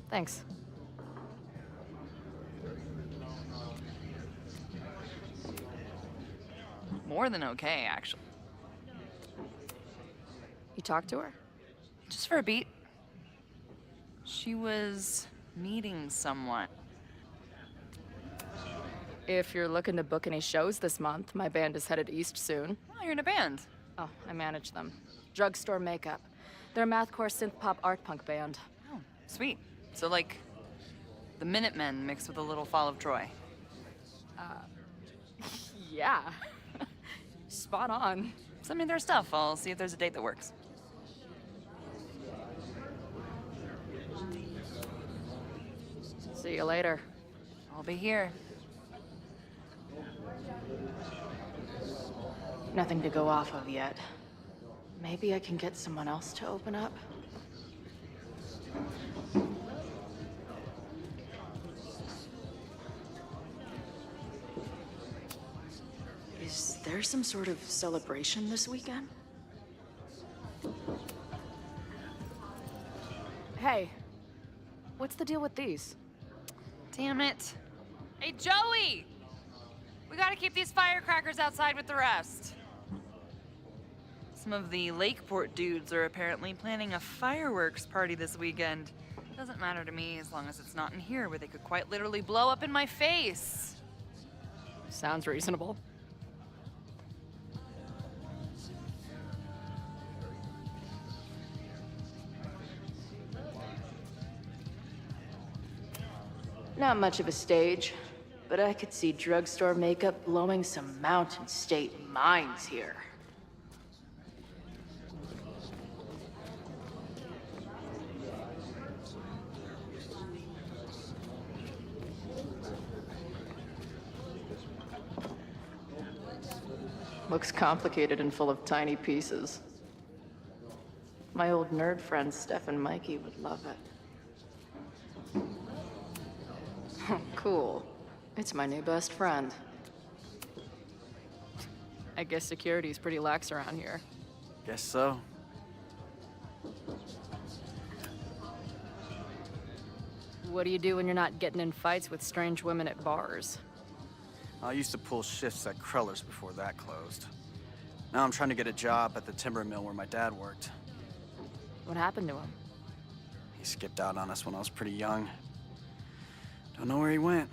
Thanks. More than okay, actually. You talked to her? Just for a beat. She was meeting someone. If you're looking to book any shows this month, my band is headed east soon. Oh, you're in a band. Oh, I manage them. Drugstore Makeup. They're a mathcore synth-pop art punk band. Oh, sweet. So, like, the Minutemen mixed with a little Fall of Troy. Yeah. Spot on. Send me their stuff. I'll see if there's a date that works. See you later. I'll be here. Nothing to go off of yet. Maybe I can get someone else to open up? Is there some sort of celebration this weekend? Hey, what's the deal with these? Damn it. Hey, Joey! We gotta keep these firecrackers outside with the rest. Some of the Lakeport dudes are apparently planning a fireworks party this weekend. Doesn't matter to me as long as it's not in here where they could quite literally blow up in my face. Sounds reasonable. Not much of a stage, but I could see Drugstore Makeup blowing some Mountain State minds here. Looks complicated and full of tiny pieces. My old nerd friends Steph and Mikey would love it. Cool. It's my new best friend. I guess security's pretty lax around here. Guess so. What do you do when you're not getting in fights with strange women at bars? I used to pull shifts at Kreller's before that closed. Now I'm trying to get a job at the timber mill where my dad worked. What happened to him? He skipped out on us when I was pretty young. Don't know where he went.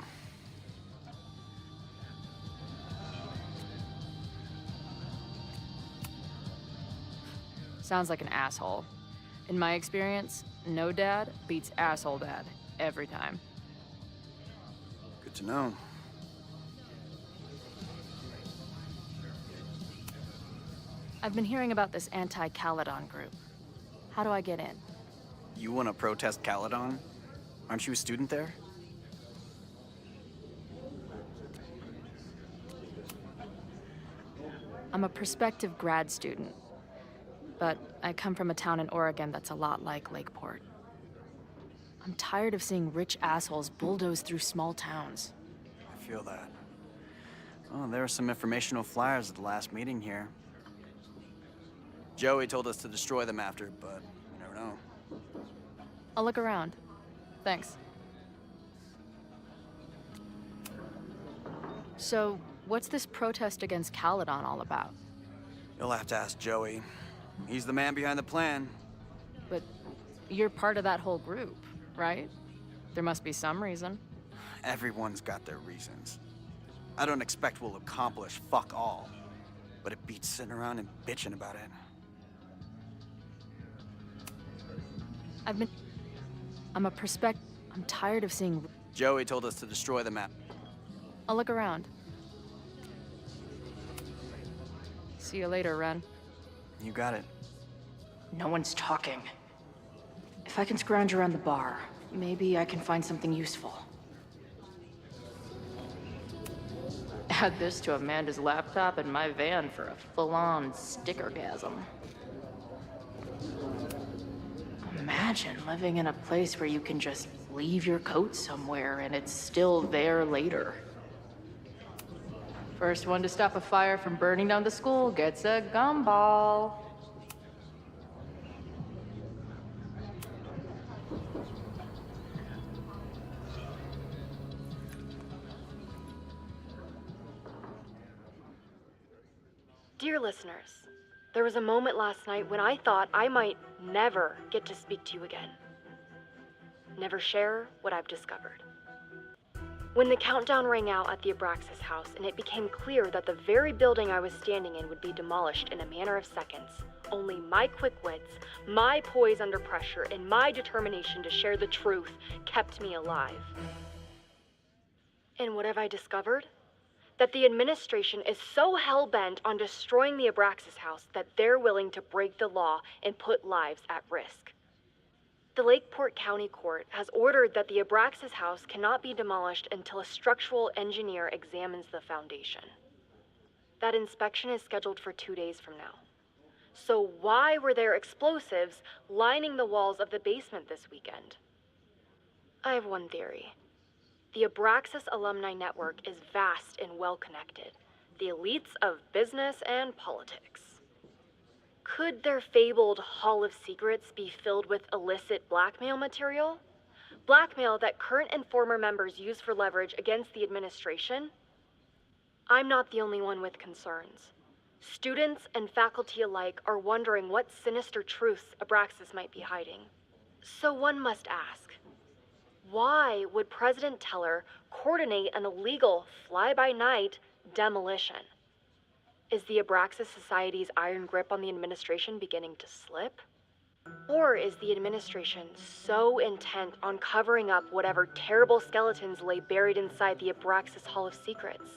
Sounds like an asshole. In my experience, no dad beats asshole dad every time. Good to know. I've been hearing about this anti-Caledon group. How do I get in? You want to protest Caledon? Aren't you a student there? I'm a prospective grad student, but I come from a town in Oregon that's a lot like Lakeport. I'm tired of seeing rich assholes bulldoze through small towns. I feel that. Oh, there were some informational flyers at the last meeting here. Joey told us to destroy them after, but you never know. I'll look around. Thanks. So, what's this protest against Caledon all about? You'll have to ask Joey. He's the man behind the plan. But you're part of that whole group, right? There must be some reason. Everyone's got their reasons. I don't expect we'll accomplish fuck all, but it beats sitting around and bitching about it. I'm tired of seeing... Joey told us to destroy the map. I'll look around. See you later, Ren. You got it. No one's talking. If I can scrounge around the bar, maybe I can find something useful. Add this to Amanda's laptop and my van for a full-on stickergasm. Imagine living in a place where you can just leave your coat somewhere and it's still there later. First one to stop a fire from burning down the school gets a gumball. Dear listeners, there was a moment last night when I thought I might never get to speak to you again. Never share what I've discovered. When the countdown rang out at the Abraxas house and it became clear that the very building I was standing in would be demolished in a matter of seconds, only my quick wits, my poise under pressure, and my determination to share the truth kept me alive. And what have I discovered? That the administration is so hell-bent on destroying the Abraxas house that they're willing to break the law and put lives at risk. The Lakeport County Court has ordered that the Abraxas house cannot be demolished until a structural engineer examines the foundation. That inspection is scheduled for 2 days from now. So why were there explosives lining the walls of the basement this weekend? I have one theory. The Abraxas alumni network is vast and well-connected, the elites of business and politics. Could their fabled Hall of Secrets be filled with illicit blackmail material? Blackmail that current and former members use for leverage against the administration? I'm not the only one with concerns. Students and faculty alike are wondering what sinister truths Abraxas might be hiding. So one must ask, why would President Teller coordinate an illegal fly-by-night demolition? Is the Abraxas Society's iron grip on the administration beginning to slip? Or is the administration so intent on covering up whatever terrible skeletons lay buried inside the Abraxas Hall of Secrets?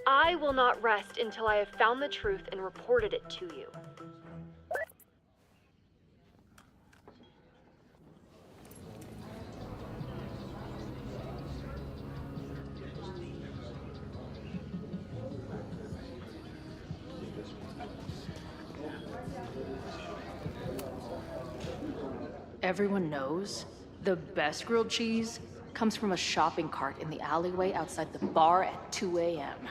I will not rest until I have found the truth and reported it to you. Everyone knows The best grilled cheese comes from a shopping cart in the alleyway outside the bar at 2 a.m.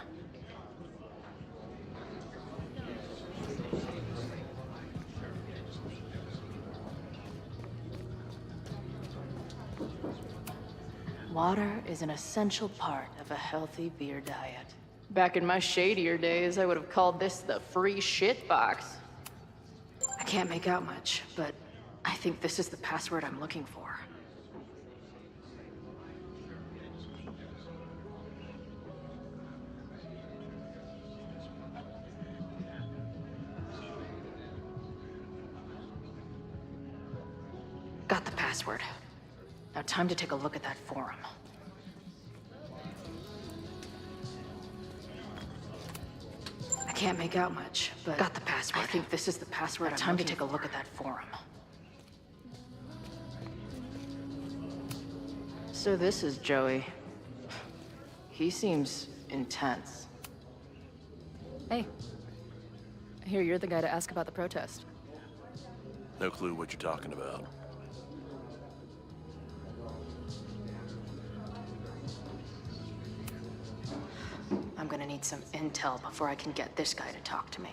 Water is an essential part of a healthy beer diet. Back in my shadier days, I would have called this the free shit box. I can't make out much, but I think this is the password I'm looking for. Got the password. Now time to take a look at that forum. I can't make out much, but got the password. I think this is the password. Now time to take a look at that forum. So this is Joey. He seems intense. Hey, I hear you're the guy to ask about the protest. No clue what you're talking about. I'm gonna need some intel before I can get this guy to talk to me.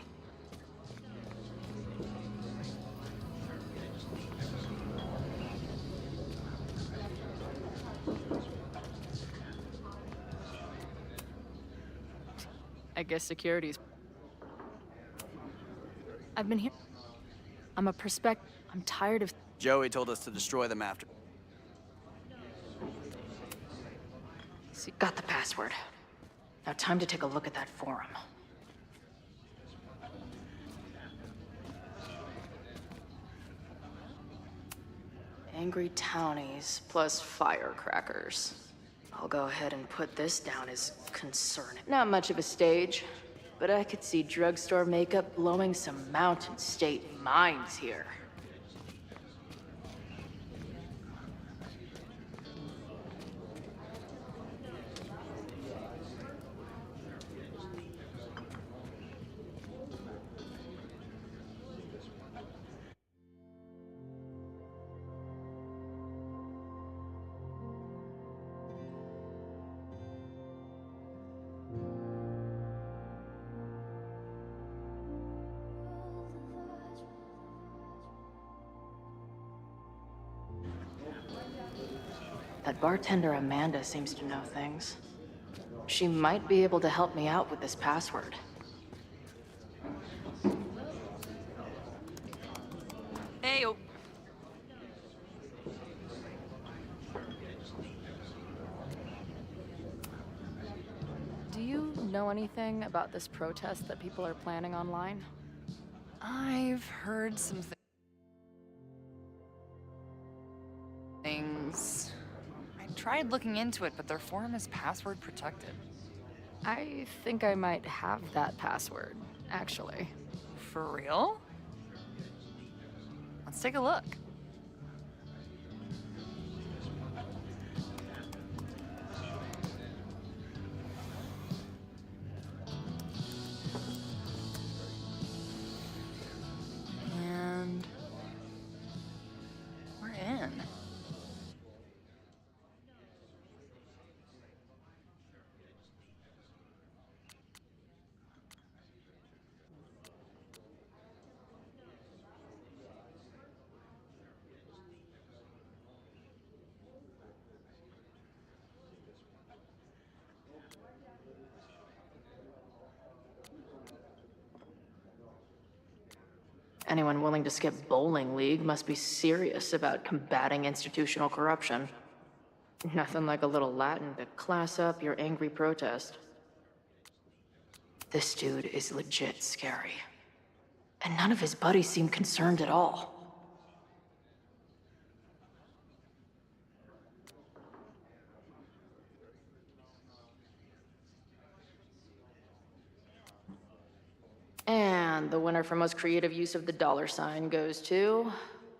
I guess security's... I've been here. I'm tired of... Joey told us to destroy them after. Got the password. Now time to take a look at that forum. Angry townies plus firecrackers. I'll go ahead and put this down as concerning. Not much of a stage, but I could see drugstore makeup blowing some Mountain State minds here. That bartender Amanda seems to know things. She might be able to help me out with this password. Hey, Do you know anything about this protest that people are planning online? I've heard some things. I tried looking into it, but their forum is password protected. I think I might have that password, actually. For real? Let's take a look. And we're in. Anyone willing to skip bowling league must be serious about combating institutional corruption. Nothing like a little Latin to class up your angry protest. This dude is legit scary. And none of his buddies seem concerned at all. And the winner for most creative use of the $sign goes to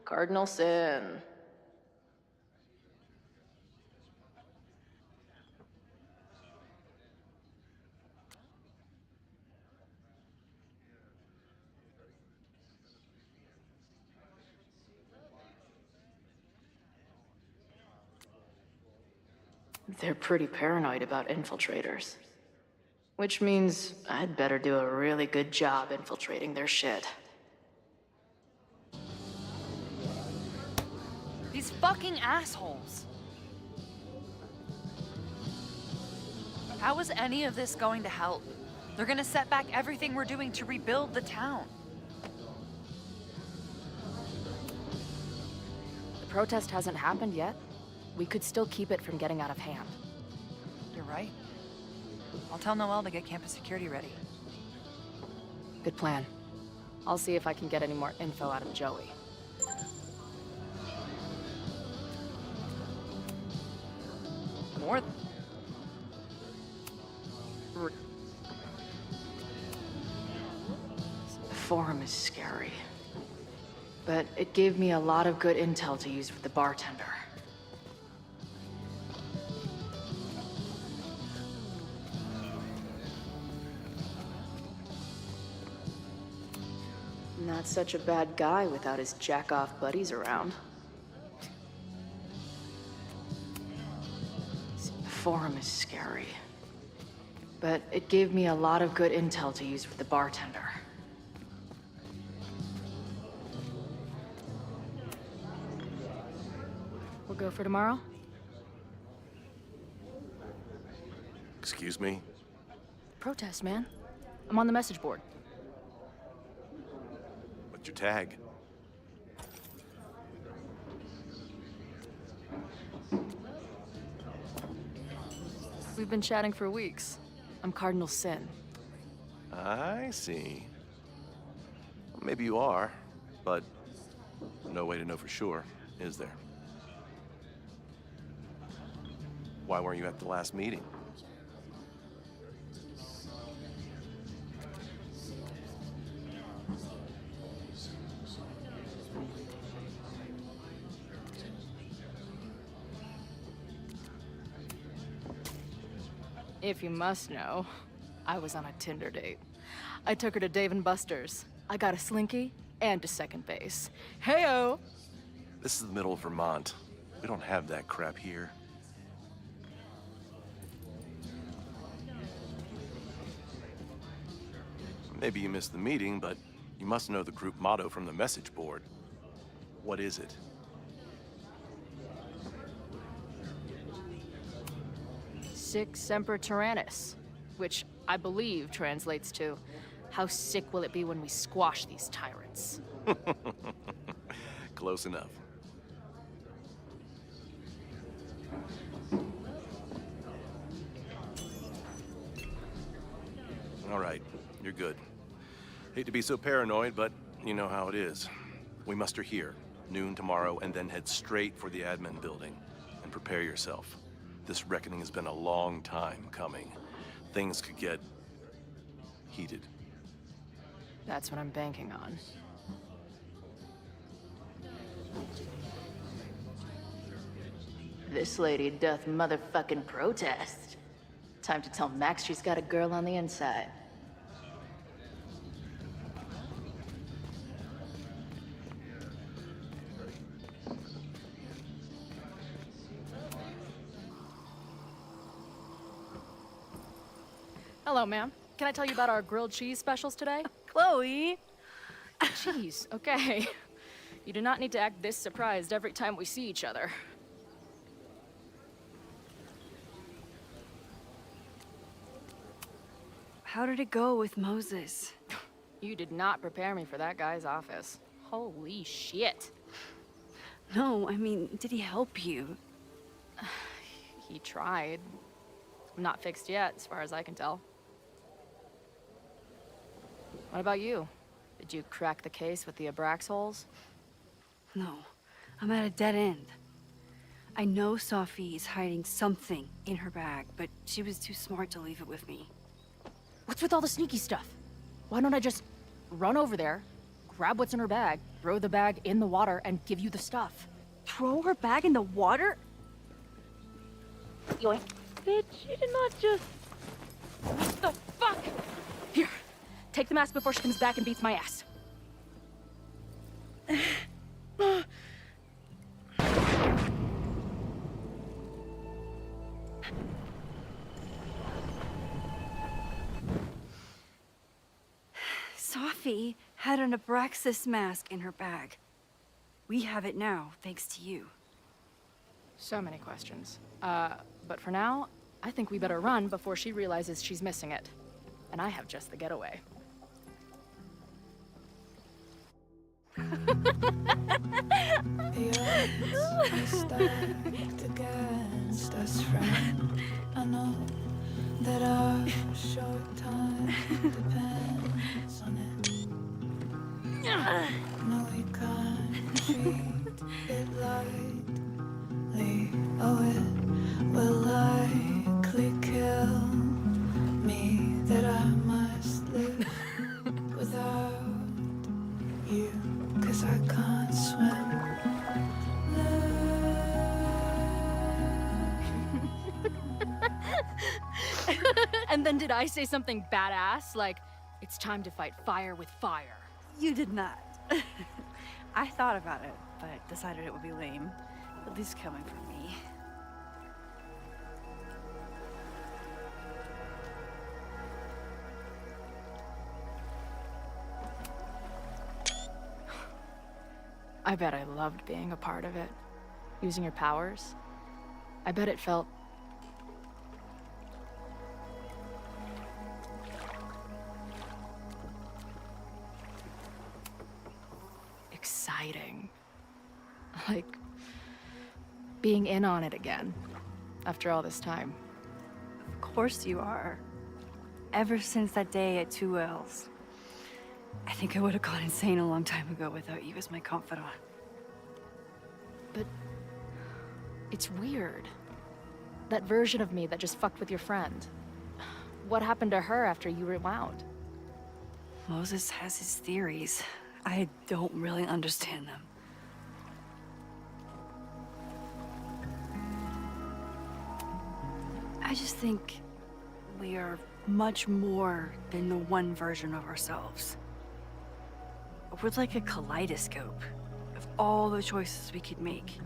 Cardinal Sin. They're pretty paranoid about infiltrators. Which means I'd better do a really good job infiltrating their shit. These fucking assholes. How is any of this going to help? They're gonna set back everything we're doing to rebuild the town. The protest hasn't happened yet. We could still keep it from getting out of hand. You're right. I'll tell Noelle to get campus security ready. Good plan. I'll see if I can get any more info out of Joey. More. The forum is scary. But it gave me a lot of good intel to use with the bartender. Not such a bad guy without his jack-off buddies around. The forum is scary. But it gave me a lot of good intel to use with the bartender. We'll go for tomorrow? Excuse me? Protest, man. I'm on the message board. What's your tag? We've been chatting for weeks. I'm Cardinal Sin. I see. Maybe you are, but no way to know for sure, is there? Why weren't you at the last meeting? If you must know, I was on a Tinder date. I took her to Dave & Buster's. I got a slinky and to second base. Heyo! This is the middle of Vermont. We don't have that crap here. Maybe you missed the meeting, but you must know the group motto from the message board. What is it? Sic Semper Tyrannis, which I believe translates to, how sick will it be when we squash these tyrants? Close enough. All right, you're good. Hate to be so paranoid, but you know how it is. We muster here, noon tomorrow, and then head straight for the admin building. And prepare yourself. This reckoning has been a long time coming. Things could get heated. That's what I'm banking on. This lady doth motherfucking protest. Time to tell Max she's got a girl on the inside. Hello, ma'am. Can I tell you about our grilled cheese specials today? Chloe! Cheese, okay. You do not need to act this surprised every time we see each other. How did it go with Moses? You did not prepare me for that guy's office. Holy shit. No, I mean, did he help you? He tried. Not fixed yet, as far as I can tell. What about you? Did you crack the case with the Abrax holes? No, I'm at a dead end. I know Sophie is hiding something in her bag, but she was too smart to leave it with me. What's with all the sneaky stuff? Why don't I just run over there, grab what's in her bag, throw the bag in the water, and give you the stuff? Throw her bag in the water? Yoink. Bitch, you did not just... What the fuck? Here, take the mask before she comes back and beats my ass. Safi had an Abraxas mask in her bag. We have it now, thanks to you. So many questions. But for now, I think we better run before she realizes she's missing it. And I have just the getaway. Against us, friend. I know that our short time depends on it. No, we can't treat it lightly. Oh, it will likely kill me that I must live without you, 'cause I can't swim. And then did I say something badass? Like, it's time to fight fire with fire. You did not. I thought about it, but decided it would be lame. At least coming from me. I bet I loved being a part of it. Using your powers. I bet it felt... exciting. Like, being in on it again, after all this time. Of course you are. Ever since that day at 2L's. I think I would have gone insane a long time ago without you as my confidant. But it's weird. That version of me that just fucked with your friend. What happened to her after you rewound? Moses has his theories. I don't really understand them. I just think we are much more than the one version of ourselves. We're like a kaleidoscope of all the choices we could make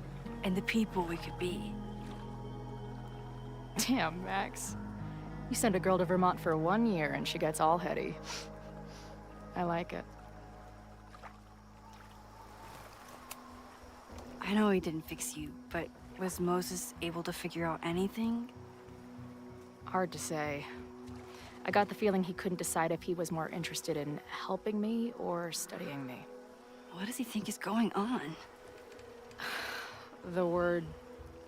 and the people we could be. Damn, Max. You send a girl to Vermont for 1 year and she gets all heady. I like it. I know he didn't fix you, but was Moses able to figure out anything? Hard to say. I got the feeling he couldn't decide if he was more interested in helping me or studying me. What does he think is going on? The word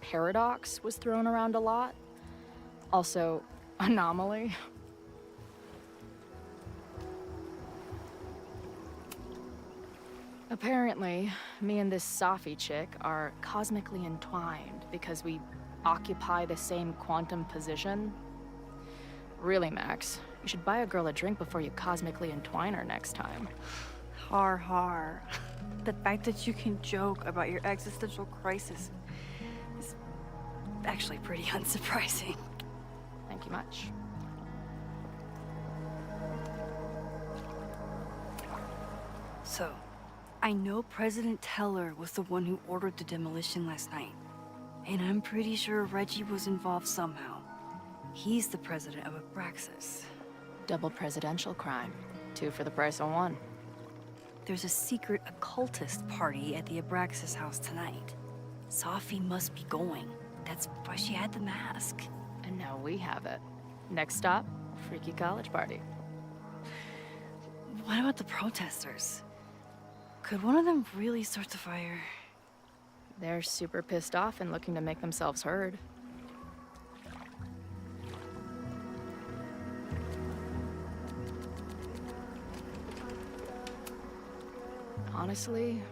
paradox was thrown around a lot. Also, anomaly. Apparently, me and this Safi chick are cosmically entwined because we occupy the same quantum position. Really, Max, you should buy a girl a drink before you cosmically entwine her next time. Har har. The fact that you can joke about your existential crisis is actually pretty unsurprising. Thank you much. So, I know President Teller was the one who ordered the demolition last night. And I'm pretty sure Reggie was involved somehow. He's the president of Abraxas. Double presidential crime. 2 for the price of 1. There's a secret occultist party at the Abraxas house tonight. Safi must be going. That's why she had the mask. And now we have it. Next stop, freaky college party. What about the protesters? Could one of them really start the fire? They're super pissed off and looking to make themselves heard. Honestly,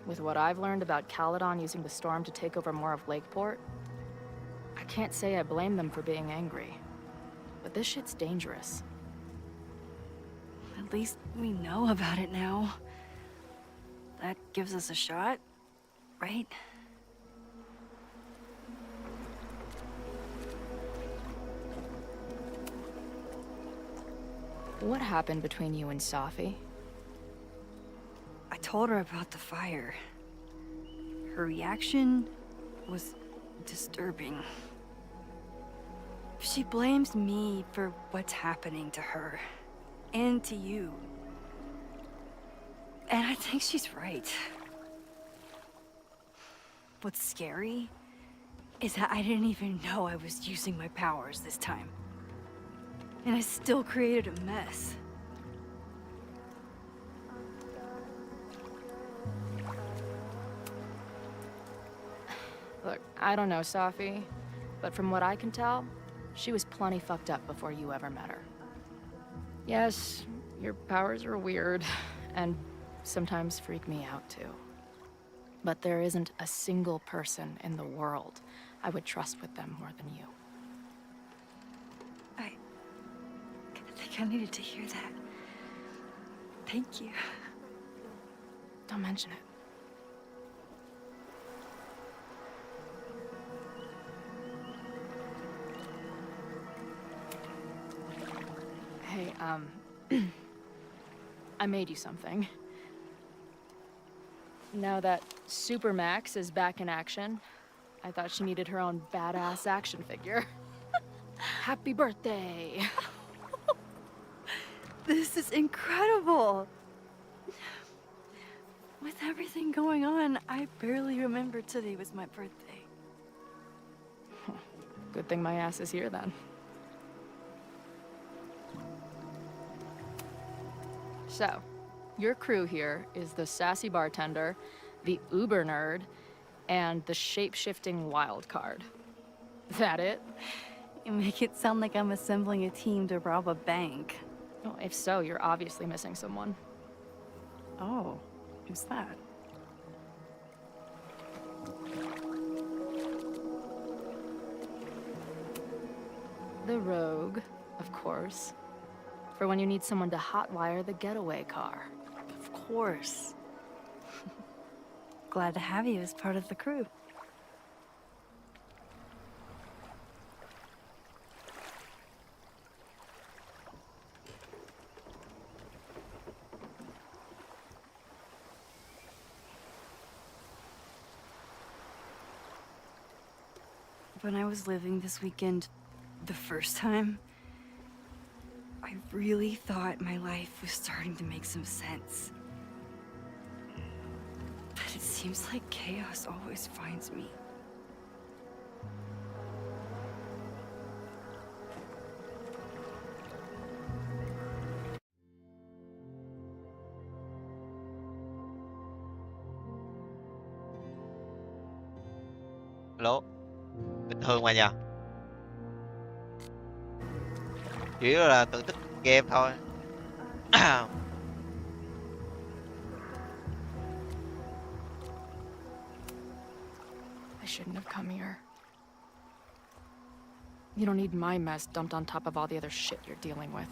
with what I've learned about Caledon using the storm to take over more of Lakeport, I can't say I blame them for being angry. But this shit's dangerous. At least we know about it now. That gives us a shot, right? What happened between you and Safi? I told her about the fire. Her reaction was disturbing. She blames me for what's happening to her and to you. And I think she's right. What's scary is that I didn't even know I was using my powers this time. And I still created a mess. Look, I don't know, Safi, but from what I can tell, she was plenty fucked up before you ever met her. Yes, your powers are weird, and sometimes freak me out too. But there isn't a single person in the world I would trust with them more than you. I think I needed to hear that. Thank you. Don't mention it. Hey, I made you something. Now that Super Max is back in action, I thought she needed her own badass action figure. Happy birthday! This is incredible! With everything going on, I barely remember today was my birthday. Good thing my ass is here then. So, your crew here is the sassy bartender, the uber nerd, and the shape-shifting wild card. That it? You make it sound like I'm assembling a team to rob a bank. Well, if so, you're obviously missing someone. Oh, who's that? The rogue, of course. For when you need someone to hotwire the getaway car. Of course. Glad to have you as part of the crew. When I was living this weekend, the first time, I really thought my life was starting to make some sense. But it seems like chaos always finds me. Lố bình thường mà nhờ, chủ yếu là thưởng thức game thôi. I shouldn't have come here. You don't need my mess dumped on top of all the other shit you're dealing with.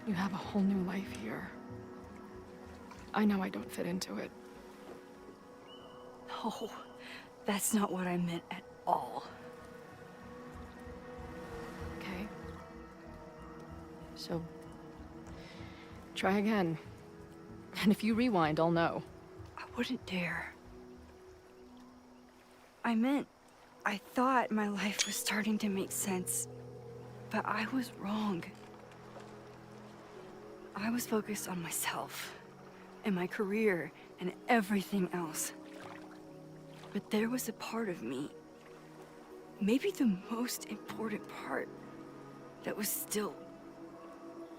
You have a whole new life here. I know I don't fit into it. No, that's not what I meant at all. Okay. So, try again. And if you rewind, I'll know. I wouldn't dare. I meant, I thought my life was starting to make sense, but I was wrong. I was focused on myself, and my career, and everything else. But there was a part of me, maybe the most important part, that was still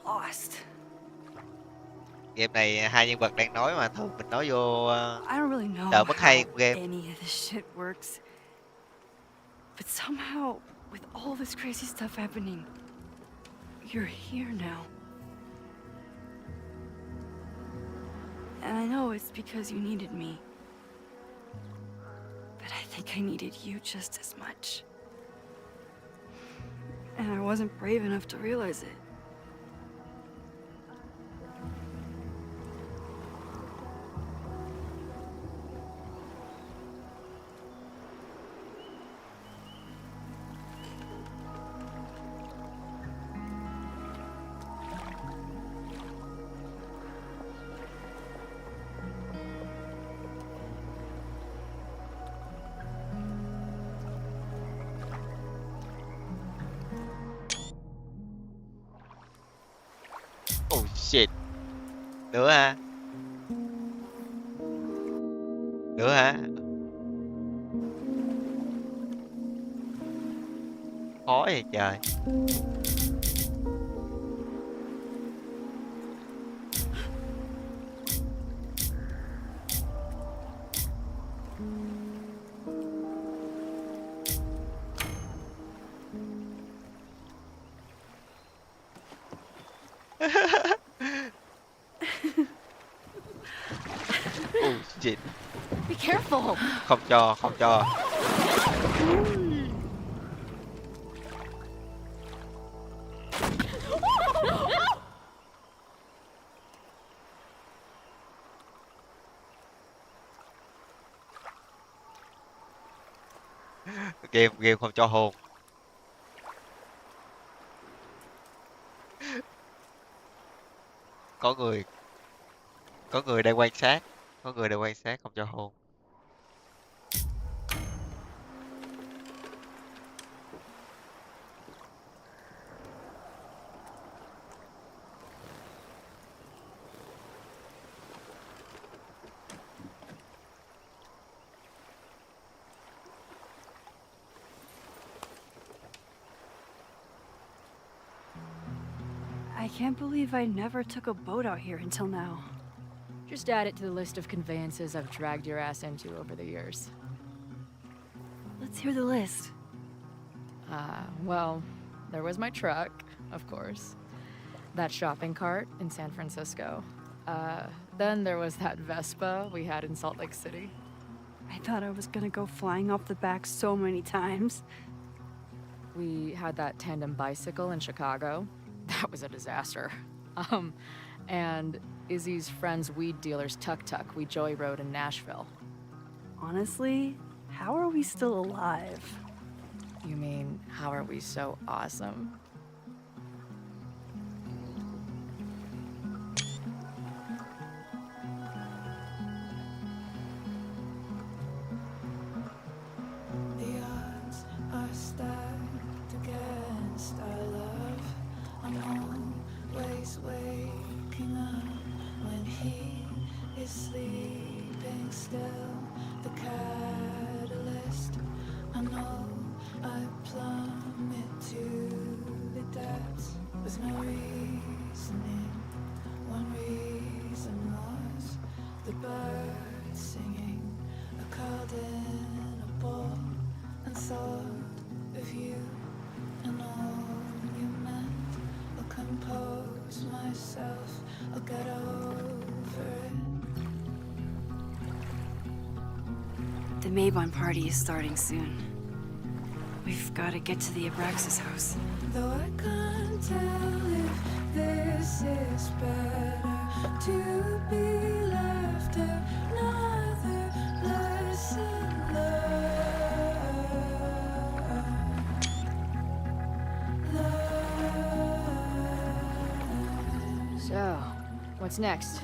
lost. Game này hai nhân vật đang nói mà thường mình nói vô I don't really know đỡ mất hay của how game. any of this shit works. But somehow, with all this crazy stuff happening, you're here now. And I know it's because you needed me. But I think I needed you just as much. And I wasn't brave enough to realize it. Oh shit. Nữa hả? Nữa hả? Khó vậy trời. Oh shit. Be careful. Không cho, không cho. Game không cho hồn. Có người có người đang quan sát, có người đang quan sát không cho hồn. I can't believe I never took a boat out here until now. Just add it to the list of conveyances I've dragged your ass into over the years. Let's hear the list. Well, there was my truck, of course. That shopping cart in San Francisco. Then there was that Vespa we had in Salt Lake City. I thought I was gonna go flying off the back so many times. We had that tandem bicycle in Chicago. That was a disaster. And Izzy's friend's weed dealer's tuk-tuk we joyrode in Nashville. Honestly, how are we still alive? You mean, how are we so awesome? The odds are stacked against our love. I'm always waking up when he is sleeping still. The catalyst, I know I plummet to the depths with no reasoning. One reason was the birds singing. I curled in a ball and thought of you and all you meant. I'll compose myself, I'll get over it. The Maybon party is starting soon. We've got to get to the Abraxas house. Though I can't tell if this is better to be left another lesson learned. So, what's next?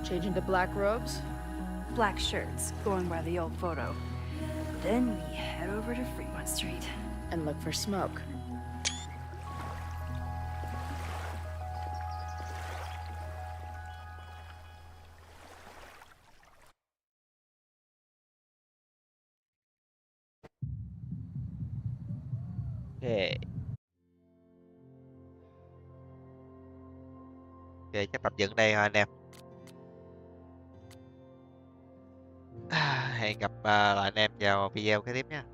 Change into black robes? Black shirts, going by the old photo. Then we head over to Fremont Street. And look for smoke. Okay. Ok, chắc tập dừng đây thôi anh em. Hẹn gặp lại anh em vào video kế tiếp nha.